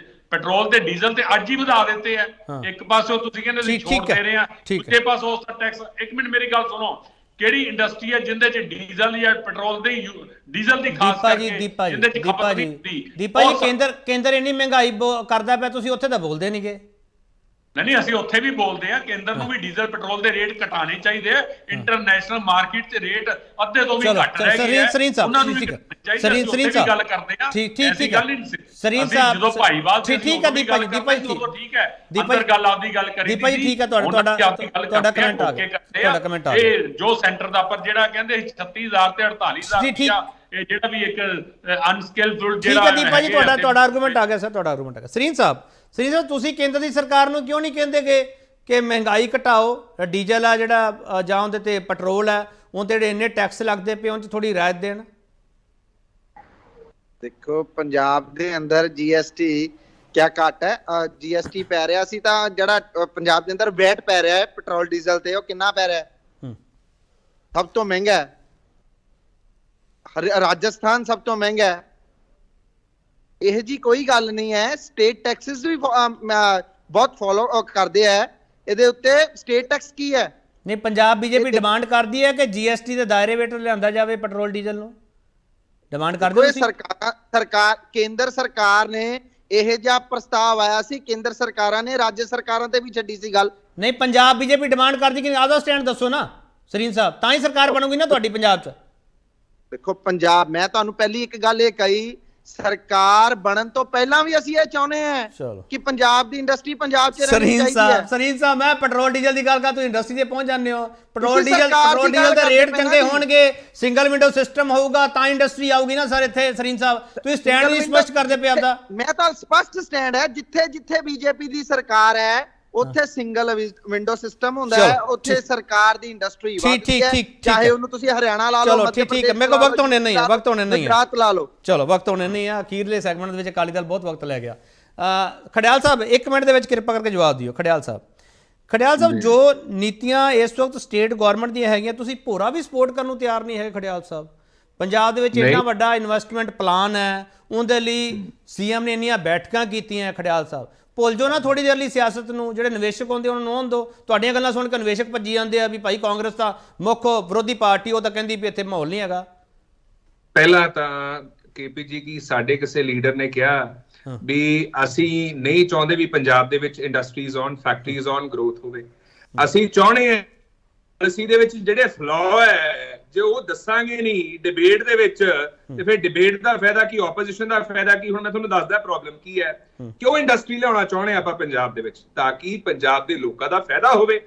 ਪੈਟਰੋਲ ਤੇ ਡੀਜ਼ਲ ਤੇ ਅੱਜ ਹੀ ਵਧਾ ਦਿੱਤੇ ਆ। ਇੱਕ ਪਾਸੇ ਤੁਸੀਂ ਕਹਿੰਦੇ ਅਸੀਂ ਛੋੜ ਦੇ ਰਹੇ ਆ, ਦੂਜੇ ਪਾਸੇ ਉਸ ਦਾ ਟੈਕਸ। ਇੱਕ ਮਿੰਟ ਮੇਰੀ ਗੱਲ ਸੁਣੋ, ਕਿਹੜੀ ਇੰਡਸਟਰੀ ਹੈ ਜਿੰਦੇ ਚ ਡੀਜ਼ਲ ਜਾਂ ਪੈਟਰੋਲ ਦੇ ਡੀਜ਼ਲ ਦੀ ਖਾਸ ਕਰਕੇ ਜਿੰਦੇ ਚ ਖਪਤ ਨਹੀਂ ਹੁੰਦੀ? ਦੀਪਾ ਜੀ ਕੇਂਦਰ ਇੰਨੀ ਮਹਿੰਗਾਈ ਕਰਦਾ ਪਿਆ, ਤੁਸੀਂ ਉੱਥੇ ਤਾਂ ਬੋਲਦੇ ਨਹੀਂਗੇ। ਨਹੀਂ, ਅਸੀਂ ਉੱਥੇ ਵੀ ਬੋਲਦੇ ਆ, ਕੇਂਦਰ ਨੂੰ ਵੀ ਡੀਜ਼ਲ ਪੈਟਰੋਲ ਦੇ ਰੇਟ ਘਟਾਣੇ ਚਾਹੀਦੇ ਆ। ਇੰਟਰਨੈਸ਼ਨਲ ਮਾਰਕੀਟ 'ਚ ਰੇਟ ਅੱਧੇ ਤੋਂ ਵੀ ਘੱਟ ਰਹਿ ਗਏ ਆ। ਉਹਨਾਂ ਨੂੰ ਵੀ ਗੱਲ ਕਰਦੇ ਆ। ਠੀਕ ਗੱਲ ਨਹੀਂ ਸਰੀਨ ਸਾਹਿਬ, ਜਦੋਂ ਭਾਈਵਾਲ ਠੀਕ ਹੈ ਦੀਪਾ ਜੀ, ਦੀਪਾ ਜੀ ਠੀਕ ਹੈ, ਅੰਦਰ ਗੱਲ ਆਪਦੀ ਗੱਲ ਕਰੀ ਦੀਪਾ ਜੀ, ਠੀਕ ਹੈ, ਤੁਹਾਡਾ ਕਮੈਂਟ ਆ ਗਿਆ, ਤੁਹਾਡਾ ਕਮੈਂਟ ਆ ਗਿਆ। ਇਹ ਜੋ ਸੈਂਟਰ ਦਾ ਪਰ ਜਿਹੜਾ ਕਹਿੰਦੇ 36,000 ਤੇ 48,000 ਇਹ ਜਿਹੜਾ ਵੀ ਇੱਕ ਅਨਸਕਿਲਫੁਲ ਜਿਹੜਾ। ਠੀਕ ਹੈ ਦੀਪਾ ਜੀ, ਤੁਹਾਡਾ ਆਰਗੂਮੈਂਟ ਆ ਗਿਆ ਸਰ, ਤੁਹਾਡਾ ਆਰਗੂਮੈਂਟ ਆ ਗਿਆ। ਸਰੀਨ ਸਾਹਿਬ, ਤੁਸੀਂ ਕੇਂਦਰ ਦੀ ਸਰਕਾਰ ਨੂੰ ਕਿਉਂ ਨਹੀਂ ਕਹਿੰਦੇ ਕਿ ਮਹਿੰਗਾਈ ਘਟਾਓ, ਡੀਜ਼ਲ ਆ ਜਿਹੜਾ ਜਾਂ ਉਹਦੇ ਤੇ ਪੈਟਰੋਲ ਹੈ ਉਹਦੇ ਜਿਹੜੇ ਇੰਨੇ ਟੈਕਸ ਲੱਗਦੇ ਪਏ ਉਹਨਾਂ 'ਚ ਥੋੜੀ ਰਾਹਤ ਦੇਣ? ਦੇਖੋ, ਪੰਜਾਬ ਦੇ ਅੰਦਰ GST ਕਿਆ ਘੱਟ ਹੈ। GST ਪੈ ਰਿਹਾ ਸੀ ਤਾਂ ਜਿਹੜਾ ਪੰਜਾਬ ਦੇ ਅੰਦਰ ਵੈਟ ਪੈ ਰਿਹਾ ਹੈ ਪੈਟਰੋਲ ਡੀਜ਼ਲ ਤੇ, ਉਹ ਕਿੰਨਾ ਪੈ ਰਿਹਾ ਹੈ? ਸਭ ਤੋਂ ਮਹਿੰਗਾ ਹੈ। ਰਾਜਸਥਾਨ ਸਭ ਤੋਂ ਮਹਿੰਗਾ ਹੈ। ਇਹ ਜੀ ਕੋਈ ਗੱਲ ਨਹੀਂ ਹੈ। ਸਟੇਟ ਟੈਕਸਿਸ ਵੀ ਬਹੁਤ ਫੋਲੋ ਕਰਦੇ ਆ। ਇਹਦੇ ਉੱਤੇ ਸਟੇਟ ਟੈਕਸ ਕੀ ਹੈ? ਨਹੀਂ, ਪੰਜਾਬ ਬੀਜੇਪੀ ਡਿਮਾਂਡ ਕਰਦੀ ਹੈ ਕਿ GST ਦੇ ਦਾਇਰੇ ਵਿੱਚ ਲਿਆਂਦਾ ਜਾਵੇ ਪੈਟਰੋਲ ਡੀਜ਼ਲ ਨੂੰ, ਡਿਮਾਂਡ ਕਰਦੇ ਹੋ ਤੁਸੀਂ? ਸਰਕਾਰ ਕੇਂਦਰ ਸਰਕਾਰ ਨੇ ਇਹ ਜਿਹਾ ਪ੍ਰਸਤਾਵ ਆਇਆ ਸੀ, ਕੇਂਦਰ ਸਰਕਾਰਾਂ ਨੇ ਰਾਜ ਸਰਕਾਰਾਂ ਤੇ ਵੀ ਛੱਡੀ ਸੀ ਗੱਲ। ਨਹੀਂ, ਪੰਜਾਬ ਬੀਜੇਪੀ ਡਿਮਾਂਡ ਕਰਦੀ ਕਿ ਆਦਾ ਸਟੈਂਡ ਦੱਸੋ ਨਾ ਸਰੀਨ ਸਾਹਿਬ, ਤਾਂ ਹੀ ਸਰਕਾਰ ਬਣੂਗੀ ਨਾ ਤੁਹਾਡੀ ਪੰਜਾਬ 'ਚ। ਦੇਖੋ ਪੰਜਾਬ, ਮੈਂ ਤੁਹਾਨੂੰ ਪਹਿਲੀ ਇੱਕ ਗੱਲ ਇਹ ਕਹੀ, ਸਰਕਾਰ ਬਣਨ ਤੋਂ ਪਹਿਲਾਂ ਵੀ ਅਸੀਂ ਇਹ ਚਾਹੁੰਦੇ ਹਾਂ ਕਿ ਪੰਜਾਬ ਦੀ ਇੰਡਸਟਰੀ ਪੰਜਾਬ 'ਚ ਰਹਿਣੀ ਚਾਹੀਦੀ ਹੈ। ਸਰੀਨ ਸਾਹਿਬ, ਮੈਂ ਪੈਟਰੋਲ ਡੀਜ਼ਲ ਦੀ ਗੱਲ ਕਰ, ਤੁਸੀਂ ਇੰਡਸਟਰੀ 'ਤੇ ਪਹੁੰਚ ਜਾਂਦੇ ਹੋ। ਪੈਟਰੋਲ ਡੀਜ਼ਲ ਦੇ ਰੇਟ ਚੰਗੇ ਹੋਣਗੇ, ਸਿੰਗਲ ਵਿੰਡੋ ਸਿਸਟਮ ਹੋਊਗਾ ਤਾਂ ਇੰਡਸਟਰੀ ਆਊਗੀ ਨਾ ਸਰ ਇੱਥੇ। ਸਰੀਨ ਸਾਹਿਬ, ਤੁਸੀਂ ਸਟੈਂਡ ਨਹੀਂ ਸਪਸ਼ਟ ਕਰਦੇ ਪਏ ਆਪਦਾ। ਮੈਂ ਤਾਂ ਸਪਸ਼ਟ ਸਟੈਂਡ ਹੈ, ਜਿੱਥੇ ਜਿੱਥੇ ਬੀਜੇਪੀ ਦੀ ਸਰਕਾਰ ਹੈ ਉੱਥੇ ਸਿੰਗਲ ਵਿੰਡੋ ਸਿਸਟਮ ਹੁੰਦਾ ਹੈ, ਉੱਥੇ ਸਰਕਾਰ ਦੀ ਇੰਡਸਟਰੀ ਵਧਦੀ ਹੈ। ਚਾਹੇ ਉਹਨੂੰ ਤੁਸੀਂ ਹਰਿਆਣਾ ਲਾ ਲਓ, ਠੀਕ ਹੈ, ਮੇਰੇ ਕੋਲ ਵਕਤ ਹੋਣੇ ਨਹੀਂ ਹੈ, ਵਕਤ ਹੋਣੇ ਨਹੀਂ ਹੈ, ਗੁਜਰਾਤ ਲਾ ਲਓ। ਚਲੋ, ਵਕਤ ਹੋਣੇ ਨਹੀਂ ਆ। ਅਖੀਰਲੇ ਸੈਗਮੈਂਟ ਦੇ ਵਿੱਚ ਅਕਾਲੀ ਦਲ ਬਹੁਤ ਵਕਤ ਲੈ ਗਿਆ। ਖੜਿਆਲ ਸਾਹਿਬ, 1 ਮਿੰਟ ਦੇ ਵਿੱਚ ਕਿਰਪਾ ਕਰਕੇ ਜਵਾਬ ਦਿਓ। ਖੜਿਆਲ ਸਾਹਿਬ, ਜੋ ਨੀਤੀਆਂ ਇਸ ਵਕਤ ਸਟੇਟ ਗਵਰਨਮੈਂਟ ਦੀਆਂ ਹੈਗੀਆਂ, ਤੁਸੀਂ ਭੋਰਾ ਵੀ ਸਪੋਰਟ ਕਰਨ ਨੂੰ ਤਿਆਰ ਨਹੀਂ ਹੈ ਖੜਿਆਲ ਸਾਹਿਬ? ਪੰਜਾਬ ਦੇ ਵਿੱਚ ਇੰਨਾ ਵੱਡਾ ਇਨਵੈਸਟਮੈਂਟ ਪਲਾਨ ਹੈ, ਉਹਦੇ ਲਈ CM ਨੇ ਇੰਨੀਆਂ ਬੈਠਕਾਂ ਕੀਤੀਆਂ। ਖੜਿਆਲ ਸਾਹਿਬ, ਭੁੱਲ ਜਾਓ ਨਾ ਥੋੜੀ ਦੇਰ ਲਈ ਸਿਆਸਤ ਨੂੰ। ਜਿਹੜੇ ਨਿਵੇਸ਼ਕ ਹੁੰਦੇ ਉਹਨਾਂ ਨੂੰ ਆਉਣ ਦਿਓ। ਤੁਹਾਡੀਆਂ ਗੱਲਾਂ ਸੁਣ ਕੇ ਨਿਵੇਸ਼ਕ ਭੱਜੀ ਜਾਂਦੇ ਆ ਵੀ ਭਾਈ ਕਾਂਗਰਸ ਤਾਂ ਮੁੱਖ ਵਿਰੋਧੀ ਪਾਰਟੀ, ਉਹ ਤਾਂ ਕਹਿੰਦੀ ਵੀ ਇੱਥੇ ਮਾਹੌਲ ਨਹੀਂ ਹੈਗਾ। ਪਹਿਲਾਂ ਤਾਂ KPG ਕੀ ਸਾਡੇ ਕਿਸੇ ਲੀਡਰ ਨੇ ਕਿਹਾ ਵੀ ਅਸੀਂ ਨਹੀਂ ਚਾਹੁੰਦੇ ਵੀ ਪੰਜਾਬ ਦੇ ਵਿੱਚ ਇੰਡਸਟਰੀਜ਼ ਆਨ, ਫੈਕਟਰੀਜ਼ ਆਨ, ਗਰੋਥ ਹੋਵੇ। ਅਸੀਂ ਚਾਹੁੰਦੇ ਹਾਂ ਪਾਲਿਸੀ ਦੇ ਵਿੱਚ ਜਿਹੜੇ ਫਲੋ ਹੈ, ਜੇ ਉਹ ਦੱਸਾਂਗੇ ਨਹੀਂ ਡਿਬੇਟ ਦੇ ਵਿੱਚ, ਤੇ ਫਿਰ ਡਿਬੇਟ ਦਾ ਫਾਇਦਾ ਕੀ, ਆਪੋਜੀਸ਼ਨ ਦਾ ਫਾਇਦਾ ਕੀ? ਹੁਣ ਮੈਂ ਤੁਹਾਨੂੰ ਦੱਸਦਾ ਪ੍ਰੋਬਲਮ ਕੀ ਹੈ। ਕਿਉਂ ਇੰਡਸਟਰੀ ਲਿਆਉਣਾ ਚਾਹੁੰਦੇ ਆਪਾਂ ਪੰਜਾਬ ਦੇ ਵਿੱਚ? ਤਾਂ ਕਿ ਪੰਜਾਬ ਦੇ ਲੋਕਾਂ ਦਾ ਫਾਇਦਾ ਹੋਵੇ।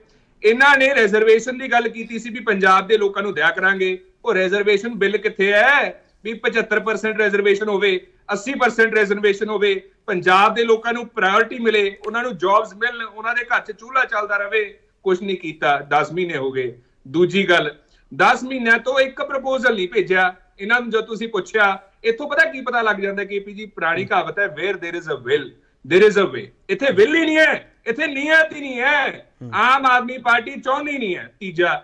ਇਹਨਾਂ ਨੇ ਰਿਜ਼ਰਵੇਸ਼ਨ ਦੀ ਗੱਲ ਕੀਤੀ ਸੀ ਵੀ ਪੰਜਾਬ ਦੇ ਲੋਕਾਂ ਨੂੰ ਦਿਆ ਕਰਾਂਗੇ। ਉਹ ਰਿਜ਼ਰਵੇਸ਼ਨ ਬਿੱਲ ਕਿੱਥੇ ਹੈ ਵੀ 75% ਰਿਜ਼ਰਵੇਸ਼ਨ ਹੋਵੇ, 80% ਰਿਜ਼ਰਵੇਸ਼ਨ ਹੋਵੇ, ਪੰਜਾਬ ਦੇ ਲੋਕਾਂ ਨੂੰ ਪ੍ਰਾਇੋਰਟੀ ਮਿਲੇ, ਉਹਨਾਂ ਨੂੰ ਜੌਬਸ ਮਿਲਣ, ਉਹਨਾਂ ਦੇ ਘਰ 'ਚ ਚੂਲ੍ਹਾ ਚੱਲਦਾ ਰਹੇ। ਕੁਝ ਨਹੀਂ ਕੀਤਾ, 10 ਮਹੀਨੇ ਹੋ ਗਏ। ਦੂਜੀ ਗੱਲ, 10 ਮਹੀਨਿਆਂ ਤੋਂ ਇੱਕ ਪ੍ਰਪੋਜ਼ਲ ਨਹੀਂ ਭੇਜਿਆ ਇਹਨਾਂ ਨੂੰ। ਜੋ ਤੁਸੀਂ ਪੁੱਛਿਆ, ਇੱਥੋਂ ਪਤਾ ਕੀ ਪਤਾ ਲੱਗ ਜਾਂਦਾ KPG, ਪੁਰਾਣੀ ਕਹਾਵਤ ਹੈ where there is a will there is a way. ਇੱਥੇ ਵਿਲ ਹੀ ਨਹੀਂ ਹੈ, ਇੱਥੇ ਨੀਅਤ ਹੀ ਨਹੀਂ ਹੈ। ਆਮ ਆਦਮੀ ਪਾਰਟੀ ਚਾਹੁੰਦੀ ਨਹੀਂ ਹੈ। ਤੀਜਾ,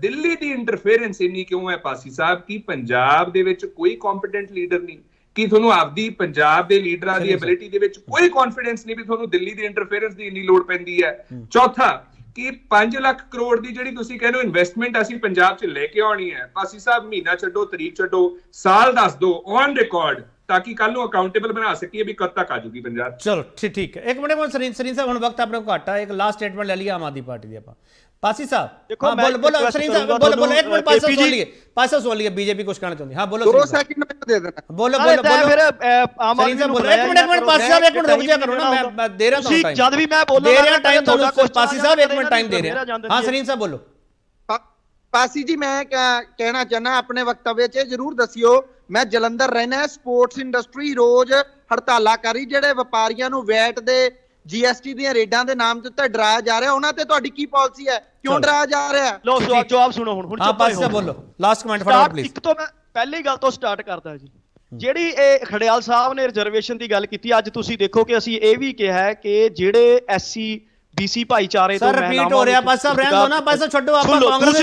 ਦਿੱਲੀ ਦੀ ਇੰਟਰਫੇਰੈਂਸ ਇੰਨੀ ਕਿਉਂ ਹੈ ਪਾਸੀ ਸਾਹਿਬ? ਕਿ ਪੰਜਾਬ ਦੇ ਵਿੱਚ ਕੋਈ ਕੰਪੀਟੈਂਟ ਲੀਡਰ ਨਹੀਂ? ਕਿ ਤੁਹਾਨੂੰ ਆਪਦੀ ਪੰਜਾਬ ਦੇ ਲੀਡਰਾਂ ਦੀ ਐਬਿਲਿਟੀ ਦੇ ਵਿੱਚ ਕੋਈ ਕੌਨਫੀਡੈਂਸ ਨਹੀਂ ਵੀ ਤੁਹਾਨੂੰ ਦਿੱਲੀ ਦੀ ਇੰਟਰਫੇਰੈਂਸ ਦੀ ਇੰਨੀ ਲੋੜ ਪੈਂਦੀ ਹੈ? ਚੌਥਾ, ਕਿ 5 ਲੱਖ ਕਰੋੜ ਦੀ ਜਿਹੜੀ ਤੁਸੀਂ ਕਹਿੰਦੇ ਹੋ ਇਨਵੈਸਟਮੈਂਟ ਅਸੀਂ ਪੰਜਾਬ 'ਚ ਲੈ ਕੇ ਆਉਣੀ ਹੈ, ਪਾਸੀ ਸਾਹਿਬ ਮਹੀਨਾ ਛੱਡੋ, ਤਰੀਕ ਛੱਡੋ, ਸਾਲ ਦੱਸ ਦਿਓ ਔਨ ਰਿਕਾਰਡ, ਤਾਂ ਕਿ ਕੱਲ ਨੂੰ ਅਕਾਊਂਟੇਬਲ ਬਣਾ ਸਕੀਏ ਵੀ ਕਦ ਤੱਕ ਆ ਜੂਗੀ ਪੰਜਾਬ। ਚਲੋ ਠੀਕ ਹੈ। ਇੱਕ ਮਿੰਟ ਸਰੀਨ ਸਾਹਿਬ, ਹੁਣ ਵਕਤ ਆਪਣੇ ਕੋਲ ਘੱਟ ਆ। ਇੱਕ ਲਾਸਟ ਸਟੇਟਮੈਂਟ ਲੈ ਲਈਏ ਆਮ ਆਦਮੀ ਪਾਰਟੀ ਦੀ ਆਪਾਂ। ਪਾਸੀ ਸਾਹਿਬ, ਬੋਲੋ ਸਰੀਨ ਸਾਹਿਬ, ਬੋਲੋ। ਇੱਕ ਮਿੰਟ, ਪਾਸਾ ਸੁਣ ਲਈਏ ਬੀਜੇਪੀ ਕੁਝ ਕਹਿਣਾ ਚਾਹੁੰਦੀ। ਹਾਂ ਬੋਲੋ। 2 ਸੈਕਿੰਡ ਮੈਨੂੰ ਦੇ ਦੇਣਾ। ਬੋਲੋ। ਇੱਕ ਮਿੰਟ ਪਾਸੀ ਸਾਹਿਬ, ਇੱਕ ਮਿੰਟ ਰੁਕ ਜਾ ਕਰੋ ਨਾ, ਮੈਂ ਦੇ ਰਿਹਾ ਤੁਹਾਨੂੰ ਟਾਈਮ। ਜਦ ਵੀ ਮੈਂ ਬੋਲੂੰਗਾ ਦੇ ਰਿਹਾ ਟਾਈਮ ਤੁਹਾਨੂੰ ਪਾਸੀ ਸਾਹਿਬ, 1 ਮਿੰਟ ਟਾਈਮ ਦੇ ਰਿਹਾ। ਹਾਂ ਸਰੀਨ ਸਾਹਿਬ ਬੋਲੋ। ਪਾਸੀ ਜੀ, ਮੈਂ ਕਹਿਣਾ ਚਾਹਨਾ ਆਪਣੇ ਵਕਤव्य 'ਚ ਜ਼ਰੂਰ ਦੱਸਿਓ। ਮੈਂ ਜਲੰਧਰ ਰਹਿਣਾ, ਸਪੋਰਟਸ ਇੰਡਸਟਰੀ ਰੋਜ਼ ਹੜਤਾਲਾਂ ਕਰੀ, ਜਿਹੜੇ ਵਪਾਰੀਆਂ ਨੂੰ ਵੈਟ ਦੇ GST ਦੀਆਂ ਰੇਡਾਂ ਦੇ ਨਾਮ ਤੇ ਉੱਤੇ ਡਰਾਇਆ ਜਾ ਰਿਹਾ, ਉਹਨਾਂ ਤੇ ਤੁਹਾਡੀ ਕੀ ਪਾਲਿਸੀ ਹੈ? ਕਿਉਂ ਡਰਾਇਆ ਜਾ ਰਿਹਾ? ਲੋ ਜਵਾਬ ਸੁਣੋ ਹੁਣ। ਹਾਂ ਪਾਸੀ ਸਾਹਿਬ ਬੋਲੋ, ਲਾਸਟ ਕਮੈਂਟ ਫਟਾਫਟ ਪਲੀਜ਼। ਇੱਕ ਤੋਂ ਮੈਂ ਪਹਿਲੀ ਗੱਲ ਤੋਂ ਸਟਾਰਟ ਕਰਦਾ ਜੀ। ਜਿਹੜੀ ਇਹ ਖੜਿਆਲ ਸਾਹਿਬ ਨੇ ਰਿਜ਼ਰਵੇਸ਼ਨ ਦੀ ਗੱਲ ਕੀਤੀ, ਅੱਜ ਤੁਸੀਂ ਦੇਖੋ ਕਿ ਅਸੀਂ ਇਹ ਵੀ ਕਿਹਾ ਕਿ ਜਿਹੜੇ SC BC ਭਾਈਚਾਰੇ ਤੋਂ ਸਰ ਰਿਪੀਟ ਹੋ ਰਿਹਾ। ਪਾਸਾ ਸਾਹਿਬ ਰਹਿਣ ਦੋ ਨਾ, ਪਾਸਾ ਛੱਡੋ। ਆਪਾਂ ਕਾਂਗਰਸ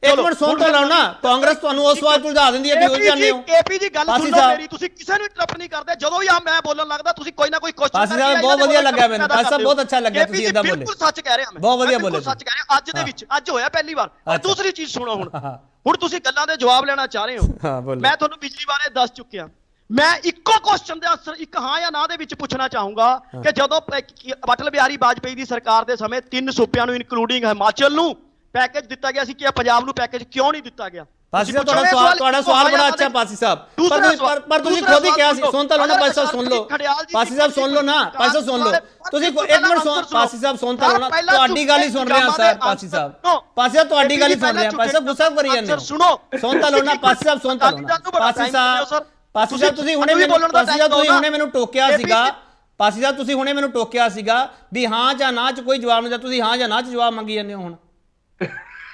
ਇੱਕ ਮਿੰਟ ਸੁਣ ਤਾਂ ਲਓ ਨਾ। ਕਾਂਗਰਸ ਤੁਹਾਨੂੰ ਉਸ ਸਵਾਲ ਤੋਂ ਉਲਝਾ ਦਿੰਦੀ ਹੈ ਵੀ ਉਲਝ ਜਾਂਦੇ ਹੋ। KPG ਗੱਲ ਸੁਣ ਲਓ ਮੇਰੀ, ਤੁਸੀਂ ਕਿਸੇ ਨੂੰ ਇੰਟਰਪਟ ਨਹੀਂ ਕਰਦੇ। ਜਦੋਂ ਵੀ ਮੈਂ ਬੋਲਣ ਲੱਗਦਾ ਤੁਸੀਂ ਕੋਈ ਨਾ ਕੋਈ ਕੁਐਸਚਨ ਪਾਸਾ ਸਾਹਿਬ ਬਹੁਤ ਵਧੀਆ ਲੱਗਿਆ ਮੈਨੂੰ, ਪਾਸਾ ਸਾਹਿਬ ਬਹੁਤ ਅੱਛਾ ਲੱਗਿਆ ਤੁਸੀਂ ਇਦਾਂ ਬੋਲੇ। ਬਿਲਕੁਲ ਸੱਚ ਕਹਿ ਰਿਹਾ ਮੈਂ, ਬਹੁਤ ਵਧੀਆ ਬੋਲੇ। ਸੱਚ ਕਹਿ ਰਿਹਾ। ਅੱਜ ਦੇ ਵਿੱਚ ਅੱਜ ਹੋਇਆ ਪਹਿਲੀ ਵਾਰ। ਔਰ ਦੂਸਰੀ ਚੀਜ਼ ਸੁਣੋ ਹੁਣ ਤੁਸੀਂ ਗੱਲਾਂ ਦੇ ਜਵਾਬ ਲੈਣਾ ਚਾਹ ਰਹੇ ਹੋ। ਮੈਂ ਤੁਹਾਨੂੰ ਪਿਛਲੀ ਵਾਰ ਇਹ ਦੱਸ ਚੁੱਕਿਆ। ਮੈਂ ਇੱਕੋ ਕੁਐਸਚਨ ਦੇ ਆਨਸਰ ਇੱਕ ਹਾਂ ਜਾਂ ਨਾ ਦੇ ਵਿੱਚ ਪੁੱਛਣਾ ਚਾਹੂੰਗਾ ਕਿ ਜਦੋਂ ਅਟਲ ਬਿਹਾਰੀ ਵਾਜਪੇਈ ਦੀ ਸਰਕਾਰ ਦੇ ਸਮੇਂ 3 ਸੂਬਿਆਂ ਨੂੰ ਇਨਕਲੂਡਿੰਗ ਹਿਮਾਚਲ ਨੂੰ ਪੈਕੇਜ ਦਿੱਤਾ ਗਿਆ ਸੀ, ਕਿ ਪੰਜਾਬ ਨੂੰ ਪੈਕੇਜ ਕਿਉਂ ਨਹੀਂ ਦਿੱਤਾ ਗਿਆ? ਪਾਸੀ ਸਾਹਿਬ ਤੁਹਾਡਾ ਸਵਾਲ ਬੜਾ ਅੱਛਾ ਪਾਸੀ ਸਾਹਿਬ, ਪਰ ਤੁਸੀਂ ਖੁਦ ਹੀ ਕਿਹਾ ਸੀ। ਸੁਣ ਤਾਂ ਲਓ ਨਾ ਪਾਸੀ ਸਾਹਿਬ, ਸੁਣ ਲਓ ਪਾਸੀ ਸਾਹਿਬ, ਸੁਣ ਲਓ ਨਾ ਪਾਸੀ ਸਾਹਿਬ, ਸੁਣ ਲਓ ਤੁਸੀਂ। 1 ਮਿੰਟ ਪਾਸੀ ਸਾਹਿਬ ਸੁਣ ਤਾਂ ਲਓ ਨਾ, ਤੁਹਾਡੀ ਗੱਲ ਹੀ ਸੁਣ ਰਿਹਾ ਸਰ। ਪਾਸੀ ਸਾਹਿਬ ਤੁਹਾਡੀ ਗੱਲ ਹੀ ਸੁਣ ਰਿਹਾ। ਪਾਸੀ ਸਾਹਿਬ ਗੁੱਸਾ ਕਰੀ ਜਾਂਦੇ ਹੋ। ਸੁਣ ਤਾਂ ਲਓ ਨਾ ਪਾਸੀ ਸਾਹਿਬ, ਸੁਣ ਤਾਂ ਲਓ ਨਾ ਪਾਸੀ ਸਾਹਿਬ। ਪਾਸੀ ਸਾਹਿਬ ਤੁਸੀਂ ਹੁਣੇ ਮੈਨੂੰ ਟੋਕਿਆ ਸੀਗਾ। ਪਾਸੀ ਸਾਹਿਬ ਤੁਸੀਂ ਹੁਣੇ ਮੈਨੂੰ ਟੋਕਿਆ ਸੀਗਾ ਵੀ ਹਾਂ ਜਾਂ ਨਾ ਚ ਕੋਈ ਜਵਾਬ ਨਹੀਂ। ਤੁਸੀਂ ਹਾਂ ਜਾਂ ਨਾ ਚ ਜਵਾਬ ਮੰਗੀ ਜਾਂਦੇ ਹੋ ਹੁਣ।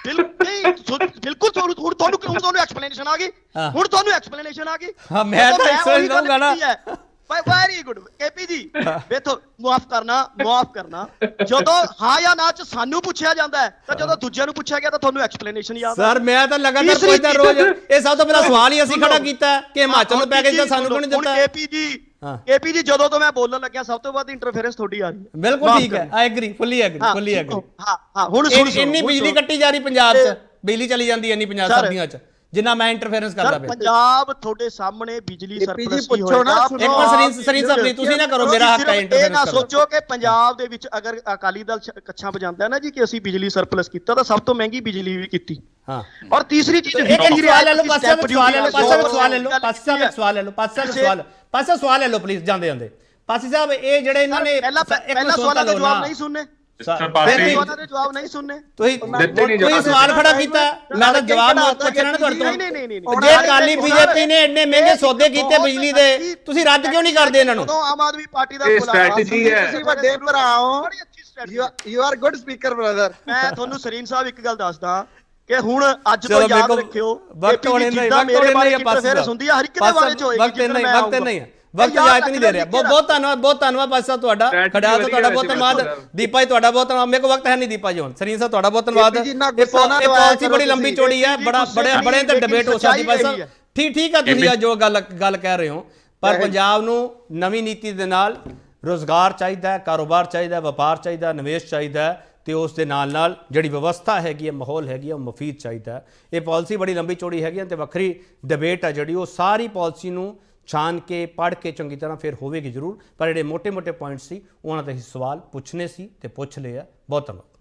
ਬਿਲਕੁਲ ਤੁਹਾਨੂੰ ਐਕਸਪਲੇਨੇਸ਼ਨ ਆ ਗਈ। ਹੁਣ ਤੁਹਾਨੂੰ ਐਕਸਪਲੇਨੇਸ਼ਨ ਆ ਗਈ। ਹਾਂ ਮੈਂ ਤਾਂ ਐਕਸਪਲੇਨ ਦਊਂਗਾ ਨਾ। ਵੈਰੀ ਗੁੱਡ ਕੇਪੀ ਜੀ ਵੇਖੋ ਮਾਫ ਕਰਨਾ ਜਦੋਂ ਹਾਂ ਜਾਂ ਨਾ ਚ ਸਾਨੂੰ ਪੁੱਛਿਆ ਜਾਂਦਾ ਹੈ ਤਾਂ ਜਦੋਂ ਦੂਜਿਆਂ ਨੂੰ ਪੁੱਛਿਆ ਗਿਆ ਤਾਂ ਤੁਹਾਨੂੰ ਐਕਸਪਲੇਨੇਸ਼ਨ ਯਾਦ ਸਰ ਮੈਂ ਤਾਂ ਲਗਾਤਾਰ ਪੁੱਛਦਾ ਰੋਜ਼, ਇਹ ਸਭ ਤੋਂ ਪਹਿਲਾਂ ਸਵਾਲ ਹੀ ਅਸੀਂ ਖੜਾ ਕੀਤਾ ਕਿ ਹਿਮਾਚਲ ਨੂੰ ਪੈਕੇਜ ਦਾ ਸਾਨੂੰ ਕਿਉਂ ਨਹੀਂ ਦਿੱਤਾ। ਕੇਪੀ ਜੀ ਜਦੋਂ ਤੋਂ ਮੈਂ ਬੋਲਣ ਲੱਗਿਆ ਸਭ ਤੋਂ ਵੱਧ ਇੰਟਰਫੇਰੈਂਸ ਤੁਹਾਡੀ ਆ ਰਹੀ ਹੈ। ਬਿਲਕੁਲ ਠੀਕ ਹੈ, ਆਈ ਐਗਰੀ, ਫੁੱਲੀ ਐਗਰੀ। ਹਾਂ ਹੁਣ ਇੰਨੀ ਬਿਜਲੀ ਕੱਟੀ ਜਾ ਰਹੀ ਪੰਜਾਬ 'ਚ, ਬਿਜਲੀ ਚਲੀ ਜਾਂਦੀ ਹੈ ਇੰਨੀ ਪੰਜਾਬ ਸਰਦੀਆਂ 'ਚ, ਜਿੰਨਾ ਮੈਂ ਇੰਟਰਫੇਰੈਂਸ ਕਰਦਾ ਪਿਆ। ਪੰਜਾਬ ਤੁਹਾਡੇ ਸਾਹਮਣੇ ਬਿਜਲੀ ਸਰਪਲਸ ਪੁੱਛੋ ਨਾ, ਇੱਕ ਵਾਰ ਸਰੀਨ ਸਾਹਿਬ ਤੁਸੀਂ ਨਾ ਕਰੋ, ਮੇਰਾ ਹੱਕ ਹੈ ਇੰਟਰਫੇਰੈਂਸ ਇਹ ਨਾ ਸੋਚੋ ਕਿ ਪੰਜਾਬ ਦੇ ਵਿੱਚ ਅਗਰ ਅਕਾਲੀ ਦਲ ਕੱਛਾਂ ਵਜਾਉਂਦਾ ਨਾ ਜੀ ਕਿ ਅਸੀਂ ਬਿਜਲੀ ਸਰਪਲਸ ਕੀਤਾ ਤਾਂ ਸਭ ਤੋਂ ਮਹਿੰਗੀ ਬਿਜਲੀ ਵੀ ਕੀਤੀ। ਹਾਂ ਔਰ ਤੀਸਰੀ ਚੀਜ਼ ਸਵਾਲ ਲੈ ਲਓ, ਪਾਸਾ ਸਵਾਲ ਲੈ ਲਓ ਪਲੀਜ਼, ਜਾਂਦੇ ਪਾਸੀ ਸਾਹਿਬ। ਇਹ ਜਿਹੜੇ ਇਹਨਾਂ ਨੇ ਪਹਿਲਾ ਸਵਾਲਾਂ ਦੇ ਜਵਾਬ ਨਹੀਂ ਸੁਣਨੇ, ਸਵਾਲਾਂ ਦੇ ਜਵਾਬ ਨਹੀਂ ਸੁਣਨੇ। ਤੁਸੀਂ ਸਵਾਲ ਖੜਾ ਕੀਤਾ, ਮੈਂ ਤਾਂ ਜਵਾਬ ਪੁੱਛਣਾ ਨਾ ਤੁਹਾਡੇ ਤੋਂ। ਜੇ ਅਕਾਲੀ ਬੀਜੇਪੀ ਨੇ ਇੰਨੇ ਮਹਿੰਗੇ ਸੌਦੇ ਕੀਤੇ ਬਿਜਲੀ ਦੇ, ਤੁਸੀਂ ਰੱਦ ਕਿਉਂ ਨਹੀਂ ਕਰਦੇ ਇਹਨਾਂ ਨੂੰ? ਆਮ ਆਦਮੀ ਪਾਰਟੀ ਦਾ ਸਟ੍ਰੈਟਜੀ ਹੈ। ਤੁਸੀਂ ਵੱਡੇ ਭਰਾ ਹੋ, you are good speaker brother. ਮੈਂ ਤੁਹਾਨੂੰ ਸਰੀਨ ਸਾਹਿਬ ਇੱਕ ਗੱਲ ਦੱਸਦਾ ਕਿ ਹੁਣ ਅੱਜ ਤੋਂ ਯਾਦ ਰੱਖਿਓ, ਵਕਤ ਹੋਣੇ ਨਹੀਂ, ਮੇਰੇ ਬਾਰੇ ਇੰਟਰਫੇਰੈਂਸ ਹੁੰਦੀ ਹੈ ਹਰ ਇੱਕ ਦੇ ਬਾਰੇ ਚ ਹੋਏਗੀ। ਵਕਤ ਨਹੀਂ ਹੈ, ਵਕਤ ਇਜਾਜ਼ਤ ਨਹੀਂ ਦੇ ਰਿਹਾ। ਬਹੁਤ ਧੰਨਵਾਦ ਪਾਸੀ ਸਾਹਿਬ ਤੁਹਾਡਾ, ਖੜਿਆ ਤੋਂ ਤੁਹਾਡਾ ਬਹੁਤ ਧੰਨਵਾਦ। ਦੀਪਾ ਜੀ ਤੁਹਾਡਾ ਬਹੁਤ ਧੰਨਵਾਦ। ਮੇਰੇ ਕੋਲ ਵਕਤ ਹੈ ਨਹੀਂ ਦੀਪਾ ਜੀ ਹੁਣ। ਸਰੀਨ ਸਾਹਿਬ ਤੁਹਾਡਾ ਬਹੁਤ ਧੰਨਵਾਦ। ਇਹ ਪਾਲਿਸੀ ਬੜੀ ਲੰਬੀ ਚੌੜੀ ਹੈ, ਬੜੇ ਤੇ ਡਿਬੇਟ ਹੋ ਸਕਦੀ ਭਾਈ ਸਾਹਿਬ। ਠੀਕ ਹੈ, ਤੁਸੀਂ ਜੋ ਗੱਲ ਕਹਿ ਰਹੇ ਹੋ, ਪਰ ਪੰਜਾਬ ਨੂੰ ਨਵੀਂ ਨੀਤੀ ਦੇ ਨਾਲ ਰੋਜ਼ਗਾਰ ਚਾਹੀਦਾ, ਕਾਰੋਬਾਰ ਚਾਹੀਦਾ, ਵਪਾਰ ਚਾਹੀਦਾ, ਨਿਵੇਸ਼ ਚਾਹੀਦਾ, ਤੇ ਉਸ ਦੇ ਨਾਲ ਜਿਹੜੀ ਵਿਵਸਥਾ ਹੈਗੀ ਹੈ, ਮਾਹੌਲ ਹੈਗੀ ਹੈ, ਉਹ ਮਫੀਦ ਚਾਹੀਦਾ। ਇਹ ਪਾਲਿਸੀ ਬੜੀ ਲੰਬੀ ਚੌੜੀ ਹੈਗੀ ਤੇ ਵੱਖਰੀ ਡਿਬੇਟ ਹੈ ਜਿਹੜੀ, ਉਹ ਸਾਰੀ ਪਾਲਿਸੀ ਨੂੰ ਛਾਣ ਕੇ ਪੜ੍ਹ ਕੇ ਚੰਗੀ ਤਰ੍ਹਾਂ ਫਿਰ ਹੋਵੇਗੀ ਜ਼ਰੂਰ। ਪਰ ਜਿਹੜੇ ਮੋٹے ਪੁਆਇੰਟ ਸੀ ਉਹਨਾਂ ਤੇ ਸਵਾਲ ਪੁੱਛਣੇ ਸੀ ਤੇ ਪੁੱਛ ਲਏ ਆ। ਬਹੁਤ ਧੰਨਵਾਦ।